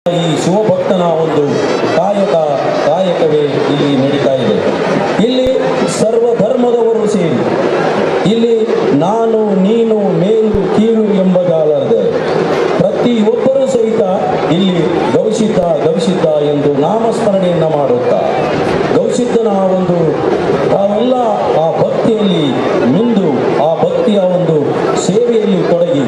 ಈ ಶಿವಭಕ್ತನ ಒಂದು ಕಾಯಕವೇ ಇಲ್ಲಿ ನಡೀತಾ ಇದೆ. ಇಲ್ಲಿ ಸರ್ವಧರ್ಮದವರು ಸೇರಿ ಇಲ್ಲಿ ನಾನು ನೀನು ಮೇಲು ಕೀಳು ಎಂಬುದಾಗದೆ ಪ್ರತಿಯೊಬ್ಬರೂ ಸಹಿತ ಇಲ್ಲಿ ಗವಿಸಿದ್ಧ ಎಂದು ನಾಮಸ್ಮರಣೆಯನ್ನು ಮಾಡುತ್ತಾ ಗವಿಸಿದ್ಧನ ಒಂದು ತಾವೆಲ್ಲ ಆ ಭಕ್ತಿಯಲ್ಲಿ ಮಿಂದು ಆ ಭಕ್ತಿಯ ಒಂದು ಸೇವೆಯಲ್ಲಿ ತೊಡಗಿ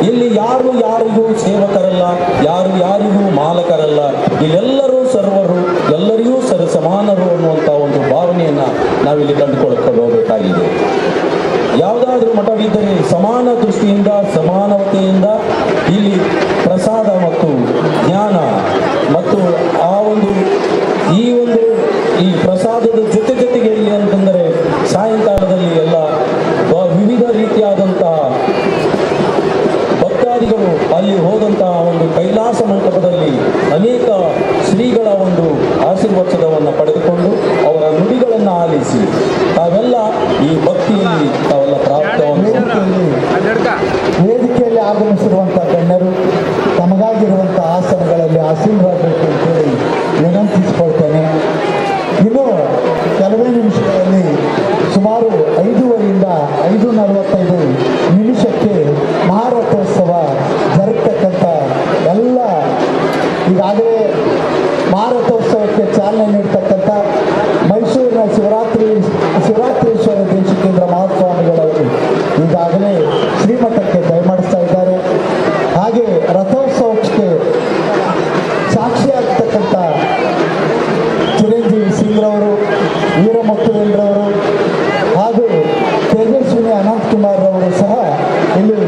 ಇಲ್ಲಿ ಯಾರಿಗೂ ಸೇವಕರಲ್ಲ, ಯಾರಿಗೂ ಮಾಲಕರಲ್ಲ, ಇಲ್ಲೆಲ್ಲರೂ ಸರ್ವರು, ಎಲ್ಲರಿಗೂ ಸಮಾನರು ಅನ್ನುವಂಥ ಒಂದು ಭಾವನೆಯನ್ನು ನಾವಿಲ್ಲಿ ಕಂಡುಕೊಳ್ಳಬೇಕಾಗಿದೆ. ಯಾವುದಾದ್ರೂ ಮಠವಿದ್ದರೆ ಸಮಾನ ದೃಷ್ಟಿಯಿಂದ ಸಮಾನತೆಯಿಂದ ಇಲ್ಲಿ ಪ್ರಸಾದ ಮತ್ತು ಜ್ಞಾನ ಮತ್ತು ಆ ಒಂದು ಈ ಪ್ರಸಾದದ ಜೊತೆಗೆ ಇಲ್ಲಿ ಅಂತಂದರೆ ಸಾಯಂಕಾಲದಲ್ಲಿ ಎಲ್ಲ ವಿವಿಧ ರೀತಿಯಾದಂತಹ ಭಕ್ತಾದಿಗಳು ಅಲ್ಲಿ ಹೋದಂತಹ ಒಂದು ಕೈಲಾಸ ಮಂಟಪದಲ್ಲಿ ಅನೇಕ ಶ್ರೀಗಳ ಒಂದು ಆಶೀರ್ವಚನವನ್ನು ಪಡೆದುಕೊಂಡು ಅವರ ನುಡಿಗಳನ್ನು ಆಲಿಸಿ ತಾವೆಲ್ಲ ಈ ಭಕ್ತಿಯಲ್ಲಿ ತಾವೆಲ್ಲ ವೇದಿಕೆಯಲ್ಲಿ ಆಗಮಿಸಿರುವಂಥ ಗಣ್ಯರು ತಮಗಾಗಿರುವಂಥ ಆಸನಗಳಲ್ಲಿ ಆಶೀರ್ವಾದಬೇಕು ಅಂತೇಳಿ ವಿನಂತಿಸಿಕೊಳ್ತೇನೆ. ಇನ್ನು ಕೆಲವೇ ನಿಮಿಷಗಳಲ್ಲಿ ಸುಮಾರು 5:15 5:45 ನಿಮಿಷಕ್ಕೆ ಮಹಾರಥೋತ್ಸವ ಜರುಗತಕ್ಕಂಥ ಎಲ್ಲ ಈಗಾಗಲೇ ಮಹಾರಥೋತ್ಸವಕ್ಕೆ ಚಾಲನೆ ನೀಡತಕ್ಕಂಥ ಮೈಸೂರಿನ ಶಿವರಾತ್ರೀಶ್ವರ ದೇಶಿಕೇಂದ್ರ ಮಹಾಸ್ವಾಮಿಗಳವರು ಈಗಾಗಲೇ ಶ್ರೀಮಠಕ್ಕೆ ದಯಮಾಡಿಸ್ತಾ ಇದ್ದಾರೆ. ಹಾಗೆ ರಥೋತ್ಸವಕ್ಕೆ ಸಾಕ್ಷಿಯಾಗ್ತಕ್ಕಂಥ ಚಿರಂಜೀವಿ ಸಿಂಗ್ರವರು, ವೀರಮುತ್ತುವೇಲ್ರವರು ಹಾಗೂ ತೇಜಸ್ವಿನಿ ಅನಂತಕುಮಾರ್ ರವರು ಸಹ ಇಲ್ಲಿ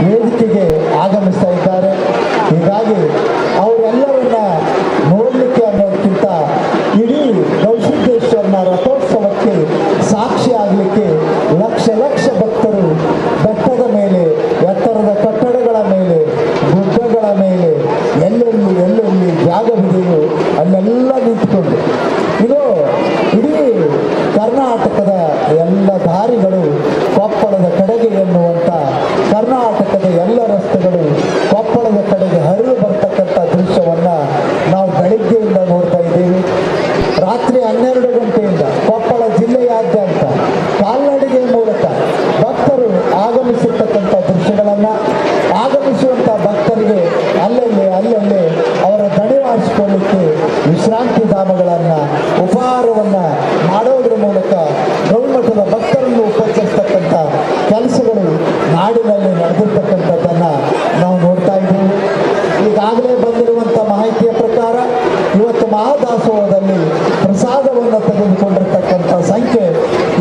ವೇದಿಕೆಗೆ ಆಗಮಿಸ್ತಾ ಇದ್ದಾರೆ. ಹೀಗಾಗಿ ಅವರೆಲ್ಲರನ್ನ ನೋಡಲಿಕ್ಕೆ ಅನ್ನೋದಕ್ಕಿಂತ ಇಡೀ ಗವಿಸಿದ್ದೇಶ್ವರನ ರಥೋತ್ಸವಕ್ಕೆ ಸಾಕ್ಷಿ ಆಗಲಿಕ್ಕೆ ಲಕ್ಷ ಭಕ್ತರು ಬೆಟ್ಟದ ಮೇಲೆ, ಎತ್ತರದ ಕಟ್ಟಡಗಳ ಮೇಲೆ, ಗುಡ್ಡಗಳ ಮೇಲೆ ಎಲ್ಲೆಲ್ಲಿ ಜಾಗವಿದೆಯೋ ಅಲ್ಲೆಲ್ಲ ನಿಂತುಕೊಂಡು ಇದು ಇಡೀ ಕರ್ನಾಟಕದ ಎಲ್ಲ ದಾರಿಗಳು ಕೊಪ್ಪಳದ ಕಡೆಗೆ ಎನ್ನುವಂಥ ಕರ್ನಾಟಕದ ಎಲ್ಲ ರಸ್ತೆಗಳು ಕೊಪ್ಪಳದ ಕಡೆಗೆ ಹರಿದು ಬರ್ತಕ್ಕಂಥ ದೃಶ್ಯವನ್ನು ನಾವು ಬೆಳಗ್ಗೆಯಿಂದ ನೋಡ್ತಾ ಇದ್ದೀವಿ. ರಾತ್ರಿ 12 ಗಂಟೆಯಿಂದ ಕೊಪ್ಪಳ ಜಿಲ್ಲೆಯಾದ್ಯಂತ ಕಾಲ್ನಡಿಗೆ ಮೂಲಕ ಭಕ್ತರು ಆಗಮಿಸಿರ್ತಕ್ಕಂಥ ದೃಶ್ಯಗಳನ್ನು ಆಗಮಿಸುವಂಥ ಭಕ್ತರಿಗೆ ಅಲ್ಲಲ್ಲೇ ಅವರ ದಣಿವಾರಿಸಿಕೊಳ್ಳಲಿಕ್ಕೆ ವಿಶ್ರಾಂತಿ ಧಾಮಗಳನ್ನು ಉಪಹಾರವನ್ನು ಮಾಡೋದ್ರ ಮೂಲಕ ಗೌಮಠದ ಭಕ್ತರನ್ನು ಉಪಚರಿಸ್ತಕ್ಕಂಥ ಕೆಲಸಗಳು ನಾಡಿನಲ್ಲಿ ನಡೆದಿರ್ತಕ್ಕಂಥದ್ದನ್ನು ನಾವು ನೋಡ್ತಾ ಇದ್ದೀವಿ. ಈಗಾಗಲೇ ಬಂದಿರುವಂಥ ಮಾಹಿತಿಯ ಪ್ರಕಾರ ಇವತ್ತು ಮಹಾದಾಸೋಹದಲ್ಲಿ ಪ್ರಸಾದವನ್ನು ತೆಗೆದುಕೊಂಡಿರ್ತಕ್ಕಂಥ ಸಂಖ್ಯೆ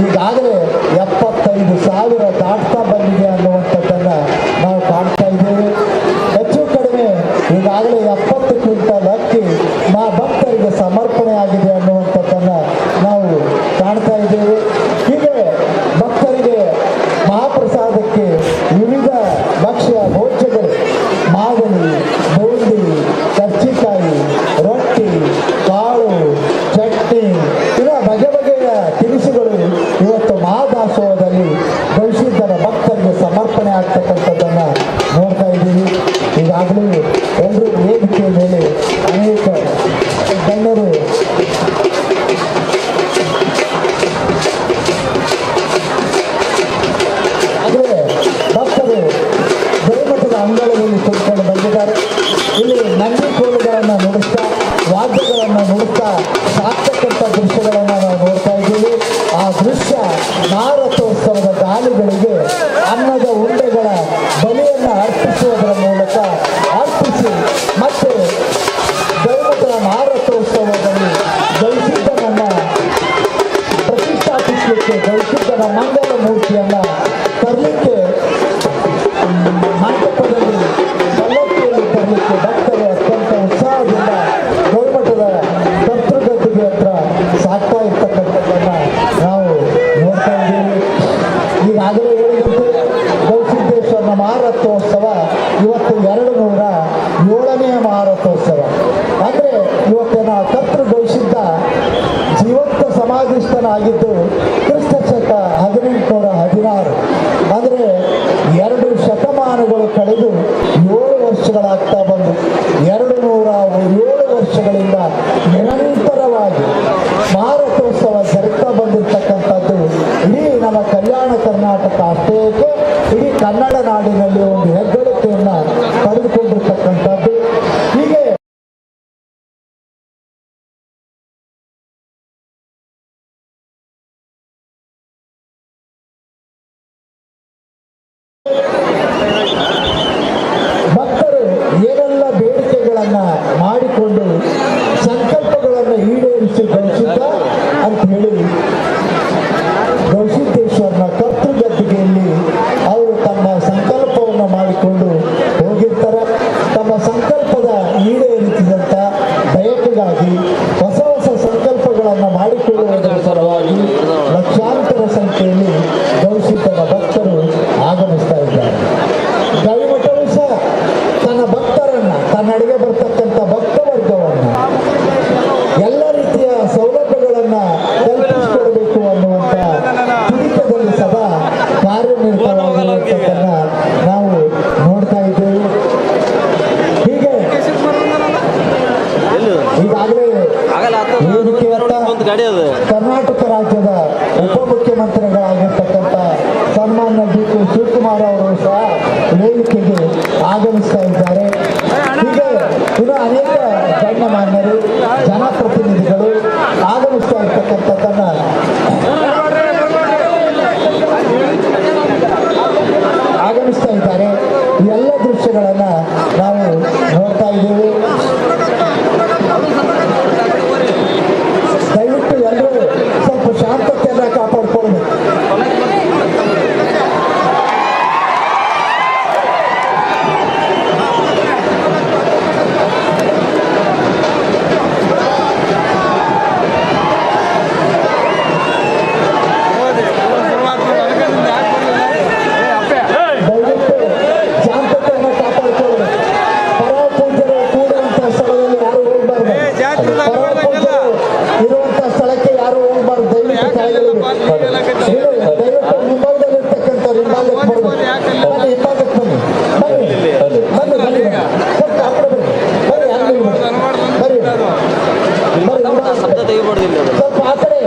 ಈಗಾಗಲೇ 75,000 ದಾಟ್ತಾ ಬಂದಿದೆ ಅನ್ನುವಂಥದ್ದನ್ನು ನಾವು ಕಾಣ್ತಾ ಇದ್ದೇವೆ. ಹೆಚ್ಚು ಕಡಿಮೆ ಈಗಾಗಲೇ 70 ಕ್ವಿಂಟಲ್ ಅಕ್ಕಿ ಭಕ್ತರಿಗೆ ಸಮರ್ಪಣೆ ಆಗಿದೆ ಅನ್ನುವಂಥದ್ದನ್ನು ನಾವು ಕಾಣ್ತಾ ಇದ್ದೇವೆ. ಹೀಗೆ ಭಕ್ತರಿಗೆ ಮಹಾಪ್ರಸಾದಕ್ಕೆ ವಿವಿಧ ಭಕ್ಷ್ಯ ಭೋಜ್ಯಗಳು, ಮಾದಲಿ, ಬೂಂದಿ, ಕರ್ಜಿಕಾಯಿ, ರೊಟ್ಟಿ, ಕಾಳು, ಚಟ್ನಿ, ಇನ್ನು ಬಗೆಯ ತಿನಿಸುಗಳು ಇವತ್ತು ಮಹಾದಾಸೋಹದಲ್ಲಿ ಗವಿಸಿದ್ಧರ ಭಕ್ತರಿಗೆ ಸಮರ್ಪಣೆ ಆಗ್ತಕ್ಕಂಥದ್ದನ್ನು ನೋಡ್ತಾ ಇದ್ದೀವಿ. ಈಗಾಗಲೇ ಎಲ್ಲರೂ ವೇದಿಕೆಯ ಮೇಲೆ ಅನೇಕ ಗಣ್ಯರು ಆದರೆ ಭಕ್ತರು ಗವಿಮಠದ ಅಂಗಳದಲ್ಲಿ ಕೂತ್ಕೊಂಡು ಬಂದಿದ್ದಾರೆ. ಇಲ್ಲಿ ನಂದಿ ಕೋಲುಗಳನ್ನು ನುಡಿಸ್ತಾ, ವಾದ್ಯಗಳನ್ನು ನುಡಿಸ್ತಾ ಸಾಕ್ತಕ್ಕಂಥ ದೃಶ್ಯಗಳನ್ನು ನಾವು ನೋಡ್ತಾ ಇದ್ದೀವಿ. ಆ ದೃಶ್ಯ ಮಹಾರಥೋತ್ಸವದ ಗಾಲಿಗಳಿಗೆ ಅನ್ನದ ಉಂಡೆಗಳ ಬಲಿಯನ್ನು ಅರ್ಪಿಸುವುದರ ಮೂಲಕ ಅರ್ಪಿಸಿ ಮತ್ತೆ ಗವಿಮಠದ ಮಹಾರಥೋತ್ಸವದಲ್ಲಿ ಗವಿಸಿದ್ಧನನ್ನು ಪ್ರತಿಷ್ಠಾಪಿಸಲಿಕ್ಕೆ, ಗವಿಸಿದ್ಧನ ಮಂಗಲ ಮೂರ್ತಿಯನ್ನು ತರಲಿಕ್ಕೆ, ಮಂಟಪದಲ್ಲಿ ಪಲ್ಲಕ್ಕಿಯಲ್ಲಿ ತರಲಿಕ್ಕೆ ಭಕ್ತರು ಅತ್ಯಂತ ಉತ್ಸಾಹದಿಂದ ಗವಿಮಠದ ಕರ್ತೃಗದ್ದಿಗೆ ಹತ್ರ ಸಾಕ್ತಾ ಇರ್ತಕ್ಕಂಥದ್ದನ್ನು ನಾವು ನೋಡ್ತಾ ಇದ್ದೀವಿ. ಈಗಾಗಲೇ ಹೇಳಿದಂತೆ ಗವಿಸಿದ್ದೇಶ್ವರನ ಮಹಾರಥೋತ್ಸವ ಇವತ್ತು 207ನೇ ಮಹಾರಥೋತ್ಸವ. ಅಂದರೆ ಇವತ್ತಿನ ಕರ್ತೃ ಗವಿಸಿದ್ಧ ಜೀವಂತ ಸಮಾಧಿಸ್ಥನಾಗಿದ್ದು ಕ್ರಿಸ್ತ ಶಕ 1816, ಅಂದರೆ 2 ಶತಮಾನಗಳು ಕಳೆದು 7 ವರ್ಷಗಳಾಗ್ತಾ ಬಂದು 200 ಮಾಡಿಕೊಂಡು ಸಂಕಲ್ಪಗಳನ್ನು ಈಡೇರಿಸಿ ಗವಿಸಿದ್ದ ಅಂತ ಹೇಳಿ ಗವಿಸಿದ್ದೇಶ್ವರನ ಕರ್ತೃಗದ್ದಿಗೆಯಲ್ಲಿ ಅವರು ತಮ್ಮ ಸಂಕಲ್ಪವನ್ನು ಮಾಡಿಕೊಂಡು ಹೋಗಿರ್ತಾರೆ. ತಮ್ಮ ಸಂಕಲ್ಪದ ಈಡೇರಿಸಿದಂಥ ಬಯಕೆಗಾಗಿ ಹೊಸ ಹೊಸ ಸಂಕಲ್ಪಗಳನ್ನು ಮಾಡಿಕೊಳ್ಳುವುದರ ಸಲುವಾಗಿ ಲಕ್ಷಾಂತರ ಸಂಖ್ಯೆಯಲ್ಲಿ ಗವಿಸಿದ್ದನ ಭಕ್ತರು ಆಗಮಿಸ್ತಾ ಇದ್ದಾರೆ. ಗವಿಮಠವು ಸಹ ತನ್ನ ಭಕ್ತರನ್ನ ತನ್ನಡೆಗೆ ಬರ್ತಕ್ಕಂಥ ಭಕ್ತ ವರ್ಗವನ್ನು ಎಲ್ಲ ರೀತಿಯ ಸೌಲಭ್ಯಗಳನ್ನು ಕಲ್ಪಿಸಿಕೊಡಬೇಕು ಅನ್ನುವಂಥ ತುಡಿತದಲ್ಲಿ ಸದಾ ಕಾರ್ಯನಿರತವಾಗಿರುವಂಥದ್ದನ್ನ ನಾವು ನೋಡ್ತಾ ಇದ್ದೇವೆ. ಹೀಗೆ ಈಗಾಗಲೇ ಕರ್ನಾಟಕ ರಾಜ್ಯದ ಉಪಮುಖ್ಯಮಂತ್ರಿಗಳಾಗಿರ್ತಕ್ಕಂಥ ಸನ್ಮಾನ್ಯ ಡಿ ಕೆ ಶಿವಕುಮಾರ್ ಅವರು ಸಹ ವೇದಿಕೆಗೆ ಆಗಮಿಸ್ತಾ ಇದ್ದಾರೆ. ಹೀಗೆ ಇನ್ನು ಅನೇಕ ಗಣ್ಯಮಾನ್ಯರು ಜನಪ್ರತಿನಿಧಿಗಳು ಆಗಮಿಸ್ತಾ ಇರ್ತಕ್ಕಂಥದ್ದನ್ನ ಆಗಮಿಸ್ತಾ ಇದ್ದಾರೆ. ಈ ಎಲ್ಲ ದೃಶ್ಯಗಳನ್ನ ನಾವು ನೋಡ್ತಾ ಇದ್ದೇವೆ. ದಯವಿಟ್ಟು ಎಲ್ಲರೂ ಸ್ವಲ್ಪ ಶಾಂತತೆಯನ್ನ ಕಾಪಾಡ್ಕೊಳ್ಬೇಕು. ದಯವಿಟ್ಟು ಶಾಂತತೆಯನ್ನ ಕಾಪಾಡ್ಕೊಳ್ಬೇಕು. ಪರಮ ಪೂಜ್ಯರು ಕೂಡುವಂತಹ ಸ್ಥಳದಲ್ಲಿ ಯಾರು ಹೋಗ್ಬಾರ್ದು. ಪರಮ ಪೂಜ್ಯರು ಇರುವಂತಹ ಸ್ಥಳಕ್ಕೆ ಯಾರು ಹೋಗ್ಬಾರ್ದು. ದಯವಿಟ್ಟು ಕಾಯ್ದಿರಬೇಕು. ದಯವಿಟ್ಟು ಮುಂಭಾಗದಲ್ಲಿರ್ತಕ್ಕಂಥವ್ರು ಹಿಂಭಾಗಕ್ಕೆ ಬರ್ಬೇಕು. ಬನ್ನಿ, ಹಿಂಭಾಗಕ್ಕೆ ಬನ್ನಿ. ಬನ್ನಿ ಬನ್ನಿ ಬನ್ನಿ ಸ್ವಲ್ಪ ಆ ಕಡೆ ಬನ್ನಿ. ಬರ್ರಿ, ಅಲ್ಲಿ ಬರ್ರಿ. ಬರ್ರಿ ಬರ್ರಿ ಶಬ್ದ ತೆಗಿಬಾರ್ದಿಲ್ಲ ಅದು. ಸ್ವಲ್ಪ ಆ ಕಡೆ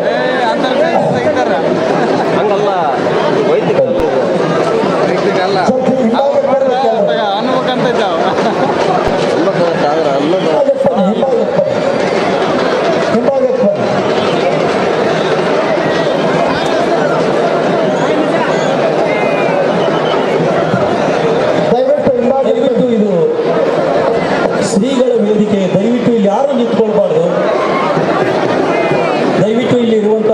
ಹಂಗಲ್ಲ ವೈದ್ಯಕ ಸ್ವಲ್ಪ ಹಿಂಭಾಗಕ್ಕೆ ಬರ್ಬೇಕು. ಆದ್ರೆ ಅನ್ನದ ಹಿಂಭಾಗಕ್ಕೆ ಬನ್ನಿ. ಹಿಂಭಾಗಕ್ಕೆ ಬನ್ನಿ. ದಯವಿಟ್ಟು ಹಿಂಭಾಗಕ್ಕೆ ದಯವಿಟ್ಟು ಇದು ಶ್ರೀಗಳ ವೇದಿಕೆ. ದಯವಿಟ್ಟು ಇಲ್ಲಿ ಯಾರು ನಿಂತ್ಕೊಳ್ಬಾರ್ದು. ದಯವಿಟ್ಟು ಇಲ್ಲಿ ಇರುವಂತ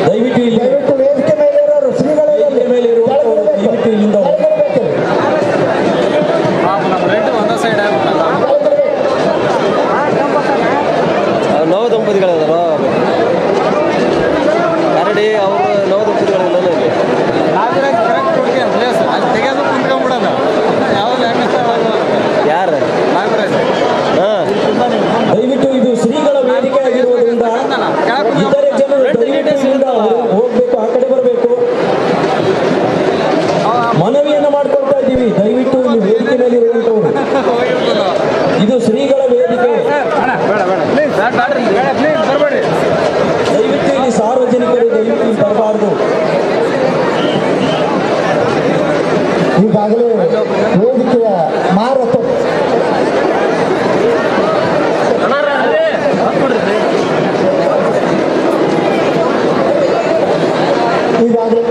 ದಯವಿಟ್ಟು ಇಲ್ಲಿ ದಯವಿಟ್ಟು ವೇದಿಕೆ ಮೇಲೆ ಇರೋರು ಶ್ರೀಗಳೇ ವೇದಿಕೆ ಮೇಲೆ ಇರುವಂತವರು ದಯವಿಟ್ಟು ಇಲ್ಲಿಂದ ನವ ದಂಪತಿಗಳಿದಾರೋ ಕರಡಿ ಅವರು ನವ ದಂಪತಿಗಳಿಲ್ಲ ಇಲ್ಲಿ. ಯಾರು ದಯವಿಟ್ಟು ಇದು ಶ್ರೀಗಳ ವೇದಿಕೆ ಆಗಿರುವುದರಿಂದ ಇತರೆ ಜನರು ದಯವಿಟ್ಟು ಇಲ್ಲಿಂದ ಹೋಗ್ಬೇಕು, ಆ ಕಡೆ ಬರಬೇಕು. ಮನವಿಯನ್ನು ಮಾಡ್ಕೊಳ್ತಾ ಇದ್ದೀವಿ. ದಯವಿಟ್ಟು ಇಲ್ಲಿ ವೇದಿಕೆ ಮೇಲೆ ಇರುವಂತವರು ಇದು ಶ್ರೀಗಳ ವೇದಿಕೆ. ದಯವಿಟ್ಟು ಇಲ್ಲಿ ಸಾರ್ವಜನಿಕರು ದಯವಿಟ್ಟು ಇಲ್ಲಿ ಬರಬಾರ್ದು. ಈಗಾಗಲೇ ವೇದಿಕೆಯ ಮಾರತ ಈಗಾಗಲೇ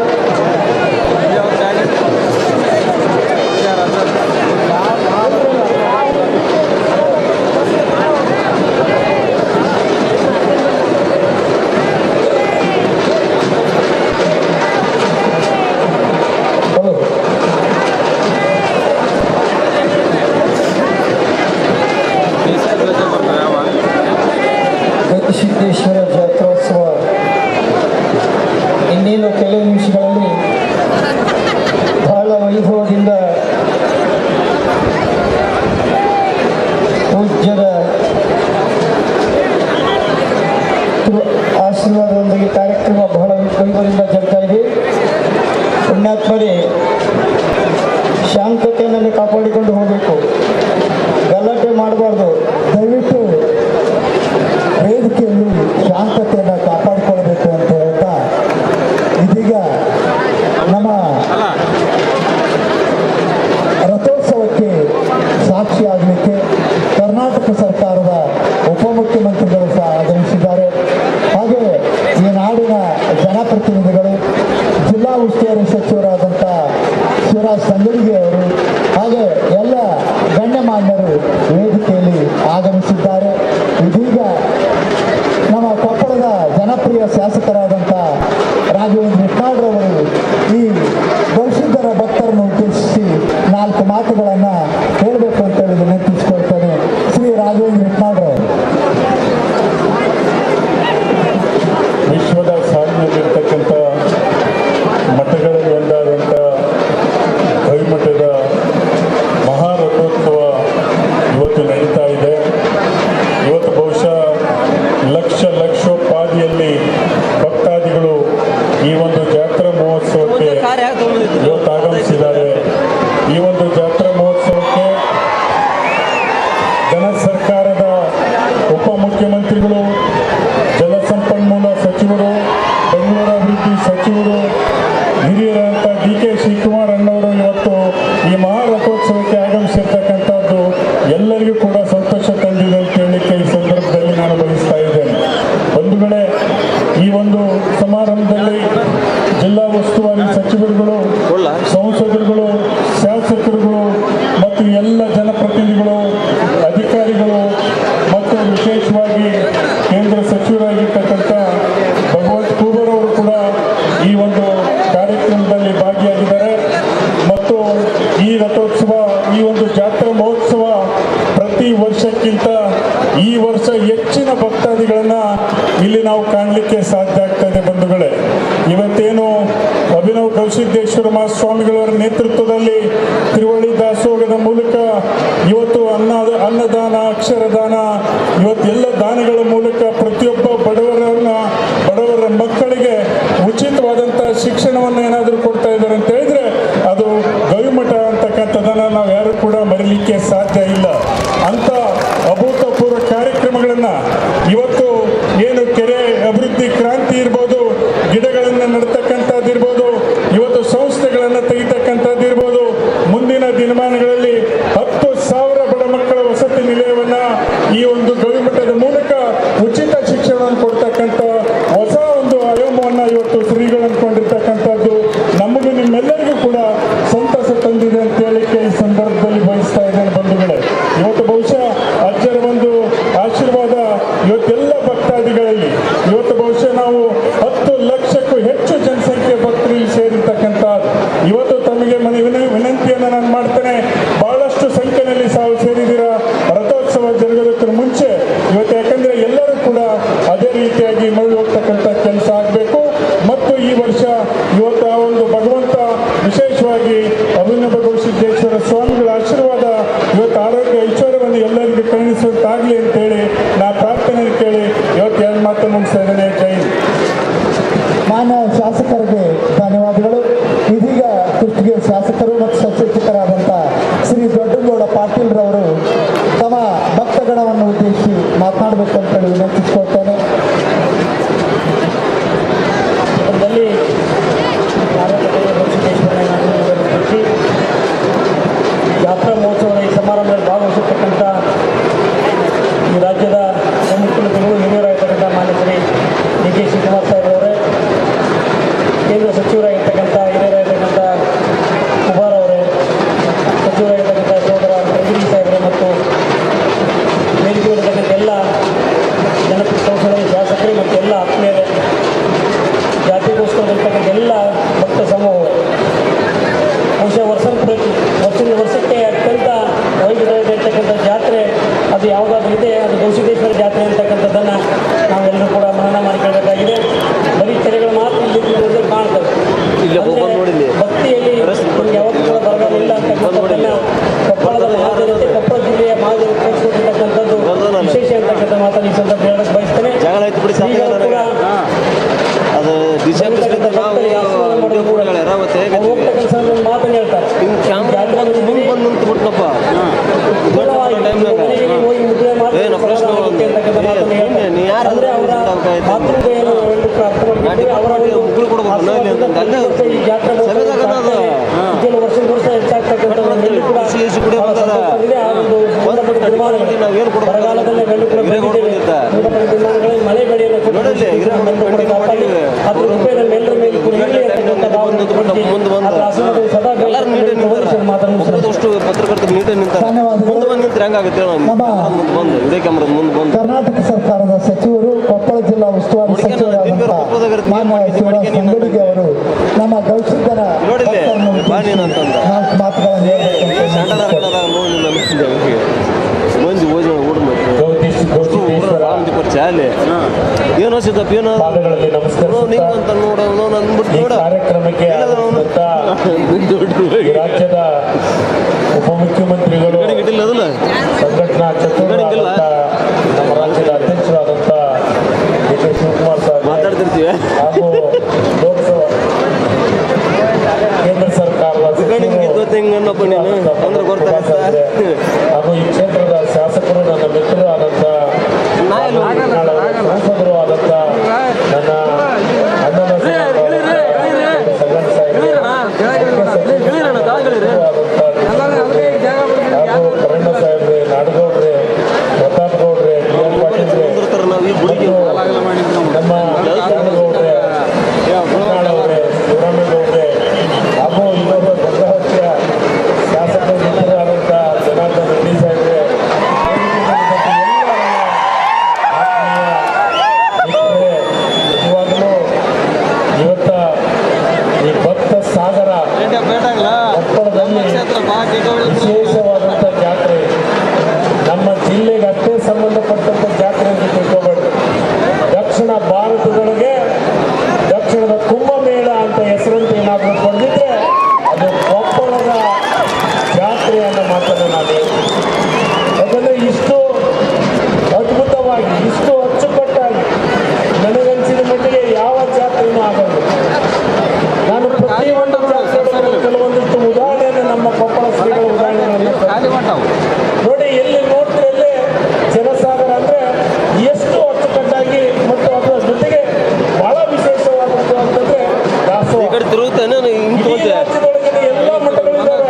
ಗವಿಸಿದ್ದೇಶ್ವರ ಜಾತ್ರೋತ್ಸವ ಇನ್ನೇನು ಕೆಲವು ನಿಮಿಷಗಳಲ್ಲಿ ಬಹಳ ವೈಭವದಿಂದ ಪೂಜ್ಯರ ಆಶೀರ್ವಾದದೊಂದಿಗೆ ಕಾರ್ಯಕ್ರಮ ಬಹಳ ವೈಭವದಿಂದ ಜರುಗ್ತಾ ಇದೆ. ಪುಣ್ಯಾತ್ಮರೇ, ಶಾಂತತೆಯಲ್ಲಿ ಕಾಪಾಡಿಕೊಂಡು ಹೋಗಬೇಕು. ಗಲಾಟೆ ಮಾಡಬಾರ್ದು. ದಯವಿಟ್ಟು ವೇದಿಕೆಯಲ್ಲಿ ಶಾಂತತೆ ಗಣ್ಯಮಾನ್ಯರು ವೇದಿಕೆಯಲ್ಲಿ ಆಗಮಿಸಿದ್ದಾರೆ. ಇದೀಗ ನಮ್ಮ ಕೊಪ್ಪಳದ ಜನಪ್ರಿಯ ಶಾಸಕರಾದಂಥ ರಾಘವೇಂದ್ರ ಹಿಟ್ನಾಳ್ರವರು ಈ ಗವಿಸಿದ್ಧರ ಭಕ್ತರನ್ನು ಉದ್ದೇಶಿಸಿ 4 ಮಾತುಗಳನ್ನು ಹೇಳಬೇಕು ಅಂತೇಳಿ ವಿನಂತಿಸಿಕೊಳ್ತೇನೆ. ಶ್ರೀ ರಾಘವೇಂದ್ರ ಹಿಟ್ನಾಳ್ರವರು. ವಿಶ್ವದ ಸಾಲಿನಲ್ಲಿರ್ತಕ್ಕಂಥ ಮಠಗಳಲ್ಲಿ ಒಂದಾದಂಥ ಗವಿಮಠದ ಮಹಾರಥೋತ್ಸವ ಇವತ್ತು ನಡೀತಾ ಇದೆ. ಇವತ್ತು ಬಹುಶಃ ಲಕ್ಷೋಪಾದಿಯಲ್ಲಿ ಭಕ್ತಾದಿಗಳು ಈ ಒಂದು ಜಾತ್ರಾ ಮಹೋತ್ಸವಕ್ಕೆ ಇವತ್ತು ಆಗಮಿಸಿದ್ದಾರೆ. ಈ ಒಂದು ಜಾತ್ರಾ ಮಹೋತ್ಸವಕ್ಕೆ ಜನ ಸರ್ಕಾರದ ಉಪಮುಖ್ಯಮಂತ್ರಿಗಳು, ಜಲಸಂಪನ್ಮೂಲ ಸಚಿವರು, ಬೆಂಗಳೂರು ಅಭಿವೃದ್ಧಿ ಸಚಿವರು, ಹಿರಿಯರಾದಂಥ DK ಶಿವಕುಮಾರ್ ಅಣ್ಣವರು ಇವತ್ತು ಈ ಮಹಾರಥೋತ್ಸವಕ್ಕೆ ಆಗಮಿಸಿರ್ತಕ್ಕಂಥದ್ದು ಎಲ್ಲರಿಗೂ ಕೂಡ ಸಂತೋಷ ತಂದಿದೆ ಅಂತ ಹೇಳಲಿಕ್ಕೆ ಈ ಸಂದರ್ಭದಲ್ಲಿ ನಾನು ಬಯಸ್ತಾ ಇದ್ದೇನೆ. ಬಂಧುಗಳೇ, ಈ ಒಂದು ಸಮಾರಂಭದಲ್ಲಿ ಜಿಲ್ಲಾ ಉಸ್ತುವಾರಿ ಸಚಿವರುಗಳು, ಸಂಸದರುಗಳು, ಶಾಸಕರುಗಳು ಮತ್ತು ಎಲ್ಲ ಜನಪ್ರತಿನಿಧಿಗಳು, ಅಧಿಕಾರಿಗಳು ಮತ್ತು ವಿಶೇಷವಾಗಿ ಕೇಂದ್ರ ಸಚಿವರಾಗಿರ್ತಕ್ಕಂಥ ಭಗವಂತ್ ಖೂಬರ್ ಅವರು ಕೂಡ ಈ ಒಂದು ಕಾರ್ಯಕ್ರಮದಲ್ಲಿ ಭಾಗಿಯಾಗಿದ್ದಾರೆ. ಮತ್ತು ಈ ರಥೋತ್ಸವ, ಈ ಒಂದು ಜಾತ್ರಾ ಮಹೋತ್ಸವ ಪ್ರತಿ ವರ್ಷಕ್ಕಿಂತ ಈ ವರ್ಷ ಹೆಚ್ಚಿನ ಭಕ್ತಾದಿಗಳನ್ನು ಇಲ್ಲಿ ನಾವು ಕಾಣಲಿಕ್ಕೆ ಸಾಧ್ಯ ಆಗ್ತಾ ಇದೆ. ಬಂಧುಗಳೇ, ಇವತ್ತೇನು ಅಭಿನವ್ ಗವಿಸಿದ್ದೇಶ್ವರ ಮಹಾಸ್ವಾಮಿಗಳವರ ನೇತೃತ್ವದಲ್ಲಿ ತಿರುವಳಿ ದಾಸೋಹದ ಮೂಲಕ ಇವತ್ತು ಅನ್ನದಾನ, ಅಕ್ಷರದಾನ, ಇವತ್ತೆಲ್ಲ ದಾನಗಳ ಮೂಲಕ ಪ್ರತಿಯೊಬ್ಬ ಬಡವರ ಮಕ್ಕಳಿಗೆ ಉಚಿತವಾದಂಥ ಶಿಕ್ಷಣವನ್ನು ಏನಾದರೂ ಕೊಡ್ತಾ ಇದ್ದಾರೆ ಅಂತ ಹೇಳಿದ್ರೆ ಅದು ಗವಿಮಠ ಅಂತಕ್ಕಂಥದ್ದನ್ನು ನಾವು ಯಾರು ಕೂಡ ಮರೀಲಿಕ್ಕೆ ಸಾಧ್ಯ ಇಲ್ಲ. ಅಂಥ ಅಭೂತಪೂರ್ವ ಕಾರ್ಯಕ್ರಮಗಳನ್ನು ಇವತ್ತು ಏನು ಕೆರೆ ಅಭಿವೃದ್ಧಿ ಕ್ರಾಂತಿ ಇರ್ಬೋದು, ಗಿಡಗಳನ್ನು ನೆಡ್ತಕ್ಕಂಥದ್ದು ಇರ್ಬೋದು, ಇವತ್ತು ಸಂಸ್ಥೆಗಳನ್ನು ತೆಗಿತಕ್ಕಂಥದ್ದು ಇರ್ಬೋದು, ಮುಂದಿನ ದಿನಮಾನಗಳಲ್ಲಿ 10,000 ಬಡ ಮಕ್ಕಳ ವಸತಿ ನಿಲಯವನ್ನು ಈ ಒಂದು ಗವಿಮಠದ ಮೂಲಕ ಉಚಿತ ಶಿಕ್ಷಣವನ್ನು ಕೊಡ್ತಕ್ಕಂಥ ಹೊಸ ಒಂದು ಆಯಾಮವನ್ನು ಇವತ್ತು ಶ್ರೀಗಳು ಅಂದ್ಕೊಂಡಿರ್ತಕ್ಕಂಥದ್ದು ನಮಗೂ ನಿಮ್ಮೆಲ್ಲರಿಗೂ ಕೂಡ ಸಂತಸ ತಂದಿದೆ ಅಂತ ಹೇಳಿಕ್ಕೆ ಈ ಸಂದರ್ಭದಲ್ಲಿ ಬಯಸ್ತಾ ಇದ್ದೇನೆ. ಬಂಧುಗಳೇ, ಇವತ್ತು ಬಹುಶಃ ಅಜ್ಜರ ಒಂದು ಆಶೀರ್ವಾದ ಇವತ್ತೆಲ್ಲ ಭಕ್ತಾದಿಗಳಲ್ಲಿ ಇವತ್ತು ಬಹುಶಃ ನಾವು 10 ಲಕ್ಷಕ್ಕೂ ಹೆಚ್ಚು ಜನಸಂಖ್ಯೆ ಭಕ್ತರು ಇಲ್ಲಿ ಸೇರಿರ್ತಕ್ಕಂಥದ್ದು. ಇವತ್ತು ತಮಗೆ ವಿನಂತಿಯನ್ನು ನಾನು ಮಾಡ್ತೇನೆ, ಬಹಳಷ್ಟು ಸಂಖ್ಯೆಯಲ್ಲಿ ಸೇರಿದ್ದೀರಾ. ರಥೋತ್ಸವ ಜರುಗೋದಕ್ಕೆ ಮುಂಚೆ ಇವತ್ತು, ಯಾಕಂದ್ರೆ ಎಲ್ಲರೂ ಕೂಡ ಅದೇ ರೀತಿಯಾಗಿ ಮರಳಿ ಹೋಗ್ತಕ್ಕಂಥ ಕೆಲಸ ಆಗಬೇಕು. ಮತ್ತು ಈ ವರ್ಷ ಇವತ್ತು ಆ ಒಂದು ಭಗವಂತ ವಿಶೇಷವಾಗಿ ಅಭಿನವ ಗವಿಸಿದ್ದೇಶ್ವರ ಸ್ವಾಮಿಗಳ ಆಶೀರ್ವಾದ ಇವತ್ತು ಆರೋಗ್ಯ ಐಶ್ವರ್ಯವನ್ನು ಎಲ್ಲರಿಗೂ ಕರುಣಿಸುವಂತಾಗಲಿ ಅಂತೇಳಿ ನಾ ಪ್ರಾರ್ಥನೆ ಕೇಳಿ ಇವತ್ತು 2 ಮಾತು ಮುಗಿಸ್ತಾ ಇದ್ದೇನೆ. ಜೈ ಹಿಂದ್. ಮಾನ್ಯ ಶಾಸಕರಿಗೆ ಧನ್ಯವಾದಗಳು. ಇದೀಗ ಕುಷ್ಟಗಿ ಶಾಸಕರು ಮತ್ತು ಸಚಿವರಾದಂಥ ಶ್ರೀ ದೊಡ್ಡಗೌಡ ಪಾಟೀಲ್ರವರು ತಮ್ಮ ಭಕ್ತಗಣವನ್ನು ಉದ್ದೇಶಿಸಿ ಮಾತನಾಡಬೇಕು ಅಂತೇಳಿ ವಿನಂತಿಸಿಕೊಳ್ತೇನೆ. ಜಾತ್ರಾ ಮಹೋತ್ಸವದ ಈ ಸಮಾರಂಭದಲ್ಲಿ ಭಾಗವಹಿಸಿರ್ತಕ್ಕಂಥ ಈ ರಾಜ್ಯದ ಮುಖ್ಯಮಂತ್ರಿಗಳು, ಹಿರಿಯರಾಗಿರ್ತಕ್ಕಂಥ ಮಾನ್ಯ ಶ್ರೀ DK ಶಿವಕುಮಾರ್ ಸಾಹೇಬ್ರವರೇ, ಕೇಂದ್ರ ಸಚಿವರಾಗಿರ್ತಕ್ಕಂಥ ಹಿರಿಯರಾಗಿರ್ತಕ್ಕಂಥ ಕುಮಾರ್ ಅವರೇ, ಸಚಿವರಾಗಿರ್ತಕ್ಕಂಥ ಸೋದರ ಪ್ರಗತಿ ಸಾಹೇಬರೇ ಮತ್ತು ವೇದಿಕೆಯಲ್ಲಿರ್ತಕ್ಕಂಥ ಎಲ್ಲ ಜನಪ್ರತಿನಿಧಿಗಳು, ಶಾಸಕರು ಮತ್ತು ಎಲ್ಲ ಆತ್ಮೀಯರೇ, ಜಾತಿಗೋಸ್ಕರವಿರ್ತಕ್ಕಂಥ ಎಲ್ಲ ಭಕ್ತ ಸಮೂಹ, ಬಹುಶಃ ವರ್ಷಕ್ಕೆ ಅತ್ಯಂತ ವೈವಿಧ್ಯವಾಗಿರ್ತಕ್ಕಂಥ ಜಾತ್ರೆ ಅದು ಯಾವುದಾದ್ರೂ ಇದೆ, ಅದು ಗವಿಸಿದ್ದೇಶ್ವರ ಜಾತ್ರೆ ಅಂತಕ್ಕಂಥದ್ದನ್ನು ನಾವೆಲ್ಲರೂ ಕೂಡ ಮನನ ಮಾಡಿಕೊಳ್ಳಬೇಕಾಗಿದೆ. ಬರೀ ಕೆರೆಗಳು ಮಾತ್ರ ಇಲ್ಲಿ ಕಾಣ್ತವೆ. ಭಕ್ತಿಯಲ್ಲಿ ಯಾವತ್ತೂ ಕೂಡ ಬರಗಾಲ ಇಲ್ಲ ಅಂತಕ್ಕಂಥದ್ದನ್ನು ಕೊಪ್ಪಳದ ಮಹಾಜನತೆ, ಕೊಪ್ಪಳ ಜಿಲ್ಲೆಯ ಮಹಾಜನತೆ ತೋರಿಸ್ಕೊಟ್ಟಿರ್ತಕ್ಕಂಥದ್ದು ವಿಶೇಷ ಅಂತಕ್ಕಂಥ ಮಾತನ್ನು ಈ ಸಂದರ್ಭ ಹೇಳಕ್ಕೆ ಬಯಸ್ತೇನೆ. ಕೂಡ ಮಾತನ್ನು ಹೇಳ್ತಾರೆ, ಅಂದ್ರೆ ಅವರ ಮಾತೃಕೆಯನ್ನು ವರ್ಷ ಹೆಚ್ಚಾಗ್ತಕ್ಕಂಥ ಬರಗಾಲದಲ್ಲೇ ಮಳೆ ಬೆಳೆಯನ್ನು ಪತ್ರಕರ್ತರು ನೀಟೇ ನಿಂತಾರೆ. ಮಾಡಿದ್ರೆ ಹಂಗಾಗುತ್ತೆ ನಮ್ಮ ಮುಂದೆ ಬಂದು ವಿಡಿಯೋ ಕ್ಯಾಮ್ರಾ ಮುಂದೆ ಬಂದು ಕರ್ನಾಟಕ ಸರ್ಕಾರದ ಸಚಿವರು ಕೊಪ್ಪಳ ಜಿಲ್ಲಾ ಉಸ್ತುವಾರಿ ಹುಡುಗಿಯನ್ನ ಸಚಿವರಾದಂತಹ ಒಪ್ಪೋದಾಗಿರುತ್ತೆ. ಮಾನ್ಯ ಶಿವರಾಜ್ ತಂಗಡಿಗೆ ಅವರು ನಮ್ಮ ಗೌಶಿದ್ದರ ನೋಡಿಲ್ಲಿ, ಬಾ ನೀನು ಅಂತಂದ. ನಾಲ್ಕು ಮಾತುಗಳನ್ನು ಹೇಳಬೇಕು ಅಂತ ಸ್ಟ್ಯಾಂಡರ್ಡ್ ಹಾಕಲ್ಲ ನೋಡಿ ಮಂದಿ ಓದಿ ಊಟ ಚಾಲೆ ಏನೋ ಸಿದ್ದಪ್ಪ ಏನೋ ಪಾದಗಳಲ್ಲಿ ನಮಸ್ಕರಿಸುತ್ತಾ ನಿಂತ ನೋಡ ಅಂದ್ಬಿಟ್ಟು ಈ ನೋಡ ಕಾರ್ಯಕ್ರಮಕ್ಕೆ ಆಗಮಿಸಿದಂತ ಈ ರಾಜ್ಯದ ಉಪಮುಖ್ಯಮಂತ್ರಿಗಳು ಇಟ್ಟಿಲ್ಲ ಅದಲ್ಲ ಸಂಘಟನಾ ಚತುರರಾದಂಥ ನಮ್ಮ ರಾಜ್ಯದ ಅಧ್ಯಕ್ಷರಾದಂಥ ಡಿ ಕೆ ಶಿವಕುಮಾರ್ ಸಾಹೇಬ್ ಮಾತಾಡ್ತಿರ್ತೀವಿ ಹಾಗೂ ಲೋಕಸಭಾ ಕೇಂದ್ರ ಸರ್ಕಾರದ ಹಿಂಗನ್ನಪ್ಪ ನೀನು ಅಂದ್ರೆ ಗೊತ್ತಾಗತ್ತ ಹಾಗೂ ಈ ಕ್ಷೇತ್ರದ ಶಾಸಕರು ನನ್ನ ಮಿತ್ರರು ಆದಂಥ ಸಂಸದರು ಆದಂಥ ನನ್ನ ಅಣ್ಣನ ಹಾಗೂ ಕರಣ್ಣ ಸಾಹೇಬ್ರೆ, ನಾಡಗೌಡ್ರೆ, ಪ್ರತಾಪ್ ಗೌಡ್ರೆ, ಡಿ ಆರ್ ಪಾಟೀಲ್ರೆ, ನಮ್ಮ ನಾಡಗೌಡ್ರೆ, ಅವರೇ, ಶಿವರಾಮೇಗೌಡ್ರೆ ಹಾಗೂ ಇನ್ನೊಬ್ಬ ದೊಡ್ಡಹಳ್ಳಿಯ ಶಾಸಕ ಮಿತ್ರರಾದಂಥ ಜನಾರ್ದನ್ ರೆಡ್ಡಿ ಸಾಹೇಬ್ರೆ, ನಿಜವಾಗಲೂ ಇವತ್ತ ಈ ಭಕ್ತ ಸಾಗರ ಕೊಪ್ಪಳದಲ್ಲಿ ವಿಶೇಷವಾದಂಥ ಜಾತ್ರೆ ನಮ್ಮ ಜಿಲ್ಲೆಗೆ ಅಷ್ಟೇ ಸಂಬಂಧಪಟ್ಟಂಥ ಜಾತ್ರೆ ಅಂತ ತಿಳ್ಕೊಬೇಡಿ. ದಕ್ಷಿಣ ಭಾರತದೊಳಗೆ ದಕ್ಷಿಣದ ಕುಂಭಮೇಳ ಅಂತ ಹೆಸರಂತ ಏನಾದರೂ ಪಡೆದಿದ್ರೆ ಅದು ಕೊಪ್ಪಳದ ಜಾತ್ರೆ ಅನ್ನೋ ಮಾತನ್ನು ನಾನು ಹೇಳ್ತೀನಿ. ಯಾಕಂದರೆ ಇಷ್ಟು ಅದ್ಭುತವಾಗಿ ಇಷ್ಟು ಅಚ್ಚುಕಟ್ಟಾಗಿ ನನಗನ್ಸಿದ ಮಟ್ಟಿಗೆ ಯಾವ ಜಾತ್ರೆಯೂ ಆಗಲ್ಲ. ನಾನು ಪ್ರತಿಯೊಂದು ಜಾತ್ರೆಗಳಲ್ಲಿ ಕೆಲವೊಂದಿಷ್ಟು ಉದಾಹರಣೆಯನ್ನು ನಮ್ಮ ಕೊಪ್ಪಳ ಶ್ರೀಗಳ ಉದಾಹರಣೆಗಳನ್ನು ನೋಡಿ, ಎಲ್ಲಿ ನೋಡ್ತಿರಲ್ಲೇ ಜನಸಾಗರ ಅಂದರೆ ಎಷ್ಟು ಅಚ್ಚುಕಟ್ಟಾಗಿ ಮತ್ತು ಅದರ ಜೊತೆಗೆ ಬಹಳ ವಿಶೇಷವಾದದ್ದು ಅಂತಂದ್ರೆ ದಾಸೋಹ. ಈ ಕಡೆ ತಿರುಗುತ್ತಾನೆ ಹಿಂಗೆ ಇಡೀ ತಗೋತೆ ರಾಜ್ಯದೊಳಗೆ ಎಲ್ಲ ಮಠಗಳಿದ್ದಾವೆ.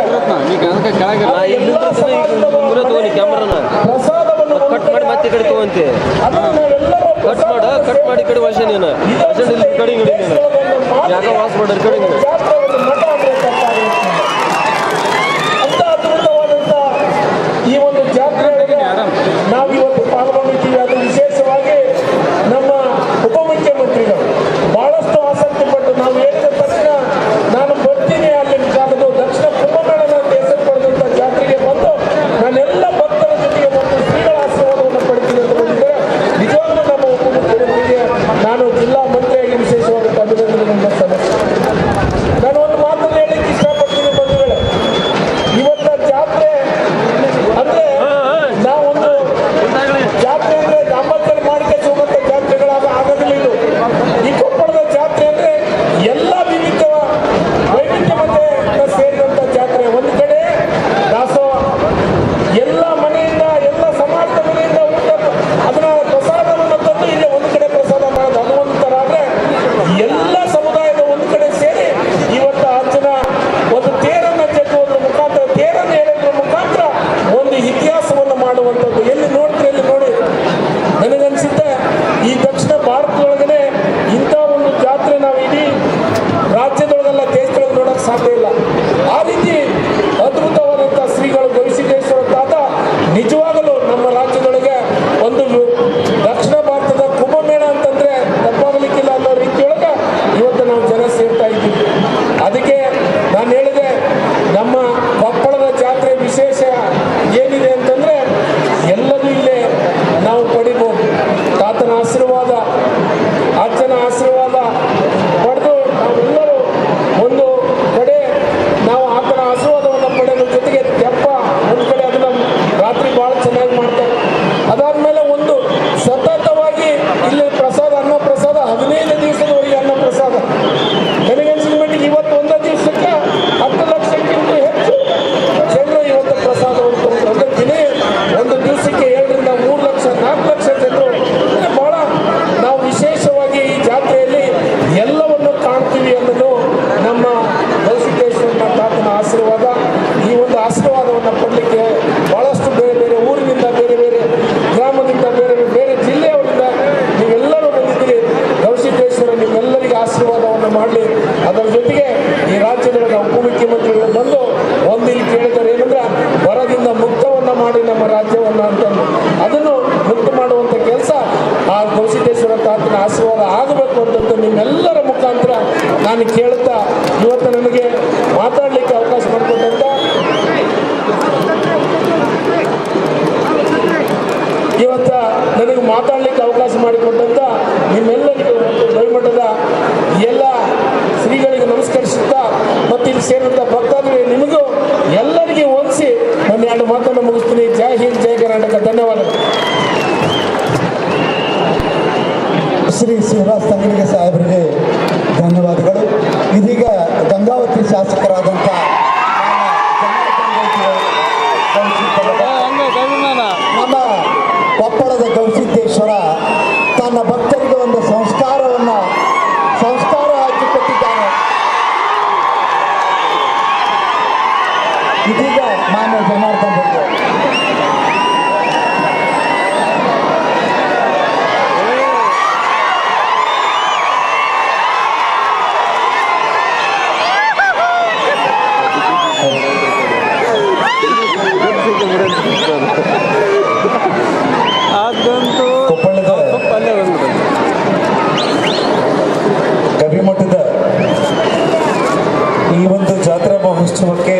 ಕ್ಯಾಮ್ರಾನ ಪ್ರಸಾದವನ್ನು ಕಟ್ ಮಾಡಿ ಮತ್ತೆ ಈ ಕಡೆ ತಗೊಂತೆ ಅದನ್ನು ನಾವೆಲ್ಲರೂ ಕಟ್ ಮಾಡಿ ಈ ಕಡೆ ವರ್ಷ ನೀನು ವರ್ಷ ಇಲ್ಲಿ ಕಡೆ ಹಿಡಿ ನೀನು ಯಾಕ ವಾಸ್ ಮಾಡ್ರಿ ಕಡೆ ಹಿಂಗೆ ಜಾತ್ರೆಯನ್ನು ಮಠ ಅಂದ್ರೆ ತಪ್ಪಾಗುತ್ತೆ. ಅಂತ ಅದ್ಭುತವಾದಂಥ ಈ ಒಂದು ಜಾತ್ರೆಯೊಳಗೆ ನಾವು ಇವತ್ತು ಪಾಲ್ಗೊಂಡಿದ್ದೀವಿ. ಅದು ವಿಶೇಷವಾಗಿ ನಮ್ಮ ಉಪಮುಖ್ಯಮಂತ್ರಿಗಳು ಬಹಳಷ್ಟು ಆಸಕ್ತಿ ಪಟ್ಟು ನಾವು ಹೇಳಿದ ತಕ್ಷಣ ನಾನು ಬರ್ತೀನಿ ಅಲ್ಲಿ ಕಾಲದು ದಕ್ಷಿಣ ಕುಂಭಮೇಳನ ಅಂತ ಹೆಸರು ಪಡೆದಂಥ ಜಾತ್ರೆಗೆ ಬಂದು ನಾನೆಲ್ಲ ಭಕ್ತರ ಜೊತೆಗೆ ಬಂದು ಶ್ರೀಗಳ ಆಶೀರ್ವಾದವನ್ನು ಪಡಿತೀನಿ ಅಂತ ಬಂದಿದ್ದಾರೆ. ನಿಜವಾಗ್ಲೂ ನಮ್ಮ ಉಪಮುಖ್ಯಮಂತ್ರಿಗೆ ನಾನು ಜಿಲ್ಲಾ ಮಂತ್ರಿಯಾಗಿ ವಿಶೇಷವಾದಂಥ ಅಭಿನಂದನೆಗಳನ್ನು ಸಲ್ಲಿಸ್ತೀನಿ. ನಾನು ಒಂದು ಮಾತನ್ನು ಹೇಳಿಕ್ಕೆ ಇಷ್ಟಪಡ್ತೀನಿ ಬಂಧುಗಳೇ, ಇವತ್ತ ಜಾತ್ರೆ ಅಂದ್ರೆ ನಾವೊಂದು ಜಾತ್ರೆ ಅಂದ್ರೆ ದಾಂಬತ್ತರ ಮಾಡಿಕೆ ಹೋಗುವಂತ ಜಾತ್ರೆಗಳಾಗ ಆಗೋದಿಲ್ಲ. ಇದು ಈ ಕೊಪ್ಪಳದ ಜಾತ್ರೆ ಅಂದ್ರೆ ಎಲ್ಲ ವೈವಿಧ್ಯಮತೆ ಸೇರಿದಂತ ಜಾತ್ರೆ. ಒಂದು ಕಡೆ ದಾಸೋಹ, ಎಲ್ಲ ಮನೆಯಿಂದ ಎಲ್ಲ ಸಮಾಜದ ಮನೆಯಿಂದ ಊಟ ಅದನ್ನ ಪ್ರಸಾದವನ್ನು ತಂದು ಇಲ್ಲಿ ಒಂದು ಕಡೆ ಪ್ರಸಾದ ಮಾಡೋದು, ಅದು ಒಂದು ತರ. ಆದ್ರೆ ಎಲ್ಲ ಸಮುದಾಯದ ಒಂದು ಕಡೆ ಸೇರಿ ಇವತ್ತು ಅರ್ಜುನ ಒಂದು ತೇರನ್ನು ಜಗ್ಗುವುದರ ಮುಖಾಂತರ, ತೇರನ್ನು ಎಳೆಯುವುದರ ಮುಖಾಂತರ ಒಂದು ಇತಿಹಾಸವನ್ನು ಮಾಡುವಂಥದ್ದು. ಎಲ್ಲಿ ನೋಡ್ತೀರಿ ಎಲ್ಲಿ ನೋಡಿ. ನನಗನ್ಸಿದ್ದೆ ಈ ದಕ್ಷಿಣ ಭಾರತದೊಳಗನೆ ಇಂಥ ಒಂದು ಜಾತ್ರೆ ನಾವು ಇಡೀ ರಾಜ್ಯದೊಳಗೆಲ್ಲ ದೇಶದೊಳಗೆ ನೋಡೋಕೆ ಸಾಧ್ಯ ಇಲ್ಲ. ಆ ರೀತಿ ಅದ್ಭುತವಾದಂಥ ಶ್ರೀಗಳು ಗವಿಸಿದ್ದೇಶ್ವರ ತಾತ ನಿಜವಾಗಲೂ ನಮ್ಮ ರಾಜ್ಯದೊಳಗೆ ಒಂದು ದಕ್ಷಿಣ ಭಾರತದ ಕುಂಭಮೇಳ ಅಂತಂದ್ರೆ ತಪ್ಪಾಗಲಿಕ್ಕಿಲ್ಲ ಅನ್ನೋ ರೀತಿಯೊಳಗೆ ಇವತ್ತು ನಾವು ಜನ ಸೇರ್ತಾ ಇದ್ದೀವಿ. ಅದಕ್ಕೆ ನಾನು ಹೇಳಿದೆ, ನಮ್ಮ ಕೊಪ್ಪಳದ ಜಾತ್ರೆ ವಿಶೇಷ ಏನಿದೆ ಅಂತಂದ್ರೆ ಎಲ್ಲದೂ ಇಲ್ಲೇ ನಾವು ಪಡಿಬೋದು. ತಾತನ ಆಶೀರ್ವಾದ, ಅಜ್ಜನ ಆಶೀರ್ವಾದ ಪಡೆದು ನಾವೆಲ್ಲರೂ ಒಂದು ಕಡೆ ನಾವು ಆತನ ಆಶೀರ್ವಾದವನ್ನು ಪಡೆಯೋದ್ರ ಜೊತೆಗೆ ತೆಪ್ಪ ಒಂದು ಕಡೆ ಅದನ್ನ ರಾತ್ರಿ ಭಾಳ ಚೆನ್ನಾಗಿ ನಮ್ಮ ರಾಜ್ಯವನ್ನು ಅಂತಂದು ಅದನ್ನು ಮುಕ್ತ ಮಾಡುವಂಥ ಕೆಲಸ ಆ ಗವಿಸಿದ್ದೇಶ್ವರ ತಾತನ ಆಶೀರ್ವಾದ ಆಗಬೇಕು ಅಂತಂದು ನಿಮ್ಮೆಲ್ಲರ ಮುಖಾಂತರ ನಾನು ಕೇಳುತ್ತಾ ಇವತ್ತು ನನಗೆ ಮಾತಾಡಲಿಕ್ಕೆ ಅವಕಾಶ ಮಾಡಿಕೊಟ್ಟಂತ ಮಾಡಿಕೊಟ್ಟಂತ ನಿಮ್ಮೆಲ್ಲರಿಗೂ ಮತ್ತು ದೈವಮಠದ ಎಲ್ಲ ಶ್ರೀಗಳಿಗೆ ನಮಸ್ಕರಿಸುತ್ತಾ ಮತ್ತು ಇಲ್ಲಿ ಸೇರಿದಂಥ ಭಕ್ತಾದಿಗಳಿಗೆ ನಿಮಗೂ ಎಲ್ಲರಿಗೆ ಹೊಂದಿಸಿ ನನ್ನ ಎರಡು ಮಾತನ್ನು ಮುಗಿಸ್ತೀನಿ. ಜೈ ಹಿಂದ್, ಜೈ ಕರ್ನಾಟಕ. ಧನ್ಯವಾದಗಳು. ಶ್ರೀ ಶ್ರೀನಿವಾಸ ತಂಗಡಿಗೆ ಸಾಹೇಬರಿಗೆ ಧನ್ಯವಾದಗಳು. ಇದೀಗ ಗಂಗಾವತಿ ಶಾಸಕರಾದಂಥ ನಮ್ಮ ಕೊಪ್ಪಳದ ಗವಿಸಿದ್ದೇಶ್ವರ ತನ್ನ ಭಕ್ತರಿಗೆ ಒಂದು ಸಂಸ್ಕಾರ ಹಾಕಿಕೊಟ್ಟಿದ್ದಾನೆ. ಇದೀಗ ಮಾನ್ಯ ಜನಾರ್ದನ್ ಬಗ್ಗೆ ಕೊಪ್ಪಳದ ಗವಿಮಠದ ಈ ಒಂದು ಜಾತ್ರಾ ಮಹೋತ್ಸವಕ್ಕೆ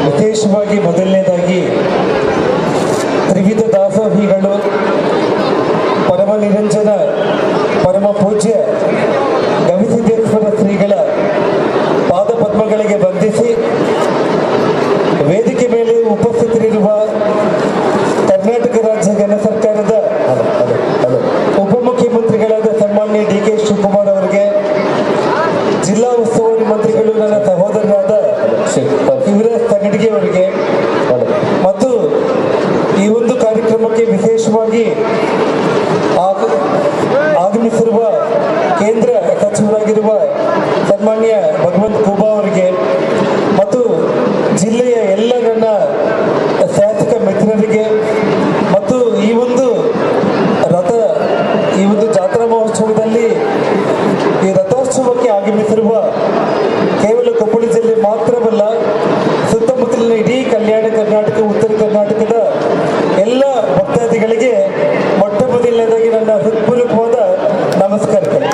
ವಿಶೇಷವಾಗಿ ಮೊದಲನೇದಾಗಿ ತ್ರಿವಿಧ ದಾಸೋಹಿಗಳು ಪರಮ ನಿರಂಜನ ಪರಮ ಪೂಜ್ಯ ಗವಿಸಿದ್ದೇಶ್ವರ ಶ್ರೀಗಳ ಪಾದಪದ್ಮಗಳಿಗೆ ಬಂಧಿಸಿ ವೇದಿಕೆ ಮೇಲೆ ಉಪಸ್ಥಿತರಿರುವ ಕರ್ನಾಟಕ ರಾಜ್ಯ ಜನ ಸರ್ಕಾರದ ಉಪಮುಖ್ಯಮಂತ್ರಿಗಳಾದ ಸನ್ಮಾನ್ಯ DK ಶಿವಕುಮಾರ್ ಅವರಿಗೆ, ಜಿಲ್ಲಾ ಉಸ್ತುವಾರಿ ಮಂತ್ರಿಗಳು ನನ್ನ ಸಹೋದರರಾದ ಶಿವರಾಜ್ ತಂಗಡಿಗೆ ಅವರಿಗೆ ಮತ್ತು ಈ ಒಂದು ಕಾರ್ಯಕ್ರಮಕ್ಕೆ ವಿಶೇಷವಾಗಿ ಆಗಮಿಸಿರುವ ಕೇಂದ್ರ ಸಚಿವರಾಗಿರುವ ಸನ್ಮಾನ್ಯ ಭಗವಂತ ಖೂಬಾ ಅವರಿಗೆ ಮತ್ತು ಜಿಲ್ಲೆಯ ಎಲ್ಲ ನನ್ನ ಶಾಸಕ ಮಿತ್ರರಿಗೆ ಮತ್ತು ಈ ಒಂದು ಜಾತ್ರಾ ಮಹೋತ್ಸವದಲ್ಲಿ ಈ ರಥೋತ್ಸವಕ್ಕೆ ಆಗಮಿಸಿರುವ ಕೇವಲ ಕೊಪ್ಪಳ ಜಿಲ್ಲೆ ಮಾತ್ರವಲ್ಲ, ಸುತ್ತಮುತ್ತಲಿನ ಇಡೀ ಕಲ್ಯಾಣ ಕರ್ನಾಟಕ, ಉತ್ತರ ಕರ್ನಾಟಕದ ಎಲ್ಲ ಭಕ್ತಾದಿಗಳಿಗೆ ಮೊಟ್ಟ ಮೊದಲನೇದಾಗಿ ನನ್ನ ಹೃತ್ಪೂರ್ವಕವಾದ ನಮಸ್ಕಾರಗಳು.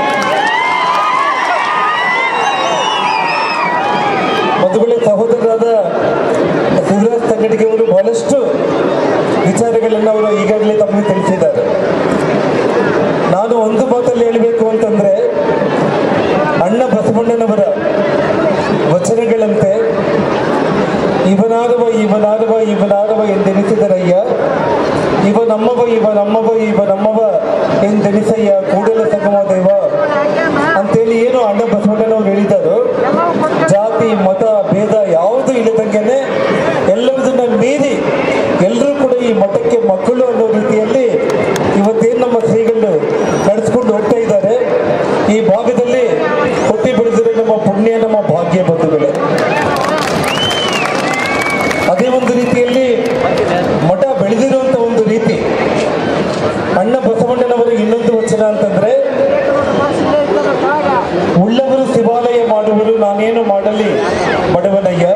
ಮದುವೆ ಸಹೋದರರಾದ ಶಿವರಾಜ್ ತಂಗಡಿಗೆ ಅವರು ಬಹಳಷ್ಟು ವಿಚಾರಗಳನ್ನು ಅವರು ಈಗಾಗಲೇ ತಮಗೆ ತಿಳಿಸಿದ್ದಾರೆ. ನಾನು ಒಂದು ಮಾತಲ್ಲಿ ಹೇಳಬೇಕು ಅಂತಂದ್ರೆ, ಅಣ್ಣ ಬಸವಣ್ಣನವರ ವಚನಗಳಂತೆ ಇವನಾದವ ಇವನಾದವ ಇವನಾದವ ಎಂದೆನಿಸಿದರಯ್ಯ, ಇವ ನಮ್ಮವ ಎಂದೆನಿಸಯ್ಯ ಕೂಡಲ ಸಂಗಮ ದೇವ ಅಂತೇಳಿ ಏನು ಅಣ್ಣ ಬಸವಣ್ಣನವರು ಹೇಳಿದರು. ಜಾತಿ ಮತ ಭೇದ ಯಾವುದು ಇಲ್ಲದಂಗೆನೆ ಎಲ್ಲದನ್ನ ಮೀರಿ ಎಲ್ಲರೂ ಕೂಡ ಈ ಮಠಕ್ಕೆ ಮಕ್ಕಳು ಅನ್ನೋ ರೀತಿಯಲ್ಲಿ ಇವತ್ತೇನು ನಮ್ಮ ಶ್ರೀಗಳು ನಡೆಸ್ಕೊಂಡು ಹೋಗ್ತಾ ಇದ್ದಾರೆ. ಈ ಭಾಗದಲ್ಲಿ ಹುಟ್ಟಿ ಬೆಳೆದಿರೋ ನಮ್ಮ ಪುಣ್ಯ, ನಮ್ಮ ಭಾಗ್ಯ ಬಂಧುಗಳೇ. ಅದೇ ಒಂದು ರೀತಿಯಲ್ಲಿ ಮಠ ಬೆಳೆದಿರುವಂತ ಒಂದು ರೀತಿ. ಅಣ್ಣ ಬಸವಣ್ಣನವರ ಇನ್ನೊಂದು ವಚನ ಅಂತಂದ್ರೆ, ಉಳ್ಳವರು ಶಿವಾಲಯ ಮಾಡುವರು ನಾನೇನು ಮಾಡಲಿ ಬಡವನಯ್ಯ,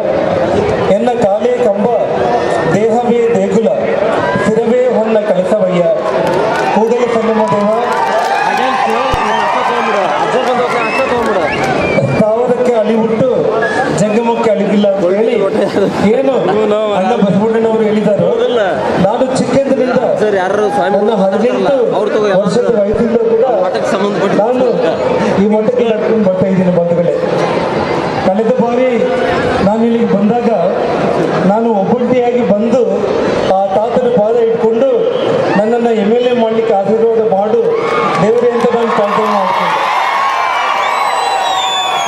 ಎನ್ನ ಕಾಲೇ ಕಂಬ ದೇಹವೇ ದೇಗುಲ ಸ್ಥಿರವೇ ಹೊನ್ನ ಕಳಸವಯ್ಯ, ಕೂಡಲ ಸಂಗಮ ದೇವ ಸ್ಥಾವರಕ್ಕೆ ಅಳಿವುಟ್ಟು ಜಂಗಮಕ್ಕೆ ಅಳಿವಿಲ್ಲ ಅಂತ ಹೇಳಿ ಏನು ಅಣ್ಣ ಬಸವಣ್ಣನವರು ಹೇಳಿದರು. ನಾನು ಚಿಕ್ಕಂದಿನಿಂದ ನನ್ನ 18 ವರ್ಷದ ವಯಸ್ಸಿಂದ ಕೂಡ ನಾನು ಈ ಮಠಕ್ಕೆ ನಡ್ಕೊಂಡು ಬರ್ತಾ ಇದ್ದೀನಿ ಬಂಧುಗಳೇ. ಕಳೆದ ಬಾರಿ ನಾನು ಇಲ್ಲಿಗೆ ಬಂದಾಗ ನಾನು ಒಬ್ಬಂಟಿಯಾಗಿ ಬಂದು ಆ ತಾತನ ಪಾದ ಇಟ್ಕೊಂಡು ನನ್ನನ್ನು MLA ಮಾಡಲಿಕ್ಕೆ ಆಶೀರ್ವಾದ ಮಾಡು ದೇವರೇ ಅಂತ ನಾನು ಪ್ರಾರ್ಥನೆ ಮಾಡ್ತೀನಿ.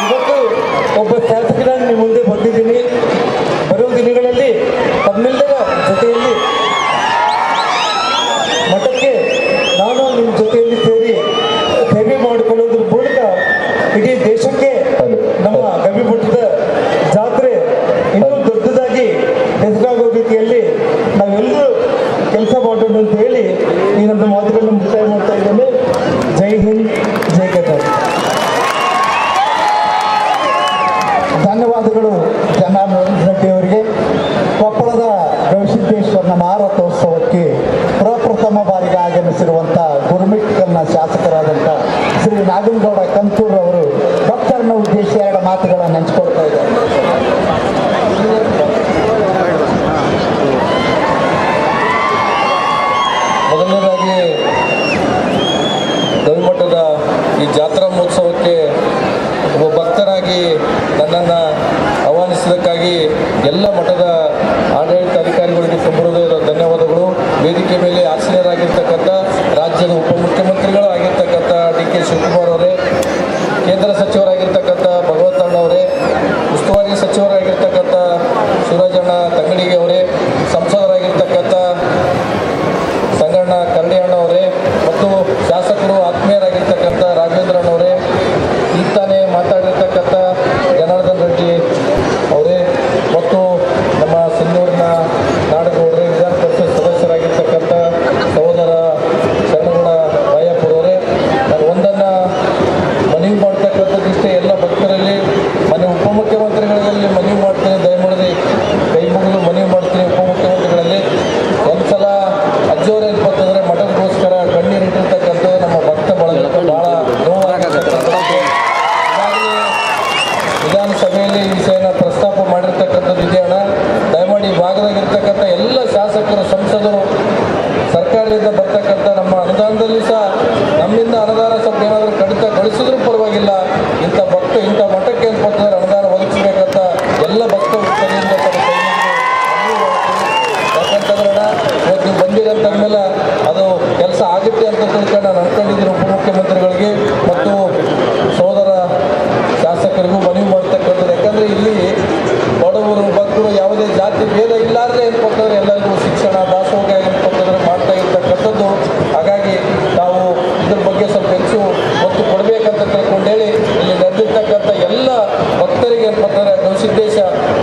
ಇವತ್ತು ಒಬ್ಬ ಶಾಸಕರಾಗಿ ನಿಮ್ಮ ಮುಂದೆ ಬಂದಿದ್ದೀನಿ. ಬರುವ ದಿನಗಳಲ್ಲಿ ತಮ್ಮೆಲ್ಲರ ಜೊತೆಯಲ್ಲಿ ಮಠಕ್ಕೆ ನಾನು ನಿಮ್ಮ ಜೊತೆಯಲ್ಲಿ ಸೇರಿ ಸೇವೆ ಮಾಡಿಕೊಳ್ಳೋದ್ರ ಮೂಲಕ ಇಡೀ ದೇಶಕ್ಕೆ ನಮ್ಮ ಗವಿಮಠದ ಜಾತ್ರೆ ಇನ್ನೂ ದೊಡ್ಡದಾಗಿ ಹೆಸರಾಗೋ ರೀತಿಯಲ್ಲಿ ನಾವೆಲ್ಲರೂ ಕೆಲಸ ಮಾಡೋಣ ಅಂತ ಹೇಳಿ ಈ ನನ್ನ ಮಾತುಗಳನ್ನು ಮುಕ್ತಾಯ ಮಾಡ್ತಾ ಇದ್ದೇನೆ. ಜೈ ಹಿಂದ್, ಜೈ ಗವಿಸಿದ್ದೇಶ್ವರನ ಮಾರಾಟೋತ್ಸವಕ್ಕೆ ಪ್ರಪ್ರಥಮ ಬಾರಿಗೆ ಆಗಮಿಸಿರುವಂಥ ಗುರುಮಿಟ್ಕಲ್ನ ಶಾಸಕರಾದಂಥ ಶ್ರೀ ನಾಗನಗೌಡ ಕಂತೂರ್ ಅವರು ಭಕ್ತರನ್ನ ಉದ್ದೇಶಿಸಿ ಎರಡು ಮಾತುಗಳನ್ನು ಹಂಚಿಕೊಳ್ತಾ ಇದ್ದಾರೆ. ಮೊದಲನೇದಾಗಿ ಗವಿಮಠದ ಈ ಜಾತ್ರಾ ಮಹೋತ್ಸವಕ್ಕೆ ಒಬ್ಬ ಭಕ್ತರಾಗಿ ನನ್ನನ್ನು ಆಹ್ವಾನಿಸಿದ್ದಕ್ಕಾಗಿ ಎಲ್ಲ ಮಠದ ಆಡಳಿತಾಧಿಕಾರಿಗಳಿಗೆ ತುಂಬ ಧನ್ಯವಾದಗಳು. ವೇದಿಕೆ ಮೇಲೆ ಆಸೀನರಾಗಿರ್ತಕ್ಕಂಥ ರಾಜ್ಯದ ಉಪಮುಖ್ಯಮಂತ್ರಿಗಳು ಆಗಿರ್ತಕ್ಕಂಥ ಡಿ ಕೆ ಶಿವಕುಮಾರ್ ಅವರೇ, ಕೇಂದ್ರ ಸಚಿವರಾಗಿರ್ತಕ್ಕಂಥ ಭಗವಂತಣ್ಣ ಅವರೇ, ಉಸ್ತುವಾರಿ ಸಚಿವರಾಗಿರ್ತಕ್ಕಂಥ ಶಿವರಾಜಣ್ಣ ತಂಗಡಿಗೆ ಅವರೇ, ಸಂಸದರಾಗಿರ್ತಕ್ಕಂಥ ಸಂಗಣ್ಣ ಕರಡಿಯಣ್ಣ ಅವರೇ ಮತ್ತು ಶಾಸಕರು ಆತ್ಮೀಯರಾಗಿರ್ತಕ್ಕಂಥ ರಾಘವೇಂದ್ರಣ್ಣವರೇ, ಈಗ ತಾನೇ ಮಾತಾಡಿರ್ತಕ್ಕಂಥ ಜನಾರ್ದನ್ ರೆಡ್ಡಿ ಅವರೇ ಮತ್ತು ನಮ್ಮ ಸಿನ್ನೂರಿನ ನಾಡಗೌಡರೇ, ವಿಧಾನ ಪರಿಷತ್ ಸದಸ್ಯರಾಗಿರ್ತಕ್ಕಂಥ ಸಹೋದರ ಶರಣಗೌಡ ಬಾಯಪ್ಪರವರೇ, ನಾನು ಒಂದನ್ನು ಮನವಿ ಮಾಡ್ತಕ್ಕಂಥದ್ದಿಷ್ಟೇ, ಎಲ್ಲ ಭಕ್ತರಲ್ಲಿ ಮನೆ ಉಪಮುಖ್ಯಮಂತ್ರಿಗಳಲ್ಲಿ ಮನವಿ ಮಾಡ್ತೀನಿ, ದಯಮಾಡಿ ಕೈ ಮುಗಿದು ಮನವಿ ಮಾಡ್ತೀನಿ. ಉಪಮುಖ್ಯಮಂತ್ರಿಗಳಲ್ಲಿ ಒಂದ್ಸಲ ಅಜ್ಜಿಯವರೇ ಅಂತಂದರೆ ಮಠಕ್ಕೋಸ್ಕರ ಕಣ್ಣೀರಿಟ್ಟಿರ್ತಕ್ಕಂಥ ನಮ್ಮ ಭಕ್ತ ಬಳಗಕ್ಕೆ ಭಾಳ ನೋವಾಗಿರ್ತಕ್ಕಂಥದ್ದು. ವಿಧಾನಸಭೆಯಲ್ಲಿ ಈ ವಿಷಯನ ಪ್ರಸ್ತಾಪ ಮಾಡಿರ್ತಕ್ಕಂಥದ್ದು ಇದೆಯಣ್ಣ. ದಯಮಾಡಿ ಈ ಭಾಗದಾಗಿರ್ತಕ್ಕಂಥ ಎಲ್ಲ ಶಾಸಕರು, ಸಂಸದರು, ಸರ್ಕಾರದಿಂದ ಬರ್ತಕ್ಕಂಥ ನಮ್ಮ ಅನುದಾನದಲ್ಲಿ ಸಹ ನಮ್ಮಿಂದ ಅನುದಾನ ಸ್ವಲ್ಪ ಏನಾದರೂ ಕಡಿತಗೊಳಿಸಿದ್ರೂ ಪರವಾಗಿಲ್ಲ, ಇಂಥ ಮಠಕ್ಕೆ ಅಂತಂದ್ರೆ ಅನುದಾನ ಒದಗಿಸಬೇಕಂತ ಎಲ್ಲ ಭಕ್ತ ವೃತ್ತದಿಂದ ಯಾಕಂತಂದ್ರೆ ಇವತ್ತು ನೀವು ಬಂದಿರಂತಂದ್ಮೇಲೆ ಅದು ಕೆಲಸ ಆಗುತ್ತೆ ಅಂತ ತಿಳ್ಕೊಂಡು ನಾನು ಅನ್ಕೊಂಡಿದ್ದೀನಿ. ಉಪಮುಖ್ಯಮಂತ್ರಿಗಳಿಗೆ ಮತ್ತು ಸೋದರ ಶಾಸಕರಿಗೂ ಮನವಿ ಮಾಡ್ತಕ್ಕಂಥದ್ದು. ಯಾಕಂದರೆ ಇಲ್ಲಿ ಬಡವರು ಭಕ್ತರು ಯಾವುದೇ ಜಾತಿ ಭೇದ ಇಲ್ಲಾರ್ದೆ ಏನ್ಕೊಟ್ಟಂದ್ರೆ ಎಲ್ಲರಿಗೂ ಶಿಕ್ಷಣ ದಾಸೋಹ ಏನ್ಕೊಟ್ಟಂದ್ರೆ ಮಾಡ್ತಾ ಇರ್ತಕ್ಕಂಥದ್ದು. ಹಾಗಾಗಿ ನಾವು ಇದ್ರ ಬಗ್ಗೆ ಸ್ವಲ್ಪ ಹೆಚ್ಚು ಒತ್ತು ಕೊಡಬೇಕಂತ ತಿಳ್ಕೊಂಡೇಳಿ ಇಲ್ಲಿ ನಡೆದಿರ್ತಕ್ಕಂಥ ಎಲ್ಲ ಭಕ್ತರಿಗೆ ಏನ್ಕೊಟ್ಟಂದ್ರೆ ಗವಿಸಿದ್ದೇಶ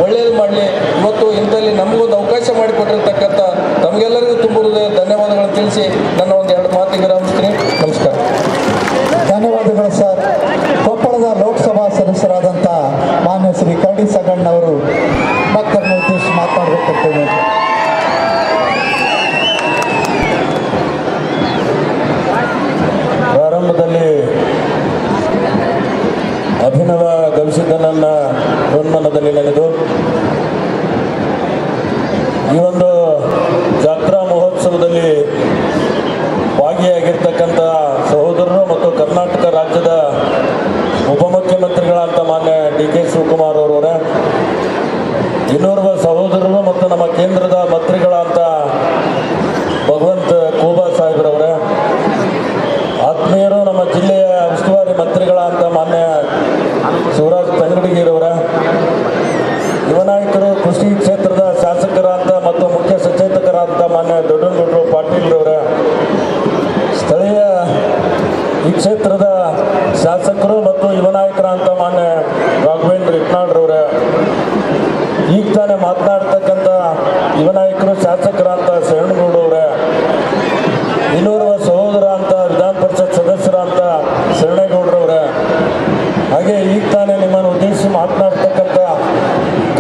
ಒಳ್ಳೆಯದು ಮಾಡಲಿ. ಇವತ್ತು ಇಂಥಲ್ಲಿ ನಮಗೊಂದು ಅವಕಾಶ ಮಾಡಿಕೊಟ್ಟಿರ್ತಕ್ಕಂಥ ತಮಗೆಲ್ಲರಿಗೂ ತುಂಬ ಧನ್ಯವಾದಗಳನ್ನು ತಿಳಿಸಿ ನನ್ನ ಒಂದು ಎರಡು ಮಾತಿಗೆ ವಿರಾಮಿಸ್ತೀನಿ. ನಮಸ್ಕಾರ. ಧನ್ಯವಾದಗಳು ಸರ್. ಕೊಪ್ಪಳದ ಲೋಕಸಭಾ ಸದಸ್ಯರಾದಂಥ ಮಾನ್ಯ ಶ್ರೀ ಕರಡಿ ಸಂಗಣ್ಣವರು ಭಕ್ತರನ್ನು ಉದ್ದೇಶಿಸಿ ಮಾತನಾಡಬೇಕಂತೇಳಿ. ಪ್ರಾರಂಭದಲ್ಲಿ ಅಭಿನವ ಗವಿಸಿದ್ದನನ್ನ ಹೃನ್ಮನದಲ್ಲಿ ನೆನೆದು ಈ ಒಂದು ಜಾತ್ರಾ ಮಹೋತ್ಸವದಲ್ಲಿ ಭಾಗಿಯಾಗಿರ್ತಕ್ಕಂಥ ಸಹೋದರರು ಮತ್ತು ಕರ್ನಾಟಕ ರಾಜ್ಯದ ಉಪಮುಖ್ಯಮಂತ್ರಿಗಳಂತ ಮಾನ್ಯ ಡಿ ಕೆ ಶಿವಕುಮಾರ್ ಅವರವರೇ, ಇನ್ನೋರ್ವ ಸಹೋದರರು ಮತ್ತು ನಮ್ಮ ಕೇಂದ್ರದ ಮಂತ್ರಿಗಳಂತ ಭಗವಂತ ಖೂಬಾ ಸಾಹೇಬ್ರವರೇ, ಆತ್ಮೀಯರು ನಮ್ಮ ಜಿಲ್ಲೆಯ ಉಸ್ತುವಾರಿ ಮಂತ್ರಿಗಳಂತ ಮಾನ್ಯ ಶಿವರಾಜ್ ತಂಗಡಿಗಿರವರ, ಯುವ ನಾಯಕರು, ಕೃಷಿ ಕ್ಷೇತ್ರದ ಶಾಸಕರಾಂತ ಮತ್ತು ಮುಖ್ಯ ಸಚೇತಕರಾಂತ ಮಾನ್ಯ ದೊಡ್ಡನಗೌಡರು ಪಾಟೀಲ್ರವರ, ಸ್ಥಳೀಯ ಈ ಕ್ಷೇತ್ರದ ಶಾಸಕರು ಮತ್ತು ಯುವ ನಾಯಕರಂತ ಮಾನ್ಯ ರಾಘವೇಂದ್ರ ಇಟ್ನಾಳ್ರವರ, ಈಗ ತಾನೇ ಮಾತನಾಡ್ತಕ್ಕಂಥ ಯುವ ನಾಯಕರು ಶಾಸಕರಂತ ಶರಣಗೌಡರವರ, ಇನ್ನೋರ್ವ ಸಹೋದರ ಅಂತ ವಿಧಾನ ಪರಿಷತ್ ಸದಸ್ಯರ ಅಂತ ಶರಣೇಗೌಡರವರ, ಹಾಗೆ ಈಗ ತಾನೇ ನಿಮ್ಮನ್ನು ಉದ್ದೇಶಿಸಿ ಮಾತನಾಡ್ತಕ್ಕಂಥ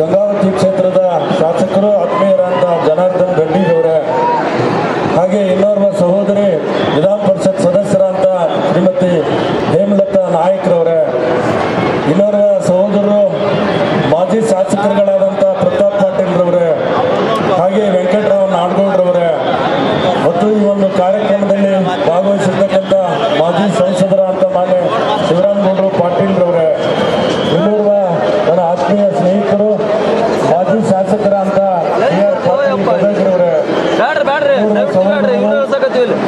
ಗಂಗಾವತಿ ಕ್ಷೇತ್ರದ ಶಾಸಕರು ಆತ್ಮೀಯರಂತ ಜನಾರ್ದನ್ ರೆಡ್ಡಿರವರ, ಹಾಗೆ ಇನ್ನೋರ್ವ ಸಹೋದರಿ ವಿಧಾನ ಪರಿಷತ್ ಸದಸ್ಯರಂತ ಶ್ರೀಮತಿ ಹೇಮಲತಾ ನಾಯಕ್ರವರ, ಇನ್ನೋರ್ವ ಸಹೋದರರು ಮಾಜಿ ಶಾಸಕರುಗಳಾದಂಥ ಪ್ರತಾಪ್ ಪಾಟೀಲ್ರವರೇ, ಹಾಗೆ ವೆಂಕಟರಾವ್ ನಾಡಗೌಡ್ರವರೇ ಮತ್ತು ಈ ಒಂದು ಕಾರ್ಯಕ್ರಮದಲ್ಲಿ ಭಾಗವಹಿಸಿರ್ತಕ್ಕಂಥ ಮಾಜಿ ಸಂಸದರ ಅಂತ ಮಾನ್ಯ ಶಿವರಾಮಗೌಡರು ಪಾಟೀಲ್ರವರೇ, ಇನ್ನೋರ್ವ ನನ್ನ ಆತ್ಮೀಯ ಸ್ನೇಹಿತರು ಮಾಜಿ ಶಾಸಕರ ಅಂತ ಗದಗ್ರವರೇ,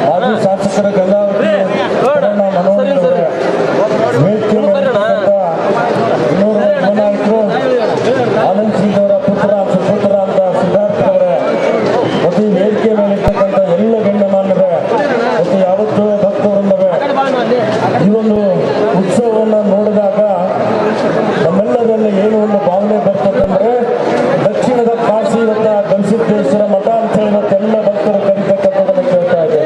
ಮಾಜಿ ಶಾಸಕರ ಗಂಗಾವತಿ ಮನೋಹರವರೇ, ವೇದಿಕೆ ಇನ್ನೋರ್ವ ಯುವ ನಾಯಕರು ಆನಂದ್ ಸಿಂಗ್ ಅವರ ಸುಪುತ್ರ ಅಂತ ಸಿದ್ಧಾರ್ಥರವರೇ ಮತ್ತು ಈ ವೇದಿಕೆ ಮೇಲಿರ್ತಕ್ಕಂಥ ಎಲ್ಲ ಗಣ್ಯಮಾನ್ಯರೇ ಮತ್ತು ಯಾವತ್ತೂ ಭಕ್ತವೃಂದವೇ, ಈ ಒಂದು ಉತ್ಸವವನ್ನು ನೋಡಿದಾಗ ನಮ್ಮೆಲ್ಲರಲ್ಲಿ ಏನು ಒಂದು ಭಾವನೆ ಬರ್ತದಂದ್ರೆ ದಕ್ಷಿಣದ ಕಾಶಿ ಇವತ್ತ ಗವಿಸಿದ್ದೇಶ್ವರ ಮಠ ಅಂತ ಹೇಳಿ ಇವತ್ತೆಲ್ಲ ಭಕ್ತರು ಕರೀತಕ್ಕಂಥದ್ದನ್ನು ಕೇಳ್ತಾ ಇದೆ.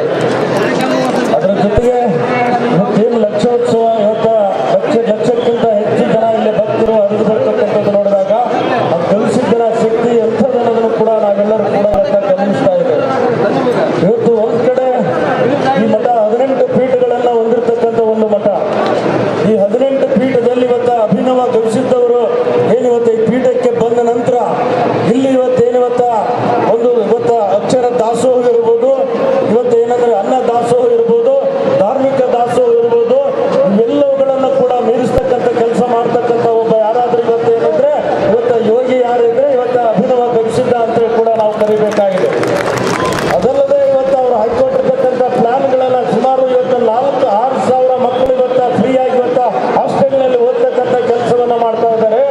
ಗಮನಿಸ್ತಾ ಇದ್ದಾರೆ. ಇವತ್ತು ಒಂದು ಕಡೆ ಈ ಮಠ 18 ಪೀಠಗಳನ್ನು ಹೊಂದಿರತಕ್ಕಂಥ ಒಂದು ಮಠ. ಈ 18 ಪೀಠದಲ್ಲಿ ಇವತ್ತು ಅಭಿನವ ಗವಿಸಿದ್ದವರು ಏನಿವತ್ತು ಈ ಪೀಠಕ್ಕೆ ಬಂದ ನಂತರ ಇಲ್ಲಿ ಇವತ್ತೇನಿವತ್ತ ಒಂದು ಅಕ್ಷರ ದಾಸೋಹ ಇರ್ಬೋದು, ಇವತ್ತು ಏನಂದ್ರೆ ಅನ್ನ ದಾಸೋಹ ಇರ್ಬೋದು, ಧಾರ್ಮಿಕ ದಾಸೋಹ ಇರ್ಬೋದು, ಇವೆಲ್ಲವುಗಳನ್ನು ಕೂಡ ಮೀರಿಸ್ತಕ್ಕಂಥ ಕೆಲಸ ಮಾಡ್ತಕ್ಕಂಥ ಒಬ್ಬ ಯಾರಾದ್ರೂ ಇವತ್ತು ಏನಂದ್ರೆ ಇವತ್ತು ಯೋಗಿ ಯಾರಿದ್ರೆ ಇವತ್ತು ಅಭಿನವ ಗವಿಸಿದ್ದ ಅಂತೇಳಿ ಕೂಡ ನಾವು ಕರಿಬೇಕಾಗಿದೆ. ಅದಲ್ಲದೆ ಇವತ್ತು ಅವರು ಹಾಕಿಕೊಟ್ಟಿರ್ತಕ್ಕಂಥ ಪ್ಲಾನ್ಗಳೆಲ್ಲ ಸುಮಾರು ಇವತ್ತು 4-6 ಸಾವಿರ ಮಕ್ಕಳು ಇವತ್ತು ಫ್ರೀಯಾಗಿ ಇವತ್ತು ಹಾಸ್ಟೆಲ್ನಲ್ಲಿ ಓದ್ತಕ್ಕಂಥ ಕೆಲಸವನ್ನ ಮಾಡ್ತಾ ಇದ್ದಾರೆ.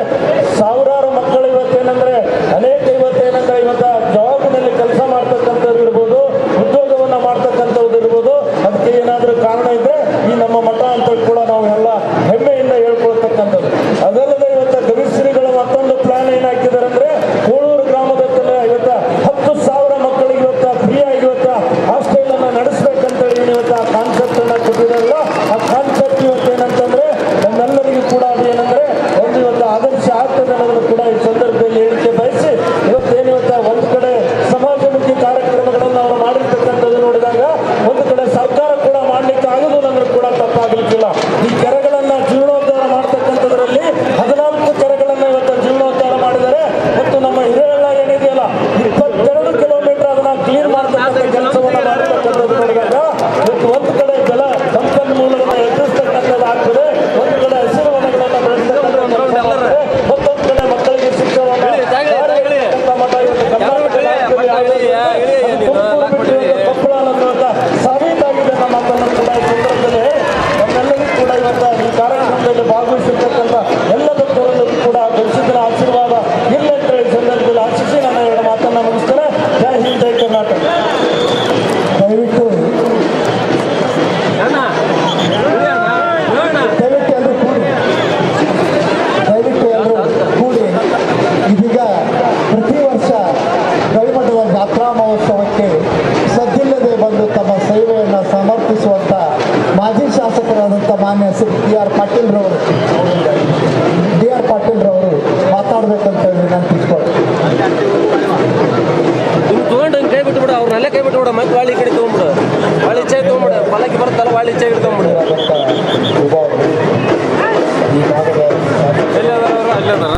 ಸಾವಿರಾರು ಮಕ್ಕಳು ಇವತ್ತೇನಂದ್ರೆ ಅನೇಕ ಇವತ್ತೇನಂದ್ರೆ ಇವತ್ತು ಜಾಬ್ನಲ್ಲಿ ಕೆಲಸ ಮಾಡ್ತಕ್ಕಂಥವ್ರು ಇರ್ಬೋದು, ಉದ್ಯೋಗವನ್ನ ಮಾಡ್ತಕ್ಕಂಥವ್ರು ಇರ್ಬೋದು. ಅದಕ್ಕೆ ಏನಾದರೂ ಕಾರಣ ಇದ್ರೆ ಈ ನಮ್ಮ ಮಠ ಅಂತ ಕೂಡ ನಾವು ಎಲ್ಲ ಹೆಮ್ಮೆಯಿಂದ ಹೇಳ್ಕೊಳ್ತಕ್ಕಂಥದ್ದು. ಅದಲ್ಲದೆ ಇವತ್ತು ಗವಿಶ್ರೀಗಳ ಮತ್ತೊಂದು ಪ್ಲಾನ್ ಏನಾಕಿದ್ದಾರೆ ಅಂದ್ರೆ ಕೋಳೂರು ಗ್ರಾಮದ ಇವತ್ತು 10,000 ಮಕ್ಕಳಿಗೆ ಇವತ್ತು ಫ್ರೀಯಾಗಿ ಇವತ್ತು ಹಾಸ್ಟೆಲ್ ಅನ್ನ ನಡೆಸಬೇಕಂತೇಳಿ ಇವತ್ತು ಆ ಕಾನ್ಸೆಪ್ಟ್ ಅನ್ನ ಕೊಟ್ಟಿದ್ದಾರಲ್ಲ, ಆ ಕಾನ್ಸೆಪ್ಟ್ ಇವತ್ತೇನಂತಂದ್ರೆ ನಮ್ಮೆಲ್ಲರಿಗೂ ಕೂಡ ಅದೇನಂದ್ರೆ ಒಂದು ಇವತ್ತು ಆದರ್ಶ ಆಗ್ತದೆ ಅನ್ನೋದನ್ನು ಕೂಡ ಈ ಸಂದರ್ಭದಲ್ಲಿ ಹೇಳಿಕೆ ಬಯಸಿ ಇವತ್ತೇನಿವತ್ತ ಒಂದು ಕಡೆ ಸಮಾಜಮುಖಿ ಕಾರ್ಯಕ್ರಮಗಳನ್ನು ಅವರು ಮಾಡಿರ್ತಕ್ಕಂಥದ್ದು ನೋಡಿದಾಗ ಒಂದು ಕಡೆ ಸರ್ಕಾರ ಕೂಡ ಮಾಡ್ಲಿಕ್ಕೆ ಆಗುದು ಅನ್ನೋದು ಕೂಡ ತಪ್ಪಾಗಲಿಕ್ಕಿಲ್ಲ. ಈ ಕೆರೆಗಳನ್ನ ಜೀರ್ಣೋದ್ಧಾರ ಮಾಡ್ತಕ್ಕಂಥದ್ರಲ್ಲಿ 14 ಕೆರೆಗಳನ್ನ ಇವತ್ತು ಜೀರ್ಣೋದ್ಧಾರ ಮಾಡಿದ್ದಾರೆ. ಮತ್ತು ನಮ್ಮ ಹಿರೇಹಳ್ಳ ಏನಿದೆಯಲ್ಲ 22 ಕಿಲೋಮೀಟರ್ ಅದನ್ನ ಕ್ಲೀನ್ ಮಾಡ್ತಕ್ಕಂಥ ಕೆಲಸವನ್ನ ಮಾಡಿರ್ತಕ್ಕಂಥದ್ದು ನೋಡಿದಾಗ ಇವತ್ತು ಒಂದು ಕಡೆ ಜಲ ಸಂಪನ್ಮೂಲವನ್ನು ಎದುರಿಸ್ತಕ್ಕಂಥದ್ದು ಆಗ್ತದೆ, ಒಂದು ಕಡೆ ಹಸಿರು ವನಗಳನ್ನು ಬೆಳೆಸ್ತಕ್ಕಂಥ ಮತ್ತೊಂದು ಕಡೆ ಮಕ್ಕಳಿಗೆ ಶಿಕ್ಷಣವನ್ನ ಮಠ ಇವತ್ತು ಕರ್ನಾಟಕ ಕೊಪ್ಪಳ ಅನ್ನುವಂಥ ಸಾಬೀತಾಗಿದೆ ನಮ್ಮ ಮಾತನ್ನು ಕೂಡ ಈ ಸಂದರ್ಭದಲ್ಲಿ ನಮ್ಮೆಲ್ಲರಿಗೂ ಕೂಡ ಇವತ್ತು ಈ ಕಾರ್ಯಕ್ರಮದಲ್ಲಿ ಭಾಗವಹಿಸಿರ್ತಕ್ಕಂಥ ಎಲ್ಲ ಭಕ್ತರಲ್ಲೂ ಕೂಡ ಗವಿಸಿದ್ದರ ಆಶೀರ್ವಾದ ಇಲ್ಲ ಅಂತ ಹೇಳಿ ಸಂದರ್ಭದಲ್ಲಿ ಆಶಿಸಿ ನನ್ನ 2 ಮಾತನ್ನ ಮುಗಿಸ್ತೇನೆ. ಜೈ ಹಿಂದ್, ಜೈ ಕರ್ನಾಟಕ. ದಯವಿಟ್ಟು ಎಲ್ಲರೂ ಕೂಡಿ ಇದೀಗ ಪ್ರತಿ ವರ್ಷ ಗವಿಮಠದ ಜಾತ್ರಾ ಮಹೋತ್ಸವಕ್ಕೆ ಸದ್ದಿಲ್ಲದೆ ಬಂದು ತಮ್ಮ ಸೇವೆಯನ್ನು ಸಮರ್ಪಿಸುವಂಥ ಮಾಜಿ ಶಾಸಕರಾದಂಥ ಮಾನ್ಯ ಶ್ರೀ ಡಿ.ಆರ್. ಪಾಟೀಲ್ರವರು ಮಾತಾಡಬೇಕಂತ ವಿನಂತಿಸ್ಕೊಳ್ಳಿ. ನೀವು ತೊಗೊಂಡು ಕೈ ಬಿಟ್ಬಿಡು, ಅವ್ರನ್ನೆಲ್ಲ ಕೈ ಬಿಟ್ಬಿಡು, ಮತ್ತೆ ವಾಳಿ ಕಡೆ ತೊಗೊಂಬಿಡು, ವಾಳಿ ಚೈ ತೊಗೊಂಬಿಡು, ಪಲ್ಲಕ್ಕಿ ಬರ್ತಲ್ಲ ವಾಳಿ ಚೈ ತೊಗೊಂಬಿಡು. ಈ ಭಾಗದ ಎಲ್ಲಿ ಅದಾರ ಅವರು? ಅಲ್ಲೇ ಅದಾರ.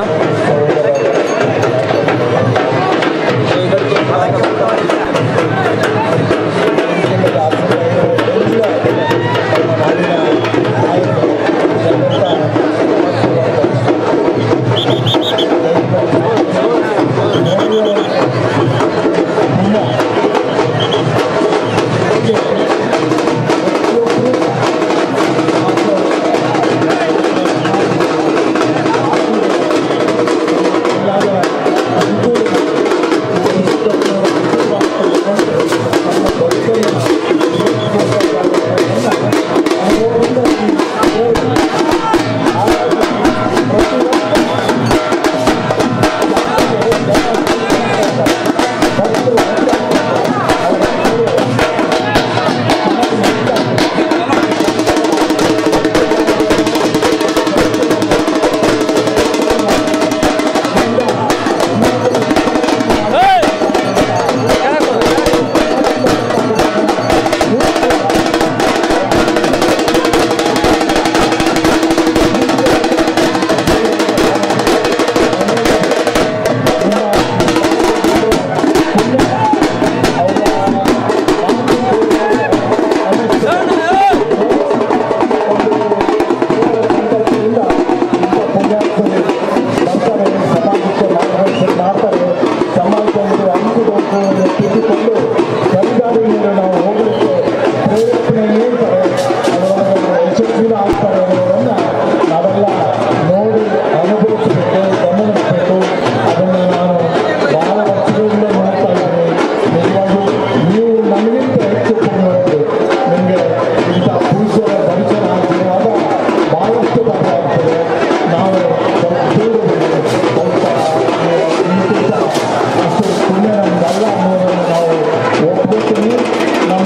ನಾವು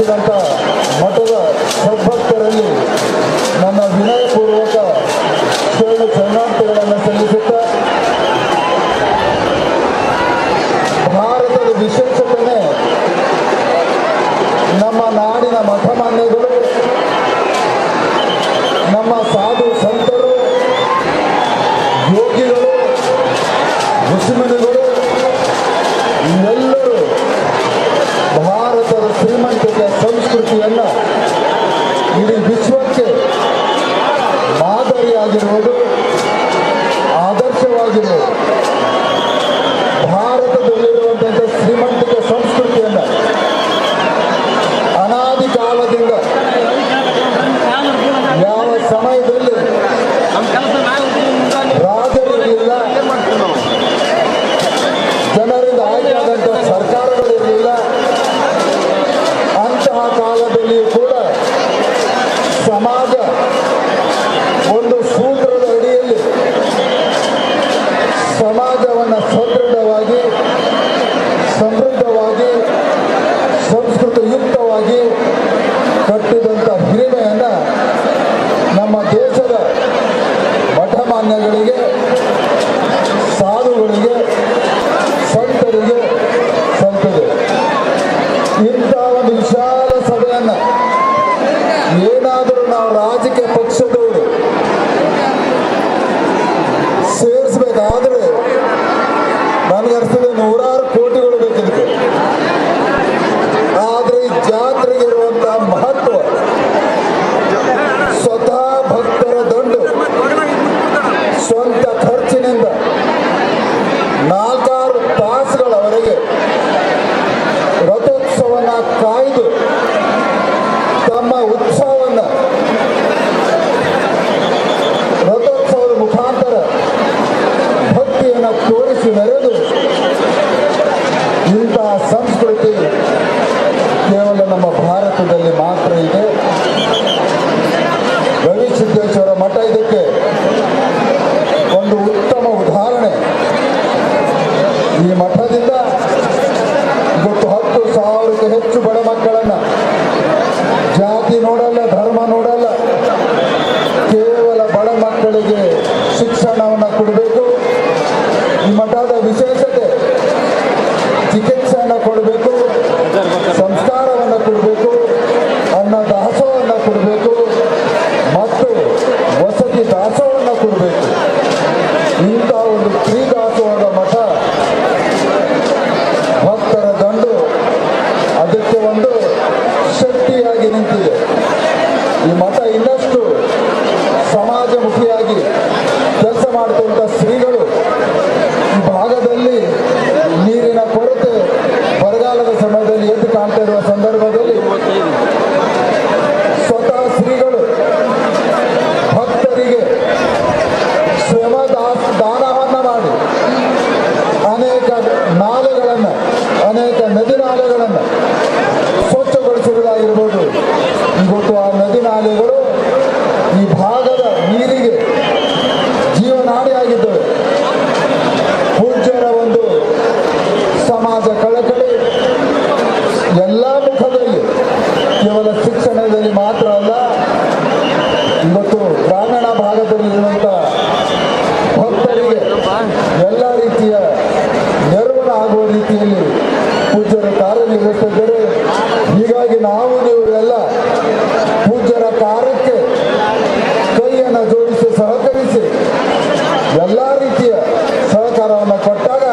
ಕೂಡಿದಂಥ ಮಠದ ಸದ್ಭಕ್ತರಲ್ಲಿ ನನ್ನ ವಿನಯಪೂರ್ವಕ ಶರಣಾರ್ಥಿಗಳನ್ನು ಸಲ್ಲಿಸುತ್ತಾ ಭಾರತದ ವಿಶೇಷತೆಯೇ ನಮ್ಮ ನಾಡಿನ ಮಠಮಾನ್ಯಗಳು, ನಮ್ಮ ಸಾಧು ಸಂತರು, ಯೋಗಿಗಳು, ಋಷಿಮುನಿಗಳು ಎಲ್ಲರೂ ಭಾರತದ ಶ್ರೀಮಂತಿಕೆಯ ಸಂಸ್ಕೃತಿಯನ್ನು ಇಡೀ ವಿಶ್ವಕ್ಕೆ ಮಾದರಿಯಾಗಿರುವುದು, ಆದರ್ಶವಾಗಿರುವುದು. ಭಾರತದಲ್ಲಿರುವಂತಹ ಶ್ರೀಮಂತಿಕೆ ಸಂಸ್ಕೃತಿಯನ್ನು ಅನಾದಿ ಕಾಲದಿಂದ ಯಾವ ಸಮಯದಲ್ಲಿ ರಾಜರಿರಲಿಲ್ಲ, ಜನರಿಂದ ಆಯ್ಕೆಯಾದಂಥ ಸರ್ಕಾರಗಳಿರಲಿಲ್ಲ, ಅಂತಹ ಕಾಲದಲ್ಲಿಯೂ ಕೂಡ ಸಮಾಜ ಒಂದು ಸೂತ್ರದ ಅಡಿಯಲ್ಲಿ ಸಮಾಜವನ್ನು ಸದೃಢವಾಗಿ, ಸಮೃದ್ಧವಾಗಿ, ಸಂಸ್ಕೃತಯುಕ್ತವಾಗಿ ಕಟ್ಟಿದಂಥ ಹಿರಿಮೆಯನ್ನು ನಮ್ಮ ದೇಶದ ಮಠಮಾನ್ಯಗಳಿಗೆ, ಸಾಧುಗಳಿಗೆ, ಸಂತರಿಗೆ ಸಲ್ತದೆ. ಇಂಥ ಒಂದು ವಿಶಾಲ ಸಭೆಯನ್ನು ಏನಾದರೂ ನಾವು ರಾಜಕೀಯ ಪಕ್ಷದವರು ಸೇರಿಸಬೇಕಾದ್ರೆ ನನಗನ್ನಿಸ್ತದೆ ನೂರಾರು ಕೋಟಿಗಳು ಬೇಕಿದೆ. ಆದರೆ ಈ ಜಾತ್ರೆಗೆ ಇರುವಂತಹ ಮಹತ್ವ ಸ್ವತಃ ಭಕ್ತರ ದಂಡು ಸ್ವಂತ ಖರ್ಚಿನಿಂದ 4-6 ತಾಸುಗಳವರೆಗೆ ರಥೋತ್ಸವನ ಕಾಯ್ದು ತಮ್ಮ ಉತ್ಸವವನ್ನು ರಥೋತ್ಸವದ ಮುಖಾಂತರ ಭಕ್ತಿಯನ್ನು ತೋರಿಸಿ ಮೆರೆದು ಇಂತಹ ಸಂಸ್ಕೃತಿ ಕೇವಲ ನಮ್ಮ ಭಾರತದಲ್ಲಿ ಮಾತ್ರ ಇದೆ. ಗವಿಸಿದ್ದೇಶ್ವರ ಮಠ ಇದಕ್ಕೆ ಒಂದು ಉತ್ತಮ ಉದಾಹರಣೆ. ಈ ಮಠದಿಂದ ಇವತ್ತು 10,000ಕ್ಕೆ ಹೆಚ್ಚು ಬಡ ಮಕ್ಕಳನ್ನು ಜಾತಿ ನೋಡಲ್ಲ, ಧರ್ಮ ನೋಡಲ್ಲ, ಕೇವಲ ಬಡ ಮಕ್ಕಳಿಗೆ ಶಿಕ್ಷಣವನ್ನು ಕೊಡಬೇಕು. ಈ ಮಠದ ವಿಶೇಷತೆ ಚಿಕಿತ್ಸೆಯನ್ನು ಕೊಡಬೇಕು, ಸಂಸ್ಕಾರವನ್ನು ಕೊಡಬೇಕು, ಅನ್ನ ದಾಸೋಹವನ್ನು ಕೊಡಬೇಕು ಮತ್ತು ವಸತಿ ದಾಸೋಹವನ್ನು ಕೊಡಬೇಕು. ಇಂಥ ಒಂದು ತ್ರಿದಾಸೋಹದ ಮಠ ಭಕ್ತರ ದಂಡು ಅದಕ್ಕೆ ಒಂದು ಶಕ್ತಿಯಾಗಿ ನಿಂತಿದೆ. ಈ ಮಠ ಇನ್ನಷ್ಟು ಸಮಾಜಮುಖಿಯಾಗಿ ಕೆಲಸ ಮಾಡುವಂಥ ಶ್ರೀಗಳು ಈ ಭಾಗದಲ್ಲಿ ನೀರಿನ ಕೊರತೆ ಬರಗಾಲದ ಸಮಯದಲ್ಲಿ ಎದ್ದು ಕಾಣ್ತಾ ಇರುವ ಸಂದರ್ಭದಲ್ಲಿ ಸ್ವತಃ ಶ್ರೀಗಳು ಭಕ್ತರಿಗೆ ಶ್ರಮ ದಾನವನ್ನು ಮಾಡಿ ಅನೇಕ ನಾಲೆಗಳನ್ನು, ಅನೇಕ ನದಿ ನಾಲೆಗಳನ್ನು ಸ್ವಚ್ಛಗೊಳಿಸುವುದಾಗಿರ್ಬೋದು. ಇವತ್ತು ಆ ನದಿ ನಾಲೆಗಳು ಈ ಭಾಗದ ನೀರಿಗೆ ಜೀವನಾಡಿಯಾಗಿದ್ದವು. ಪೂಜ್ಯರ ಒಂದು ಸಮಾಜ ಕಳಕಳಿ ಎಲ್ಲ ಮುಖದಲ್ಲಿ, ಕೇವಲ ಶಿಕ್ಷಣದಲ್ಲಿ ಮಾತ್ರ ಅಲ್ಲ, ಇವತ್ತು ಗ್ರಾಮೀಣ ಭಾಗದಲ್ಲಿರುವಂಥ ಭಕ್ತರಿಗೆ ಎಲ್ಲ ರೀತಿಯ ನೆರವನ್ನು ಆಗುವ ರೀತಿಯಲ್ಲಿ ಪೂಜ್ಯರ ಕಾರ್ಯನಿರ್ವಹಿಸಿದ್ದಾರೆ. ಹೀಗಾಗಿ ನಾವು ನೀವು ಎಲ್ಲ ಪೂಜ್ಯರ ಕಾರ್ಯಕ್ಕೆ ಕೈಯನ್ನು ಜೋಡಿಸಿ ಸಹಕರಿಸಿ ಎಲ್ಲ ರೀತಿಯ ಸಹಕಾರವನ್ನು ಕೊಟ್ಟಾಗ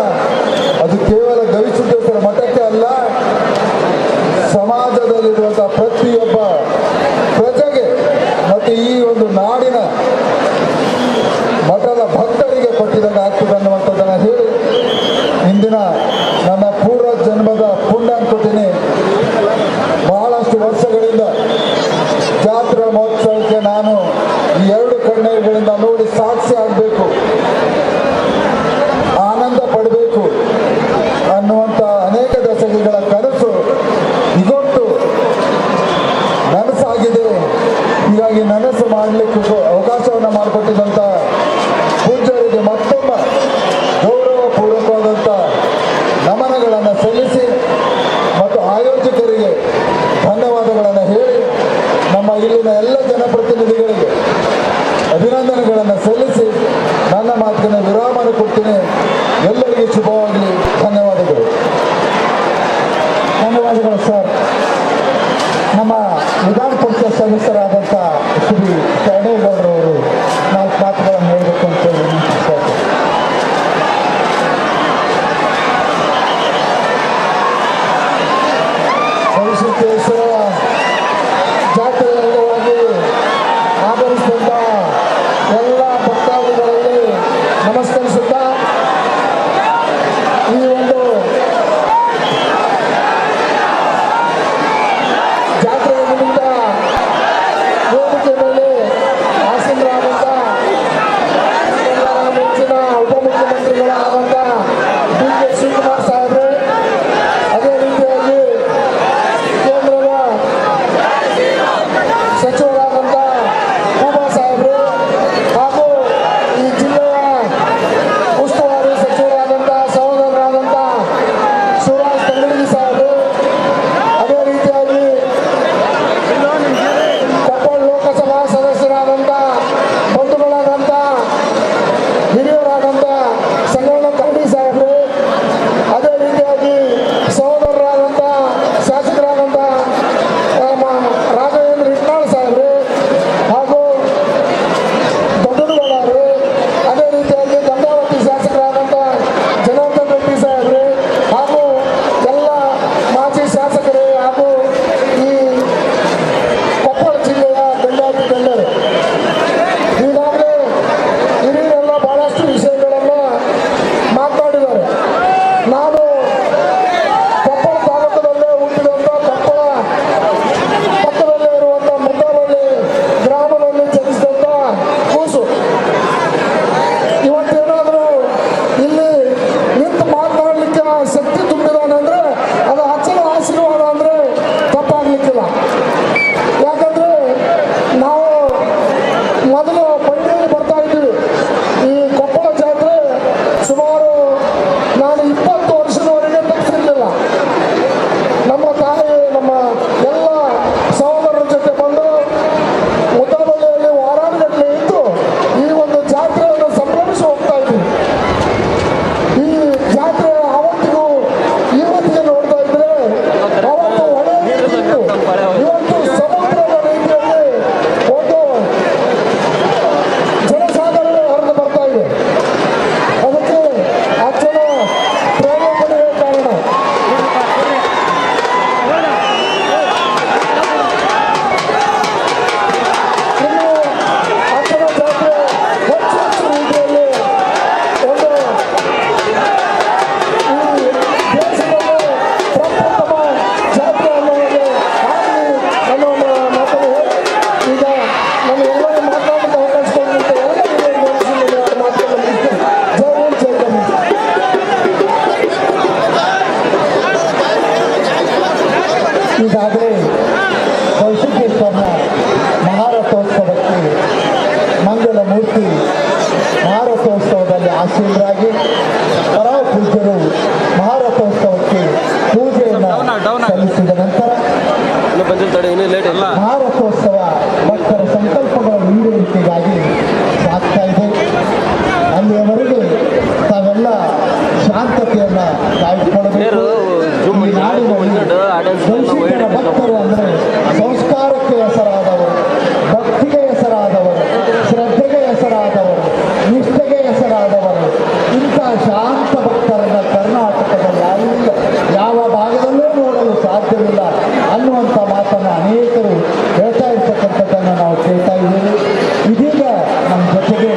ಅದು ಕೇವಲ ಗವಿಸಿದ್ದೇಶ್ವರ ಮಠಕ್ಕೆ ಅಲ್ಲ, ಸಮಾಜದಲ್ಲಿರುವಂಥ ಪ್ರತಿಯೊಬ್ಬ ಪ್ರಜೆಗೆ ಮತ್ತು ಈ ಒಂದು ನಾಡಿನ ಮಠದ ಭಕ್ತರಿಗೆ ಕೊಟ್ಟಿದಾಗ ಆಗ್ತದೆ ಅನ್ನುವಂಥದ್ದನ್ನು ಹೇಳಿ ಇಂದಿನ ನನ್ನ ಪೂರ್ವ ಜನ್ಮದ ಪುಣ್ಯ ಅನ್ಕೋತೀನಿ. ಬಹಳಷ್ಟು ವರ್ಷಗಳಿಂದ ಜಾತ್ರಾ ಮಹೋತ್ಸವಕ್ಕೆ ನಾನು ಈ 2 ಕಣ್ಣುಗಳಿಂದ ನೋಡಿ ಸಾಕ್ಷಿ ಆಗಬೇಕು, ಆನಂದ ಪಡಬೇಕು ಅನ್ನುವಂಥ ಅನೇಕ ದಶಕಗಳ ಕನಸು ಇವತ್ತು ನನಸಾಗಿದೆ. ಹೀಗಾಗಿ ನನಸು ಮಾಡಲಿಕ್ಕೆ ಅವಕಾಶವನ್ನು ಮಾಡಿಕೊಟ್ಟಿದ್ದಂಥ ಪೂಜ್ಯರಿಗೆ ಮತ್ತೊಮ್ಮೆ ಗೌರವಪೂರ್ವಕವಾದಂಥ ನಮನಗಳನ್ನು ಈಗಾಗಲೇ ಗವಿಸಿದ್ದೇಶ್ವರನ ಮಹಾರಥೋತ್ಸವಕ್ಕೆ ಮಂಗಲ ಮೂರ್ತಿ ಮಹಾರಥೋತ್ಸವದಲ್ಲಿ ಆಸೀನರಾಗಿ ಪರಮ ಪೂಜ್ಯರು ಮಹಾರಥೋತ್ಸವಕ್ಕೆ ಪೂಜೆಯನ್ನು ಸಲ್ಲಿಸಿದ ನಂತರ ಮಹಾರಥೋತ್ಸವ ಭಕ್ತರ ಸಂಕಲ್ಪಗಳ ಈಡೇರಿಕೆಗಾಗಿ ಸಾಗ್ತಾ ಇದೆ. ಅಲ್ಲಿಯವರೆಗೆ ತಾವೆಲ್ಲ ಶಾಂತತೆಯನ್ನು ಕಾಯ್ದುಕೊಳ್ಳಬೇಕು. ಈ ನಾಡಿನಲ್ಲಿ ಗವಿಸಿದ್ದನ ಭಕ್ತರು ಅಂದರೆ ಸಂಸ್ಕಾರಕ್ಕೆ ಹೆಸರಾದವರು, ಭಕ್ತಿಗೆ ಹೆಸರಾದವರು, ಶ್ರದ್ಧೆಗೆ ಹೆಸರಾದವರು, ನಿಷ್ಠೆಗೆ ಹೆಸರಾದವರು. ಇಂಥ ಶಾಂತ ಭಕ್ತರನ್ನ ಕರ್ನಾಟಕದಲ್ಲಿ ಯಾರೂ ಇಲ್ಲ, ಯಾವ ಭಾಗದಲ್ಲೂ ನೋಡಲು ಸಾಧ್ಯವಿಲ್ಲ ಅನ್ನುವಂಥ ಮಾತನ್ನು ಅನೇಕರು ಹೇಳ್ತಾ ಇರ್ತಕ್ಕಂಥದ್ದನ್ನು ನಾವು ಕೇಳ್ತಾ ಇದ್ದೇವೆ. ಇದೀಗ ನಮ್ಮ ಜೊತೆಗೆ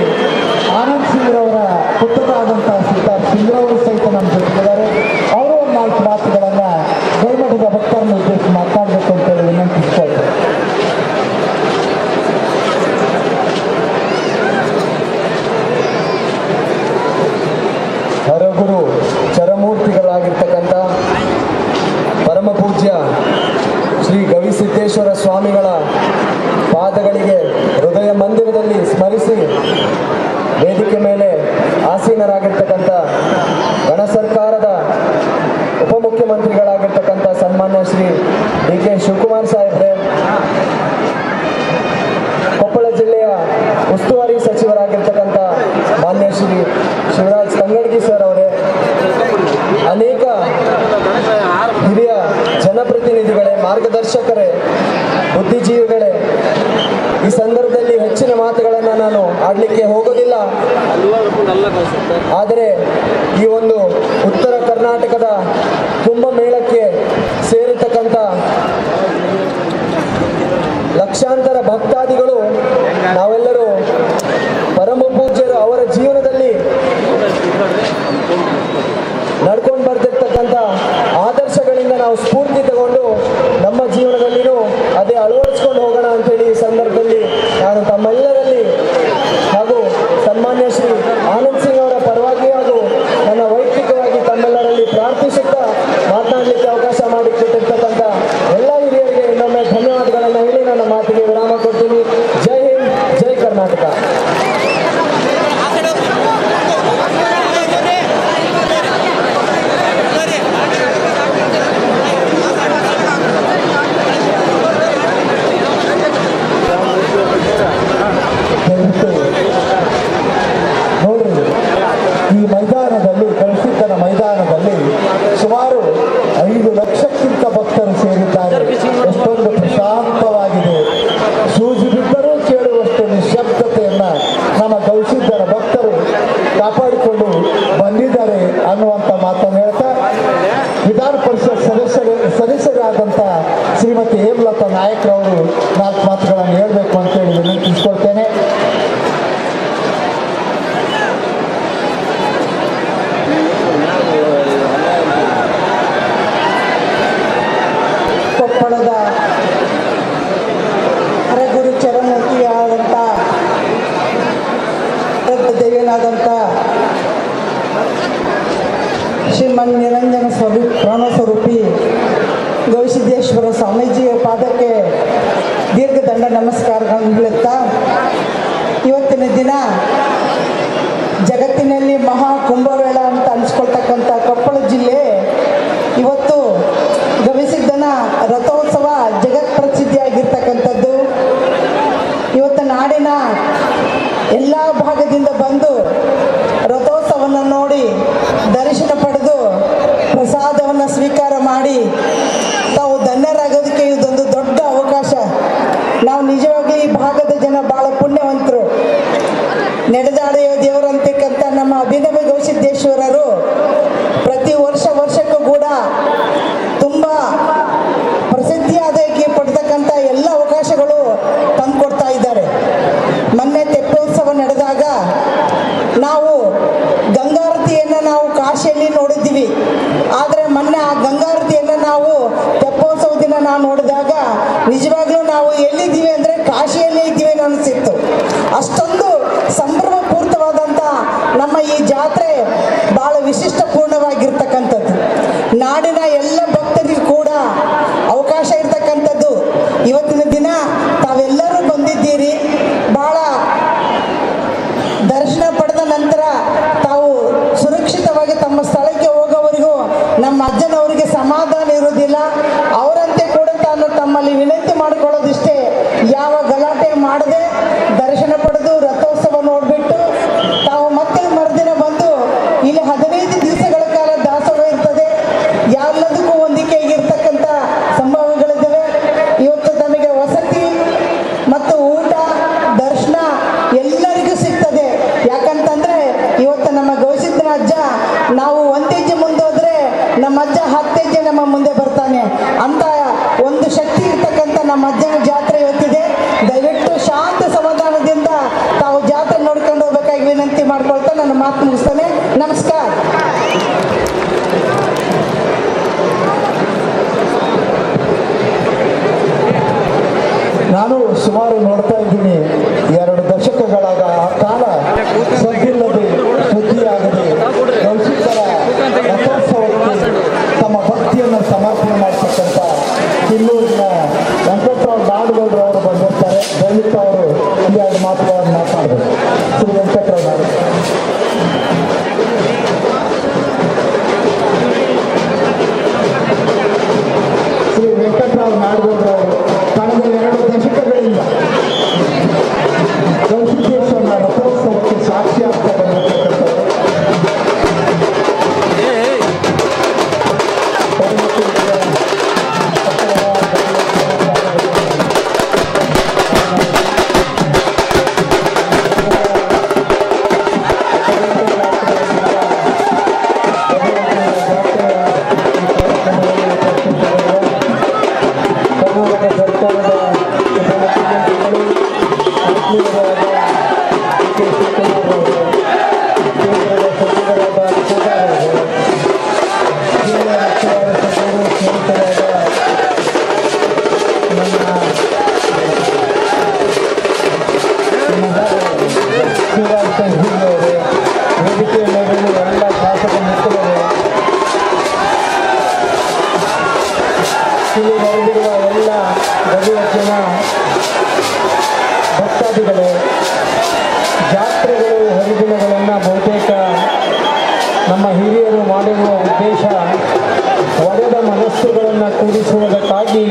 ಆನಂದ್ ಸಿಂಗ್ರವರ ಪುತ್ರರಾದಂಥ ಸಿದ್ಧಾರ್ಥ ಸಿಂಗ್ರವರು ಸಹಿತ ನಮ್ಮ ಜೊತೆಗಿದ್ದಾರೆ. ಅವರು ಒಂದು 4 ಮಾತುಗಳನ್ನು ಗೌರ್ಮಠದ ಭಕ್ತರನ್ನು ಉದ್ದೇಶಿಸಿ ಮಾತಾಡಬೇಕು ಅಂತೇಳಿ ವಿನಂತಿಸ್ಕೊಳ್ತಾರೆ. ಹರಗುರು ಚರಮೂರ್ತಿಗಳಾಗಿರ್ತಕ್ಕಂಥ ಪರಮ ಪೂಜ್ಯ ಶ್ರೀ ಗವಿಸಿದ್ದೇಶ್ವರ ಸ್ವಾಮಿಗಳ ಪಾದಗಳಿಗೆ ಹೃದಯ ಮಂದಿರದಲ್ಲಿ ಸ್ಮರಿಸಿ ವೇದಿಕೆ ಮೇಲೆ ಆಸೀನರಾಗಿರ್ತಕ್ಕಂಥ ಗಣ ಸರ್ಕಾರದ ಉಪಮುಖ್ಯಮಂತ್ರಿಗಳಾಗಿರ್ತಕ್ಕಂಥ ಸನ್ಮಾನ್ಯ ಶ್ರೀ ಡಿ ಕೆ ಶಿವಕುಮಾರ್ ಸಾಹೇಬ್ರೆ, ಕೊಪ್ಪಳ ಜಿಲ್ಲೆಯ ಉಸ್ತುವಾರಿ ಸಚಿವರಾಗಿರ್ತಕ್ಕಂಥ ಮಾನ್ಯ ಶ್ರೀ ಶಿವರಾಜ್ ತಂಗಡಗಿ ಸರ್ ಅವರೇ, ಅನೇಕ ಹಿರಿಯ ಜನಪ್ರತಿನಿಧಿಗಳೇ, ಮಾರ್ಗದರ್ಶಕರೇ, ಬುದ್ಧಿಜೀವಿಗಳೇ, ಈ ಸಂದರ್ಭದಲ್ಲಿ ಹೆಚ್ಚಿನ ಮಾತುಗಳನ್ನು ನಾನು ಆಡಲಿಕ್ಕೆ ಹೋಗೋದಿಲ್ಲ. ಆದರೆ ಈ ಒಂದು ಉತ್ತರ ಕರ್ನಾಟಕದ ಕುಂಭಮೇಳಕ್ಕೆ ಸೇರಿರ್ತಕ್ಕಂಥ ಲಕ್ಷಾಂತರ ಭಕ್ತಾದಿಗಳು ನಾವೆಲ್ಲರೂ ಪರಮ ಪೂಜ್ಯರು ಅವರ ಜೀವನದಲ್ಲಿ ನಡ್ಕೊಂಡು ಬರ್ತಿರ್ತಕ್ಕಂಥ ಆದರ್ಶಗಳಿಂದ ನಾವು ಸ್ಫೂರ್ತಿ ತಗೊಂಡು ನಮ್ಮ ಜೀವನದಲ್ಲಿನೂ ಅದೇ ಅಳವಡಿಸ್ಕೊಂಡು ಹೋಗೋಣ ಅಂತೇಳಿ ಈ ಸಂದರ್ಭದಲ್ಲಿ ನಾನು ತಮ್ಮೆಲ್ಲರಲ್ಲಿ ಹಾಗೂ ಸನ್ಮಾನ್ಯ ಶ್ರೀ ಆನಂದ್ ಸಿಂಗ್ ಅವರ ಪರವಾಗಿ ಹಾಗೂ ನನ್ನ ವೈಯಕ್ತಿಕವಾಗಿ ತಮ್ಮೆಲ್ಲರಲ್ಲಿ ಪ್ರಾರ್ಥಿಸುತ್ತಾ ಮಾತನಾಡಲಿಕ್ಕೆ ಅವಕಾಶ ಮಾಡಿಕೊಟ್ಟಿರ್ತಕ್ಕಂಥ ಎಲ್ಲ ಹಿರಿಯರಿಗೆ ಇನ್ನೊಮ್ಮೆ ಧನ್ಯವಾದಗಳನ್ನು ಹೇಳಿ ನನ್ನ ಮಾತಿಗೆ ವಿರಾಮ ಕೊಡ್ತೀನಿ. ಜೈ ಹಿಂದ್, ಜೈ ಕರ್ನಾಟಕ. ದಯವಿಟ್ಟು ನೋಡ್ರಿ, ಈ ಮೈದಾನದಲ್ಲಿ ಗವಿಸಿದ್ದನ ಮೈದಾನದಲ್ಲಿ ಸುಮಾರು 5 ಲಕ್ಷಕ್ಕಿಂತ ಭಕ್ತರು ಸೇರಿದ್ದಾರೆ. ಎಷ್ಟೊಂದು ಪ್ರಶಾಂತವಾಗಿದೆ. ಸೂಜಿ ಬಿದ್ದರೂ ಕೇಳುವಷ್ಟು ನಿಶ್ಶಬ್ದತೆಯನ್ನು ನಮ್ಮ ಗವಿಸಿದ್ದನ ಭಕ್ತರು ಕಾಪಾಡಿಕೊಂಡು ಬಂದಿದ್ದಾರೆ ಅನ್ನುವಂಥ ಮಾತನ್ನು ಹೇಳ್ತಾ, ವಿಧಾನ ಪರಿಷತ್ ಸದಸ್ಯರಾದಂಥ ಶ್ರೀಮತಿ ಹೇಮಲತಾ ನಾಯಕ್ರವರು 4 ಮಾತುಗಳನ್ನು ಹೇಳಬೇಕು ಅಂತೇಳಿ ವಿನಂತಿಸ್ಕೊಳ್ತೇನೆ. ಕೊಪ್ಪಳದ ಹರಗುರು ಚರಮೂರ್ತಿಯಾದಂಥ ದೇವೇನಾದಂಥ ಶ್ರೀಮನ್ ನಿರಂಜನ ಪ್ರಾಣಸ್ವರೂಪಿ ಗವಿಸಿದ್ದೇಶ್ವರ ಸ್ವಾಮೀಜಿಯ ಪಾದಕ್ಕೆ ದೀರ್ಘದಂಡ ನಮಸ್ಕಾರಗಳನ್ನು ಹೇಳುತ್ತಾ, ಇವತ್ತಿನ ದಿನ ಜಗತ್ತಿನಲ್ಲಿ ಮಹಾ ಕುಂಭಮೇಳ ಅಂತ ಅನಿಸ್ಕೊಳ್ತಕ್ಕಂಥ ಕೊಪ್ಪಳ ಜಿಲ್ಲೆ ಇವತ್ತು ಗವಿಸಿದ್ದನ ರಥೋತ್ಸವ ಜಗತ್ ಪ್ರಸಿದ್ಧಿಯಾಗಿರ್ತಕ್ಕಂಥದ್ದು. ಇವತ್ತು ನಾಡಿನ ಎಲ್ಲ ಭಾಗದಿಂದ ಬಂದು ರಥೋತ್ಸವವನ್ನು ನೋಡಿ ದರ್ಶನ ಪಡೆದು ಪ್ರಸಾದವನ್ನು ಸ್ವೀಕಾರ ಮಾಡಿ ತಾವು ಧನ್ಯರಾಗೋದಕ್ಕೆ ಇದೊಂದು ದೊಡ್ಡ ಅವಕಾಶ. ನಾವು ನಿಜವಾಗಿ ಈ ಭಾಗದ ಜನ ಭಾಳ ಪುಣ್ಯವಂತರು. ನಡೆದಾಡೆಯ ದೇವರಂತಕ್ಕಂಥ ನಮ್ಮ ಅಭಿನವ ಗವಿಸಿದ್ದೇಶ್ವರರು ಪ್ರತಿ ವರ್ಷಕ್ಕೂ ಕೂಡ ತುಂಬ ಪ್ರಸಿದ್ಧಿಯಾದಕ್ಕೆ ಪಡ್ತಕ್ಕಂಥ ಎಲ್ಲ ಅವಕಾಶಗಳು ತಂದುಕೊಡ್ತಾ ಇದ್ದಾರೆ. ಮೊನ್ನೆ ತೆಪ್ಪೋತ್ಸವ ನಡೆದಾಗ ನಾವು ಗಂಗಾರತಿಯನ್ನು ನಾವು ಕಾಶಿಯಲ್ಲಿ ನೋಡಿದ್ದೀವಿ. ಆದರೆ ಮೊನ್ನೆ ಆ ಗಂಗಾರತಿಯನ್ನು ನಾವು ತೆಪ್ಪೋತ್ಸವ ದಿನ ನಾವು ನೋಡಿದಾಗ ನಿಜವಾಗ್ಲೂ ನಾವು ಎಲ್ಲಿದ್ದೀವಿ ಅಂದರೆ ಕಾಶಿಯಲ್ಲೇ ಇದ್ದೀವಿ ಅನಿಸಿತ್ತು. ಅಷ್ಟೊಂದು ಸಂಭ್ರಮಪೂರ್ಣವಾದಂಥ ನಮ್ಮ ಈ ಜಾತ್ರೆ ಭಾಳ ವಿಶಿಷ್ಟಪೂರ್ಣವಾಗಿರ್ತಕ್ಕಂಥದ್ದು. ನಾಡಿನ ಎಲ್ಲ ಭಕ್ತರಿಗೂ ಕೂಡ ಅವಕಾಶ ನಮ್ಮ ಅಜ್ಜನವರಿಗೆ ಸಮಾಧಾನ ಇರುವುದಿಲ್ಲ. ಅವರಂತೆ ಕೂಡ ತಾನು ತಮ್ಮಲ್ಲಿ ವಿನಂತಿ ಮಾಡಿಕೊಳ್ಳೋದಿಷ್ಟೇ, ಯಾವ ಗಲಾಟೆ ಮಾಡದೆ ದರ್ಶನ ಪಡೆದು ರಥೋತ್ಸವ ನೋಡಿಬಿಟ್ಟು ತಾವು ಮತ್ತೆ ಮರುದಿನ ಬಂದು ಇಲ್ಲಿ 15 ದಿವಸಗಳ ಕಾಲ ದಾಸೋಹ ಇರ್ತದೆ. ಎಲ್ಲದಕ್ಕೂ ಹೊಂದಿಕೆಯಾಗಿರ್ತಕ್ಕಂಥ ಸಂಭವಗಳಿದ್ದಾವೆ. ಇವತ್ತು ತಮಗೆ ವಸತಿ ಮತ್ತು ಊಟ ದರ್ಶನ ಎಲ್ಲರಿಗೂ ಸಿಗ್ತದೆ. ಯಾಕಂತಂದ್ರೆ ಇವತ್ತು ನಮ್ಮ ಗವಿಸಿದ್ದನ ಅಜ್ಜ ನಾವು 1 ಹೆಜ್ಜೆ ಮುಂದೆ ಹೋದ್ರೆ ನಮ್ಮ ಅಜ್ಜ 10 ಹೆಜ್ಜೆ ನಮ್ಮ ಮುಂದೆ ಬರ್ತಾನೆ ಅಂತ ಒಂದು ಶಕ್ತಿ ಇರ್ತಕ್ಕಂಥ ನಮ್ಮ ಅಜ್ಜನ ಜಾತ್ರೆ ಇವತ್ತಿದೆ. ದಯವಿಟ್ಟು ಶಾಂತ ಸಮಾಧಾನದಿಂದ ತಾವು ಜಾತ್ರೆ ನೋಡ್ಕೊಂಡು ಹೋಗ್ಬೇಕಾಗಿ ವಿನಂತಿ ಮಾಡ್ಕೊಳ್ತಾ ನನ್ನ ಮಾತು ಮುಗಿಸ್ತೇನೆ. ನಮಸ್ಕಾರ. ನಾನು ಸುಮಾರು ನೋಡ್ತಾ ಇದ್ದೀನಿ, 2 ದಶಕಗಳ ಕಾಲ ಸದ್ದಿಲ್ಲದೆ ಸುದ್ದಿಯಾಗದೆ ಗವಿಸಿದ್ದರ ರಥೋತ್ಸವಕ್ಕೆ ತಮ್ಮ ಭಕ್ತಿಯನ್ನು ಸಮರ್ಪಣೆ ಮಾಡತಕ್ಕಂಥ ಕಿಲ್ಲೂರಿನ ವೆಂಕಟರಾವ್ ನಾಡಗೌಡರು ಅವರು ಬಂದಿರ್ತಾರೆ. ದಯವಿಟ್ಟು ಅವರು 2 ಮಾತುಗಳನ್ನು ಮಾತನಾಡಬೇಕು. ಶ್ರೀ ವೆಂಕಟರಾವ್ ನಾಡು. ಶ್ರೀ ವೆಂಕಟರಾವ್ ನಾಡಗೌಡರು ಅವರು ಕಳೆದ 2 ದಶಕಗಳಿಂದ ಗವಿಸಿದ್ದೇಶ್ವರನ ರಥೋತ್ಸವಕ್ಕೆ ಸಾಕ್ಷಿ ಆಗ್ತಾ ಬಂದಿರತಕ್ಕಂಥದ್ದು. ಎಲ್ಲ ಶಾಸಕ ಮಿತ್ರರು, ಇಲ್ಲಿ ಬರೆದಿರುವ ಎಲ್ಲ ಗವಿಯಜ್ಜನ ಭಕ್ತಾದಿಗಳು, ಜಾತ್ರೆಗಳು ಹರಿದಿನಗಳನ್ನು ಬಹುತೇಕ ನಮ್ಮ ಹಿರಿಯರು ಮಾಡಿರುವ ಉದ್ದೇಶ ಒಡೆದ ಮನಸ್ಸುಗಳನ್ನು ಕೂಡಿಸುವುದಕ್ಕಾಗಿ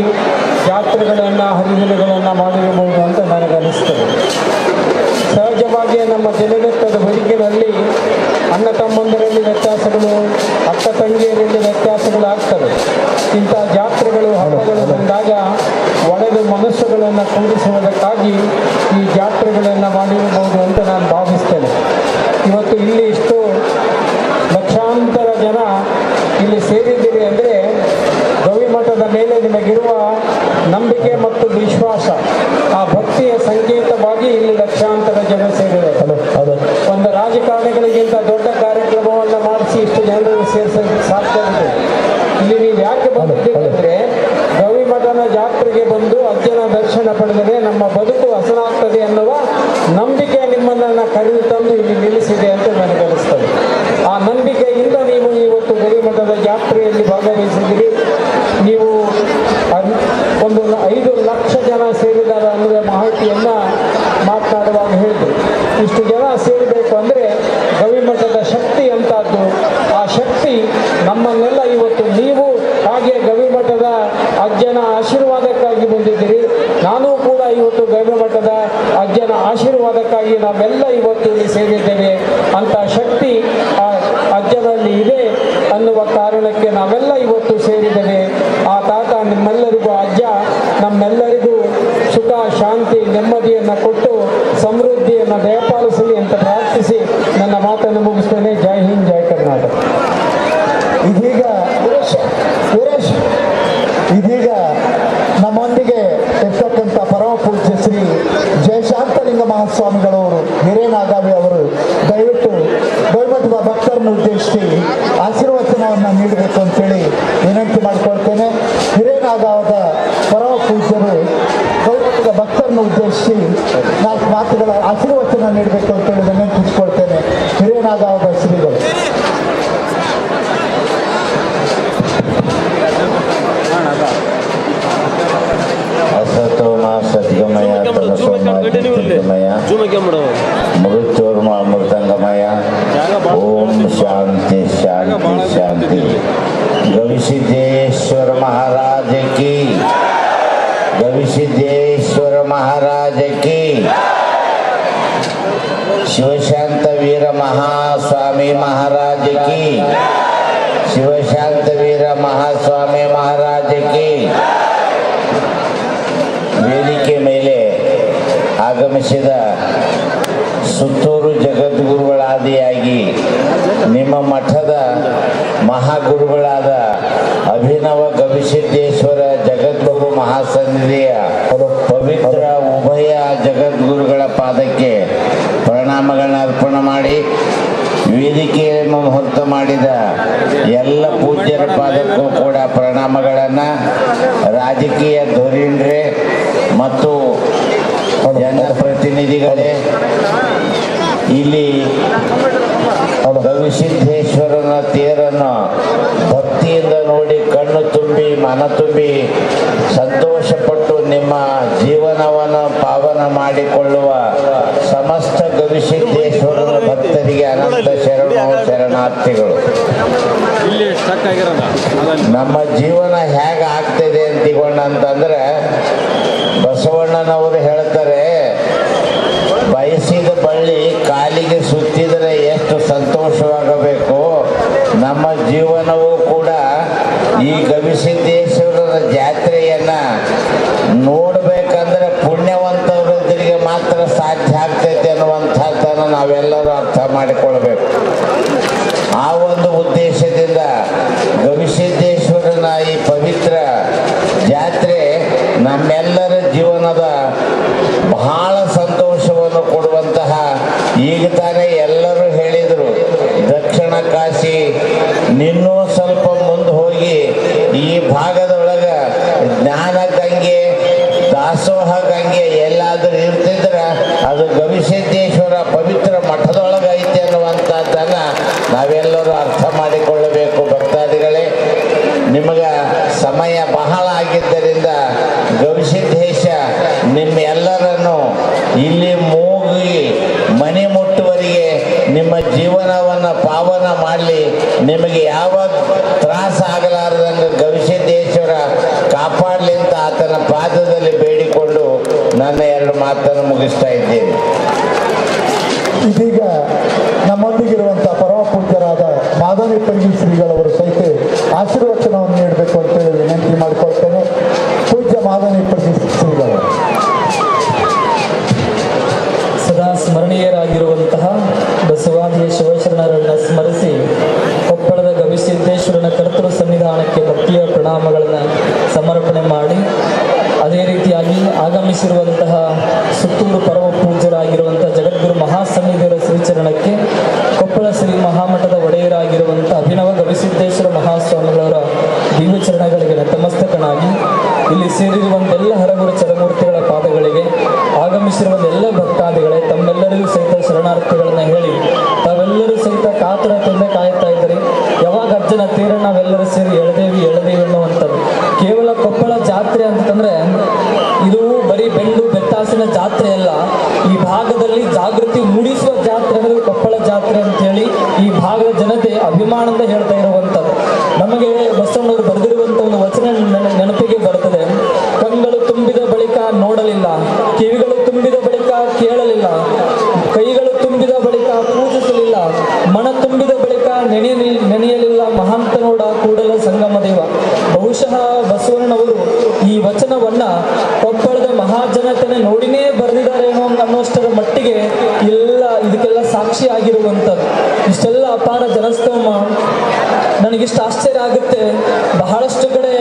ಜಾತ್ರೆಗಳನ್ನು ಹರಿದಿನಗಳನ್ನು ಮಾಡಿರಬಹುದು ಅಂತ ನನಗನ್ನಿಸ್ತದೆ. ಸಹಜವಾಗಿ ನಮ್ಮ ದಿನನಿತ್ಯದ ಬದುಕಿನಲ್ಲಿ ಅಣ್ಣ ತಮ್ಮಂದರಲ್ಲಿ ವ್ಯತ್ಯಾಸಗಳು, ಅಕ್ಕ ತಂಗಿಯರಲ್ಲಿ ವ್ಯತ್ಯಾಸಗಳು ಆಗ್ತವೆ. ಇಂಥ ಜಾತ್ರೆಗಳು ಹಬ್ಬಗಳು ಬಂದಾಗ ಒಡೆದ ಮನಸ್ಸುಗಳನ್ನು ಕೂಡಿಸುವುದಕ್ಕಾಗಿ ಈ ಜಾತ್ರೆಗಳನ್ನು ಮಾಡಿರಬಹುದು ಅಂತ ನಾನು ಭಾವಿಸ್ತೇನೆ. ಇವತ್ತು ಇಲ್ಲಿ ಇಷ್ಟು ಲಕ್ಷಾಂತರ ಜನ ಇಲ್ಲಿ ಸೇರಿದ್ದೀರಿ ಅಂದರೆ ಗವಿಮಠದ ಮೇಲೆ ನಿಮಗಿರುವ ನಂಬಿಕೆ ಮತ್ತು ವಿಶ್ವಾಸ, ಆ ಭಕ್ತಿಯ ಸಂಕೇತವಾಗಿ ಇಲ್ಲಿ ಲಕ್ಷಾಂತರ ಜನ ಸೇರಿದೆ. ಒಂದು ರಾಜಕಾರಣಿಗಳಿಗಿಂತ ದೊಡ್ಡ ಕಾರ್ಯಕ್ರಮವನ್ನು ಮಾಡಿಸಿ ಇಷ್ಟು ಜನರನ್ನು ಸೇರಿಸೋಕ್ಕೆ ಸಾಧ್ಯ ಇದೆ. ಇಲ್ಲಿ ನೀವು ಯಾಕೆ ಬಂದಿದ್ದೀರಿ ಅಂದರೆ ಗವಿಮಠನ ಜಾತ್ರೆಗೆ ಬಂದು ಅಜ್ಜನ ದರ್ಶನ ಪಡೆದರೆ ನಮ್ಮ ಬದುಕು ಹಸನಾಗ್ತದೆ ಅನ್ನುವ ನಂಬಿಕೆ ನಿಮ್ಮನ್ನು ಕರೆದು ತಂದು ಇಲ್ಲಿ ನಿಲ್ಲಿಸಿದೆ ಅಂತ ನನಗನ್ನಿಸ್ತದೆ. ಆ ನಂಬಿಕೆಯಿಂದ ನೀವು ಇವತ್ತು ಗವಿಮಠದ ಜಾತ್ರೆಯಲ್ಲಿ ಭಾಗವಹಿಸಿದ್ದೀರಿ. ನೀವು ಒಂದು 5 ಲಕ್ಷ ಜನ ಸೇರಿದ್ದಾರೆ ಅನ್ನುವ ಮಾಹಿತಿಯನ್ನು ಮಾತನಾಡುವಾಗ ಹೇಳಿದರು. ಇಷ್ಟು ಜನ ಸೇರಬೇಕು ಅಂದರೆ ಗವಿಮಠದ ಶಕ್ತಿ ಅಂತದ್ದು. ಆ ಶಕ್ತಿ ನಮ್ಮನ್ನೆಲ್ಲ ಇವತ್ತು ನೀವು ಹಾಗೆ ಗವಿಮಠದ ಅಜ್ಜನ ಆಶೀರ್ವಾದಕ್ಕಾಗಿ ಬಂದಿದ್ದೀರಿ. ನಾನೂ ಕೂಡ ಇವತ್ತು ಗವಿಮಠದ ಅಜ್ಜನ ಆಶೀರ್ವಾದಕ್ಕಾಗಿ ನಾವೆಲ್ಲ ಇವತ್ತು ಇಲ್ಲಿ ಸೇರಿದ್ದೇವೆ ಅಂತ ಶಕ್ತಿ ಆ ಅಜ್ಜನಲ್ಲಿ ಇದೆ ಅನ್ನುವ ಕಾರಣಕ್ಕೆ ನಾವೆಲ್ಲ ಇವತ್ತು ಸೇರಿದ್ದೇವೆ. ಆ ತಾತ ನಿಮ್ಮೆಲ್ಲರಿಗೂ, ಅಜ್ಜ ನಮ್ಮೆಲ್ಲರಿಗೂ ಸುಖ, ಶಾಂತಿ, ನೆಮ್ಮದಿಯನ್ನು ಕೊಟ್ಟು ಸಮೃದ್ಧಿಯನ್ನು ದಯಪಾಲಿಸಲಿ ಅಂತ ಪ್ರಾರ್ಥಿಸಿ ನನ್ನ ಮಾತನ್ನು ಮುಗಿಸ್ತೇನೆ. ಜೈ ಹಿಂದ್, ಜೈ ಕರ್ನಾಟಕ. ಇದೀಗ ನಮ್ಮೊಂದಿಗೆ ಇರ್ತಕ್ಕಂಥ ಪರಮ ಪೂಜ್ಯ ಶ್ರೀ ಜಯಶಾಂತಲಿಂಗ ಮಹಾಸ್ವಾಮಿಗಳವರು, ಹಿರೇನಾಗಾವಿ ಅವರು ದಯವಿಟ್ಟು ಗವಿಮಠದ ಭಕ್ತರನ್ನು ಉದ್ದೇಶಿಸಿ ಆಶೀರ್ವಚನವನ್ನು ನೀಡಬೇಕು ಅಂತೇಳಿ ವಿನಂತಿ ಮಾಡಿಕೊಳ್ತೇನೆ. ಹಿರೇನಾಗಾವದ ಪರಮ ಪೂಜ್ಯರು ಗವಿಮಠದ ಭಕ್ತರನ್ನು ಉದ್ದೇಶಿಸಿ 4 ಮಾತುಗಳ ಆಶೀರ್ವಚನ ನೀಡಬೇಕು ಅಂತೇಳಿ ವಿನಂತಿಸಿಕೊಳ್ತೇನೆ. ಹಿರೇನಾಗಾವದ ಶ್ರೀಗಳು. ಸದ್ಗಮಯ ಮೃತ್ಯೋರ್ಮ ಅಮೃತಂಗಮಯ. ಓಂ ಶಾಂತಿ ಶಾಂತಿ ಶಾಂತಿ. ಗವಿಸಿದ್ದೇಶ್ವರ ಮಹಾರಾಜ ಕಿ, ಗವಿಸಿದ್ದೇಶ್ವರ ಮಹಾರಾಜ ಕಿ, ಶಿವಶಾಂತ ವೀರ ಮಹಾಸ್ವಾಮಿ ಮಹಾರಾಜ ಕಿ, ಶಿವಶಾಂತ ವೀರ ಮಹಾಸ್ವಾಮಿ ಮಹಾರಾಜ ಕಿ. ವೇದಿಕೆ ಮೇಲೆ ಆಗಮಿಸಿದ ಸುತ್ತೂರು ಜಗದ್ಗುರುಗಳಾದಿಯಾಗಿ ನಿಮ್ಮ ಮಠದ ಮಹಾಗುರುಗಳಾದ ಅಭಿನವ ಗವಿಸಿದ್ದೇಶ್ವರ ಜಗದ್ಗುರು ಮಹಾಸನ್ನಿಧಿಯ ಪವಿತ್ರ ಉಭಯ ಜಗದ್ಗುರುಗಳ ಪಾದಕ್ಕೆ ಪ್ರಣಾಮಗಳನ್ನ ಅರ್ಪಣೆ ಮಾಡಿ, ವೇದಿಕೆಯನ್ನು ಹೊರತು ಮಾಡಿದ ಎಲ್ಲ ಪೂಜ್ಯರ ಪಾದಕ್ಕೂ ಕೂಡ ಪ್ರಣಾಮಗಳನ್ನು, ರಾಜಕೀಯ ಧುರೀಣರೇ ಮತ್ತು ಜನಪ್ರತಿನಿಧಿಗಳೇ, ಇಲ್ಲಿ ಗವಿಸಿದ್ದೇಶ್ವರನ ತೇರನ್ನು ಭಕ್ತಿಯಿಂದ ನೋಡಿ ಕಣ್ಣು ತುಂಬಿ ಮನ ತುಂಬಿ ಸಂತೋಷಪಟ್ಟು ನಿಮ್ಮ ಜೀವನವನ್ನು ಪಾವನ ಮಾಡಿಕೊಳ್ಳುವ ಸಮಸ್ತ ಗವಿಸಿದ್ದೇಶ್ವರನ ಭಕ್ತರಿಗೆ ಅನಂತ ಶರಣಾರ್ಥಿಗಳು. ನಮ್ಮ ಜೀವನ ಹೇಗೆ ಆಗ್ತಿದೆ ಅಂತಂದ್ರೆ ಬಸವಣ್ಣನವರು ಹೇಳ್ತಾರೆ, ಬಯಸಿದ ಬಳ್ಳಿ ಕಾಲಿಗೆ ಸುತ್ತಿದರೆ ಎಷ್ಟು ಸಂತೋಷವಾಗಬೇಕು, ನಮ್ಮ ಜೀವನವೂ ಕೂಡ ಈ ಗವಿಸಿದ್ದೇಶ್ವರರ ಜಾತ್ರೆಯನ್ನ ನೋಡ್ಬೇಕಂದ್ರೆ ಪುಣ್ಯವಂತರಿಗೆ ಮಾತ್ರ ಸಾಧ್ಯ ಆಗ್ತೈತೆ ಅನ್ನುವಂಥದ್ದನ್ನು ನಾವೆಲ್ಲರೂ ಅರ್ಥ ಮಾಡಿಕೊಳ್ಬೇಕು. ಆ ಒಂದು ಉದ್ದೇಶದಿಂದ ಗವಿಸಿದ್ದೇಶ್ವರನ ಈ ಪವಿತ್ರ ಜಾತ್ರೆ ನಮ್ಮೆಲ್ಲರ ಜೀವನದ ಬಹಳ ಸಂತೋಷವನ್ನು ಕೊಡುವಂತಹ, ಈಗ ತಾನೇ ಎಲ್ಲರೂ ಹೇಳಿದರು, ದಕ್ಷಿಣ ಕಾಶಿ ನಿನ್ನೂ ಸ್ವಲ್ಪ ಮುಂದೆ ಹೋಗಿ ಈ ಭಾಗದೊಳಗೆ ಜ್ಞಾನ ಗಂಗೆ, ದಾಸೋಹ ಗಂಗೆ ಎಲ್ಲಾದರೂ ಇರ್ತಿದ್ರೆ ಅದು ಗವಿಸಿದ್ದೇಶ್ವರ ಪವಿತ್ರ ಮಠದೊಳಗೆ ಐತೆ ಅನ್ನುವಂಥದ್ದನ್ನು ನಾವೆಲ್ಲರೂ ಅರ್ಥ ಮಾಡಿಕೊಳ್ಳಬೇಕು. ಭಕ್ತಾದಿಗಳೇ, ನಿಮಗೆ ಸಮಯ ಬಹಳ ಆಗಿದ್ದರಿಂದ ಗವಿಸಿದ್ದೇಶ ನಿಮ್ಮೆಲ್ಲರನ್ನು ಇಲ್ಲಿ ಮೂಗಿ ಮನೆ ಮುಟ್ಟುವರಿಗೆ ನಿಮ್ಮ ಜೀವನವನ್ನು ಪಾವನ ಮಾಡಲಿ, ನಿಮಗೆ ಯಾವ ತ್ರಾಸ ಆಗಲಾರದಂಗೆ ಗವಿಸಿದ್ದೇಶ್ವರ ಕಾಪಾಡಲಿ ಅಂತ ಆತನ ಪಾದದಲ್ಲಿ ಬೇಡಿಕೊಂಡು ನನ್ನ ಎರಡು ಮಾತನ್ನು ಮುಗಿಸ್ತಾ ಇದ್ದೇನೆ. ಇದೀಗ ನಮ್ಮೊಂದಿಗಿರುವಂತಹ ಪರಮ ಪೂಜ್ಯರಾದ ಮಾದನಿಪ್ಪಂಗಿ ಶ್ರೀಗಳವರು ಸಹಿತ ಆಶೀರ್ವಚನವನ್ನು ನೀಡಬೇಕು ಅಂತೇಳಿ ವಿನಂತಿ ಮಾಡಿಕೊಳ್ತೇನೆ. ಪೂಜ್ಯ ಮಾದನಿಪ್ಪಂಗಿ ಶ್ರೀಗಳು. ಸದಾ ಸ್ಮರಣೀಯರಾಗಿರುವಂತಹ ಬಸವಾದಿ ಶಿವಶರಣರನ್ನು ಸ್ಮರಿಸಿ ಕೊಪ್ಪಳದ ಗವಿಸಿದ್ದೇಶ್ವರನ ಕರ್ತೃ ಸನ್ನಿಧಾನಕ್ಕೆ ಭಕ್ತಿಯ ಪ್ರಣಾಮಗಳನ್ನು ಸಮರ್ಪಣೆ ಮಾಡಿ, ಅದೇ ರೀತಿಯಾಗಿ ಆಗಮಿಸಿರುವಂತಹ ಸುತ್ತೂರು ಪರಮ ಪೂಜ್ಯರಾಗಿರುವಂತಹ ಜಗದ್ಗುರು ಮಹಾಸನ್ನಿಧಿಯವರ ಶ್ರೀಚರಣಕ್ಕೆ ಕೊಪ್ಪಳ ಶ್ರೀ ಮಹಾಮಠದ ಒಡೆಯರಾಗಿರುವಂಥ ಅಭಿನವ ಗವಿಸಿದ್ದೇಶ್ವರ ಮಹಾಸ್ವಾಮಿಗಳವರ ದಿವ್ಯ ಚರಣಗಳಿಗೆ ನತಮಸ್ತಕನಾಗಿ, ಇಲ್ಲಿ ಸೇರಿರುವಂತೆಲ್ಲ ಹರಗುರು ಚರಮೂರ್ತಿಗಳ ಪಾದಗಳಿಗೆ, ಆಗಮಿಸಿರುವಂತೆಲ್ಲ ಭಕ್ತಾದಿಗಳೇ, ತಮ್ಮೆಲ್ಲರಿಗೂ ಸಹಿತ ಶರಣಾರ್ಥಿಗಳನ್ನ ಹೇಳಿ ತಾವೆಲ್ಲರೂ ಸಹಿತ ಕಾತುರತೆಯಿಂದ ಕಾಯ್ತಾ ಇದ್ದೀರಿ. ಯಾವಾಗ ಅಜ್ಜನ ತೀರನ್ನು ನಾವೆಲ್ಲರೂ ಸೇರಿ ಎಳೆದೇವಿ ಎನ್ನುವಂಥದ್ದು. ಕೇವಲ ಕೊಪ್ಪಳ ಜಾತ್ರೆ ಅಂತಂದ್ರೆ ಇದು ಬರೀ ಬೆಂಡು ಬೆತ್ತಾಸಿನ ಜಾತ್ರೆ ಅಲ್ಲ, ಈ ಭಾಗದಲ್ಲಿ ಜಾಗೃತಿ ಮೂಡಿಸುವ ಜಾತ್ರೆ ಅಂದರೆ ಕೊಪ್ಪಳ ಜಾತ್ರೆ ಅಂತೇಳಿ ಈ ಭಾಗದ ಜನತೆ ಅಭಿಮಾನದಿಂದ ಹೇಳ್ತಾ ಇರುವಂಥದ್ದು. ನಮಗೆ ಬಸವಣ್ಣವರು ಬರೆದಿರುವಂಥ ಒಂದು ವಚನ ನೆನಪಿಗೆ ಬರ್ತದೆ. ಕಣ್ಗಳು ತುಂಬಿದ ಬಳಿಕ ನೋಡಲಿಲ್ಲ, ಕಿವಿಗಳು ತುಂಬಿದ ಬಳಿಕ ಕೇಳಲಿಲ್ಲ, ಕೈಗಳು ತುಂಬಿದ ಬಳಿಕ ಪೂಜಿಸಲಿಲ್ಲ, ಮನ ತುಂಬಿದ ಬಳಿಕ ನೆನೆಯಲಿಲ್ಲ ಮಹಾಂತನೋಡ ಕೂಡಲ ಸಂಗಮ ದೇವ. ಬಹುಶಃ ಬಸವಣ್ಣನವರು ಈ ವಚನವನ್ನ ಕೊಪ್ಪಳದ ಮಹಾಜನತೆನ ನೋಡಿನೇ ಬರೆದಿದ್ದಾರೇನೋ ಅನ್ನೋಷ್ಟರ ಮಟ್ಟಿಗೆ ಎಲ್ಲ ಇದಕ್ಕೆಲ್ಲ ಸಾಕ್ಷಿ ಆಗಿರುವಂಥದ್ದು. ಇಷ್ಟೆಲ್ಲ ಅಪಾರ ಜನಸ್ತೋಮ ನನಗಿಷ್ಟು ಆಶ್ಚರ್ಯ ಆಗುತ್ತೆ. ಬಹಳಷ್ಟು ಕಡೆ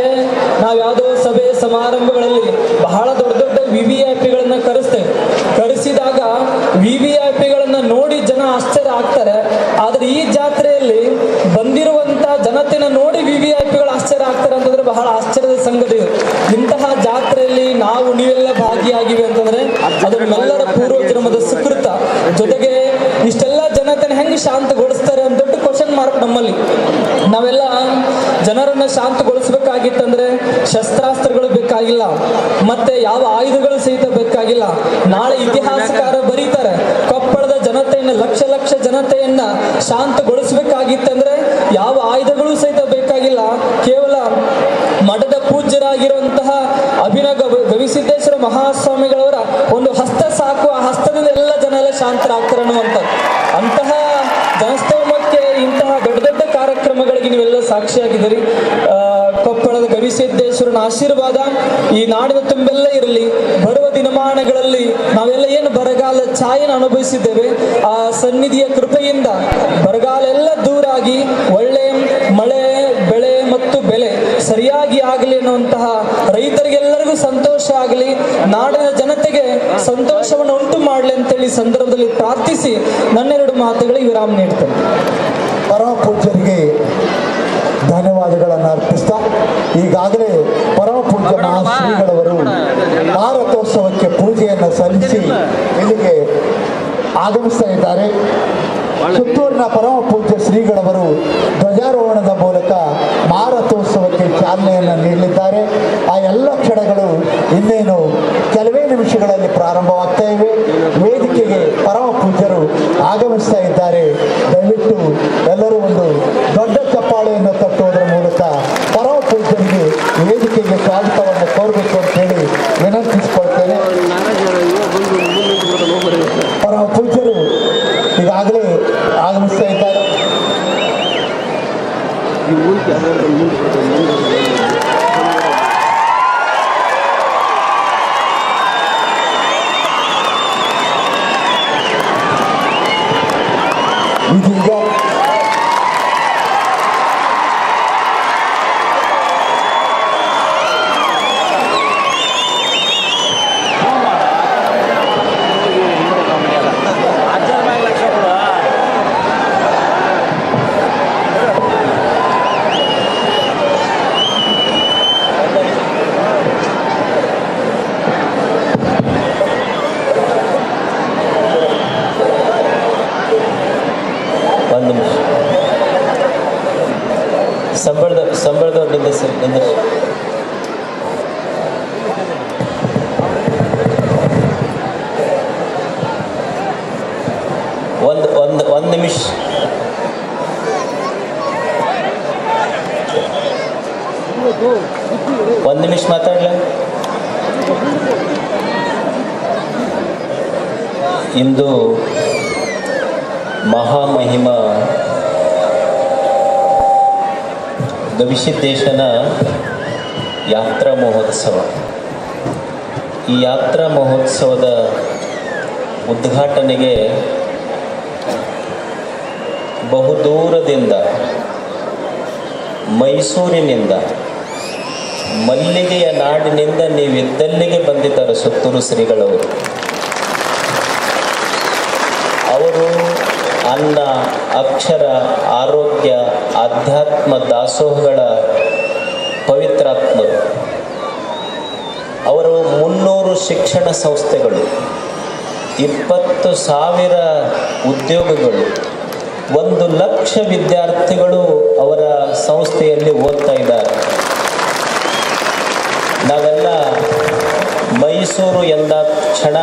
ನಾವು ಯಾವುದೋ ಸಭೆ ಸಮಾರಂಭಗಳಲ್ಲಿ ಬಹಳ ದೊಡ್ಡ ದೊಡ್ಡ VVIPಗಳನ್ನ ಕರೆಸ್ತೇವೆ. ಕರೆಸಿದಾಗ VVIPಗಳನ್ನ ನೋಡಿ ಜನ ಆಶ್ಚರ್ಯ ಆಗ್ತಾರೆ. ಆದರೆ ಈ ಜಾತ್ರೆಯಲ್ಲಿ ಬಂದಿರುವಂತ ಜನತೆನ ನೋಡಿ VVIPಗಳು ಆಶ್ಚರ್ಯ ಆಗ್ತಾರೆ ಅಂತಂದ್ರೆ ಬಹಳ ಆಶ್ಚರ್ಯದ ಸಂಗತಿ. ಇಂತಹ ಜಾತ್ರೆಯಲ್ಲಿ ನಾವು ನೀವೆಲ್ಲ ಭಾಗಿಯಾಗಿವೆ ಅಂತಂದ್ರೆ ಅದು ನಮ್ಮೆಲ್ಲರ ಪೂರ್ವ ಜನ್ಮದ ಸುಕೃತ. ಜೊತೆಗೆ ಇಷ್ಟೆಲ್ಲ ಜನತೆನ ಹೆಂಗೆ ಶಾಂತಗೊಳಿಸ್ತಾರೆ ಅಂತ ದೊಡ್ಡ ಕ್ವಶನ್ ಮಾರ್ಕ್ ನಮ್ಮಲ್ಲಿ. ನಾವೆಲ್ಲ ಜನರನ್ನ ಶಾಂತಗೊಳಿಸ್ಬೇಕಾಗಿತ್ತಂದ್ರೆ ಶಸ್ತ್ರಾಸ್ತ್ರಗಳು ಬೇಕಾಗಿಲ್ಲ, ಮತ್ತೆ ಯಾವ ಆಯುಧಗಳು ಸಹಿತ ಬೇಕಾಗಿಲ್ಲ. ನಾಳೆ ಇತಿಹಾಸಕಾರ ಬರೀತಾರೆ, ಕೊಪ್ಪಳದ ಜನತೆಯನ್ನ ಲಕ್ಷ ಲಕ್ಷ ಜನತೆಯನ್ನ ಶಾಂತಗೊಳಿಸ್ಬೇಕಾಗಿತ್ತಂದ್ರೆ ಯಾವ ಆಯುಧಗಳು ಸಹಿತ ಬೇಕಾಗಿಲ್ಲ. ಕೇವಲ ಮಠದ ಪೂಜ್ಯರಾಗಿರುವಂತಹ ಅಭಿನವ ಗವಿಸಿದ್ದೇಶ್ವರ ಮಹಾಸ್ವಾಮಿಗಳವರ ಒಂದು ಹಸ್ತ ಸಾಕು. ಆ ಹಸ್ತದಿಂದ ಎಲ್ಲ ಜನ ಎಲ್ಲ ಶಾಂತರಾಗ್ತಾರೆ ಅನ್ನುವಂಥದ್ದು. ಅಂತಹ ಜನಸ್ತೋಮಕ್ಕೆ ಇಂತಹ ದೊಡ್ಡ ದೊಡ್ಡ ಕಾರ್ಯಕ್ರಮಗಳಿಗೆ ನೀವೆಲ್ಲ ಸಾಕ್ಷಿಯಾಗಿದ್ದೀರಿ. ಕೊಪ್ಪಳದ ಗವಿಸಿದ್ದೇಶ್ವರನ ಆಶೀರ್ವಾದ ಈ ನಾಡಿನ ತುಂಬೆಲ್ಲ ಇರಲಿ. ಬರುವ ದಿನಮಾನಗಳಲ್ಲಿ ನಾವೆಲ್ಲ ಏನು ಬರಗಾಲ ಛಾಯೆನ ಅನುಭವಿಸಿದ್ದೇವೆ, ಆ ಸನ್ನಿಧಿಯ ಕೃಪೆಯಿಂದ ಬರಗಾಲ ಎಲ್ಲ ದೂರಾಗಿ ಒಳ್ಳೆ ಮಳೆ ಬೆಳೆ ಮತ್ತು ಬೆಲೆ ಸರಿಯಾಗಿ ಆಗಲಿ ಅನ್ನುವಂತಹ ರೈತರಿಗೆಲ್ಲರಿಗೂ ಸಂತೋಷ ಆಗಲಿ, ನಾಡಿನ ಜನತೆಗೆ ಸಂತೋಷವನ್ನು ಉಂಟು ಮಾಡಲಿ ಅಂತೇಳಿ ಸಂದರ್ಭದಲ್ಲಿ ಪ್ರಾರ್ಥಿಸಿ ನನ್ನೆರಡು ಮಾತುಗಳಿಗೆ ವಿರಾಮ ನೀಡ್ತೇನೆ. ಪರಮ ಪೂಜ್ಯರಿಗೆ ಧನ್ಯವಾದಗಳನ್ನು ಅರ್ಪಿಸ್ತಾ ಈಗಾಗಲೇ ಪರಮ ಪೂಜ್ಯ ಮಹಾಶ್ರೀಗಳವರು ಭಾರತೋತ್ಸವಕ್ಕೆ ಪೂಜೆಯನ್ನು ಸಲ್ಲಿಸಿ ಇಲ್ಲಿಗೆ ಆಗಮಿಸ್ತಾ ಇದ್ದಾರೆ. ಸುತ್ತೂರಿನ ಪರಮ ಪೂಜ್ಯ ಶ್ರೀಗಳವರು ಧ್ವಜಾರೋಹಣದ ಮೂಲಕ ಭಾರತೋತ್ಸವಕ್ಕೆ ಚಾಲನೆಯನ್ನು ನೀಡಲಿದ್ದಾರೆ. ಆ ಎಲ್ಲ ಕ್ಷಣಗಳು ಇನ್ನೇನು ಕೆಲವೇ ನಿಮಿಷಗಳಲ್ಲಿ ಪ್ರಾರಂಭವಾಗ್ತಾ ಇವೆ. ವೇದಿಕೆಗೆ ಪರಮ ಪೂಜ್ಯರು ಆಗಮಿಸ್ತಾ ಇದ್ದಾರೆ. ದಯವಿಟ್ಟು ಎಲ್ಲರೂ ಒಂದು ದೊಡ್ಡ ಚಪ್ಪಾಳೆಯನ್ನು ತಟ್ಟುವುದರ ಮೂಲಕ ಪರಮ ಪೂಜ್ಯರಿಗೆ ವೇದಿಕೆಗೆ ಸ್ವಾಗತವನ್ನು ಕೋರಬೇಕು ಅಂತೇಳಿ ವಿನಂತಿಸಿಕೊಳ್ತೇನೆ. ಪರಮ ಪೂಜ್ಯರು ಈಗಾಗಲೇ ಆಗಮಿಸ್ತಾ ಇದ್ದಾರೆ. ಇದೀಗ ಸಂಬಳದೊಡ್ಡಿಂದ ಸರ್ ಒಂದು ನಿಮಿಷ. ಒಂದು ನಿಮಿಷ ಮಾತಾಡ್ಲ. ಇಂದು ಮಹಾಮಹಿಮ ಗವಿಸಿದ್ದೇಶನ ಯಾತ್ರಾ ಮಹೋತ್ಸವ. ಈ ಯಾತ್ರಾ ಮಹೋತ್ಸವದ ಉದ್ಘಾಟನೆಗೆ ಬಹುದೂರದಿಂದ ಮೈಸೂರಿನಿಂದ ಮಲ್ಲಿಗೆಯ ನಾಡಿನಿಂದ ನೀವಿದ್ದಲ್ಲಿಗೆ ಬಂದಿದ್ದಾರೆ ಸುತ್ತೂರು ಶ್ರೀಗಳವರು. ಅವರು ಅನ್ನ, ಅಕ್ಷರ, ಆರೋಗ್ಯ, ಆಧ್ಯಾತ್ಮ ದಾಸೋಹಗಳ ಪವಿತ್ರಾತ್ಮರು. ಅವರು 300 ಶಿಕ್ಷಣ ಸಂಸ್ಥೆಗಳು, 20,000 ಉದ್ಯೋಗಗಳು, 1,00,000 ವಿದ್ಯಾರ್ಥಿಗಳು ಅವರ ಸಂಸ್ಥೆಯಲ್ಲಿ ಓದ್ತಾ ಇದ್ದಾರೆ. ನಾವೆಲ್ಲ ಮೈಸೂರು ಎಂದ ಕ್ಷಣ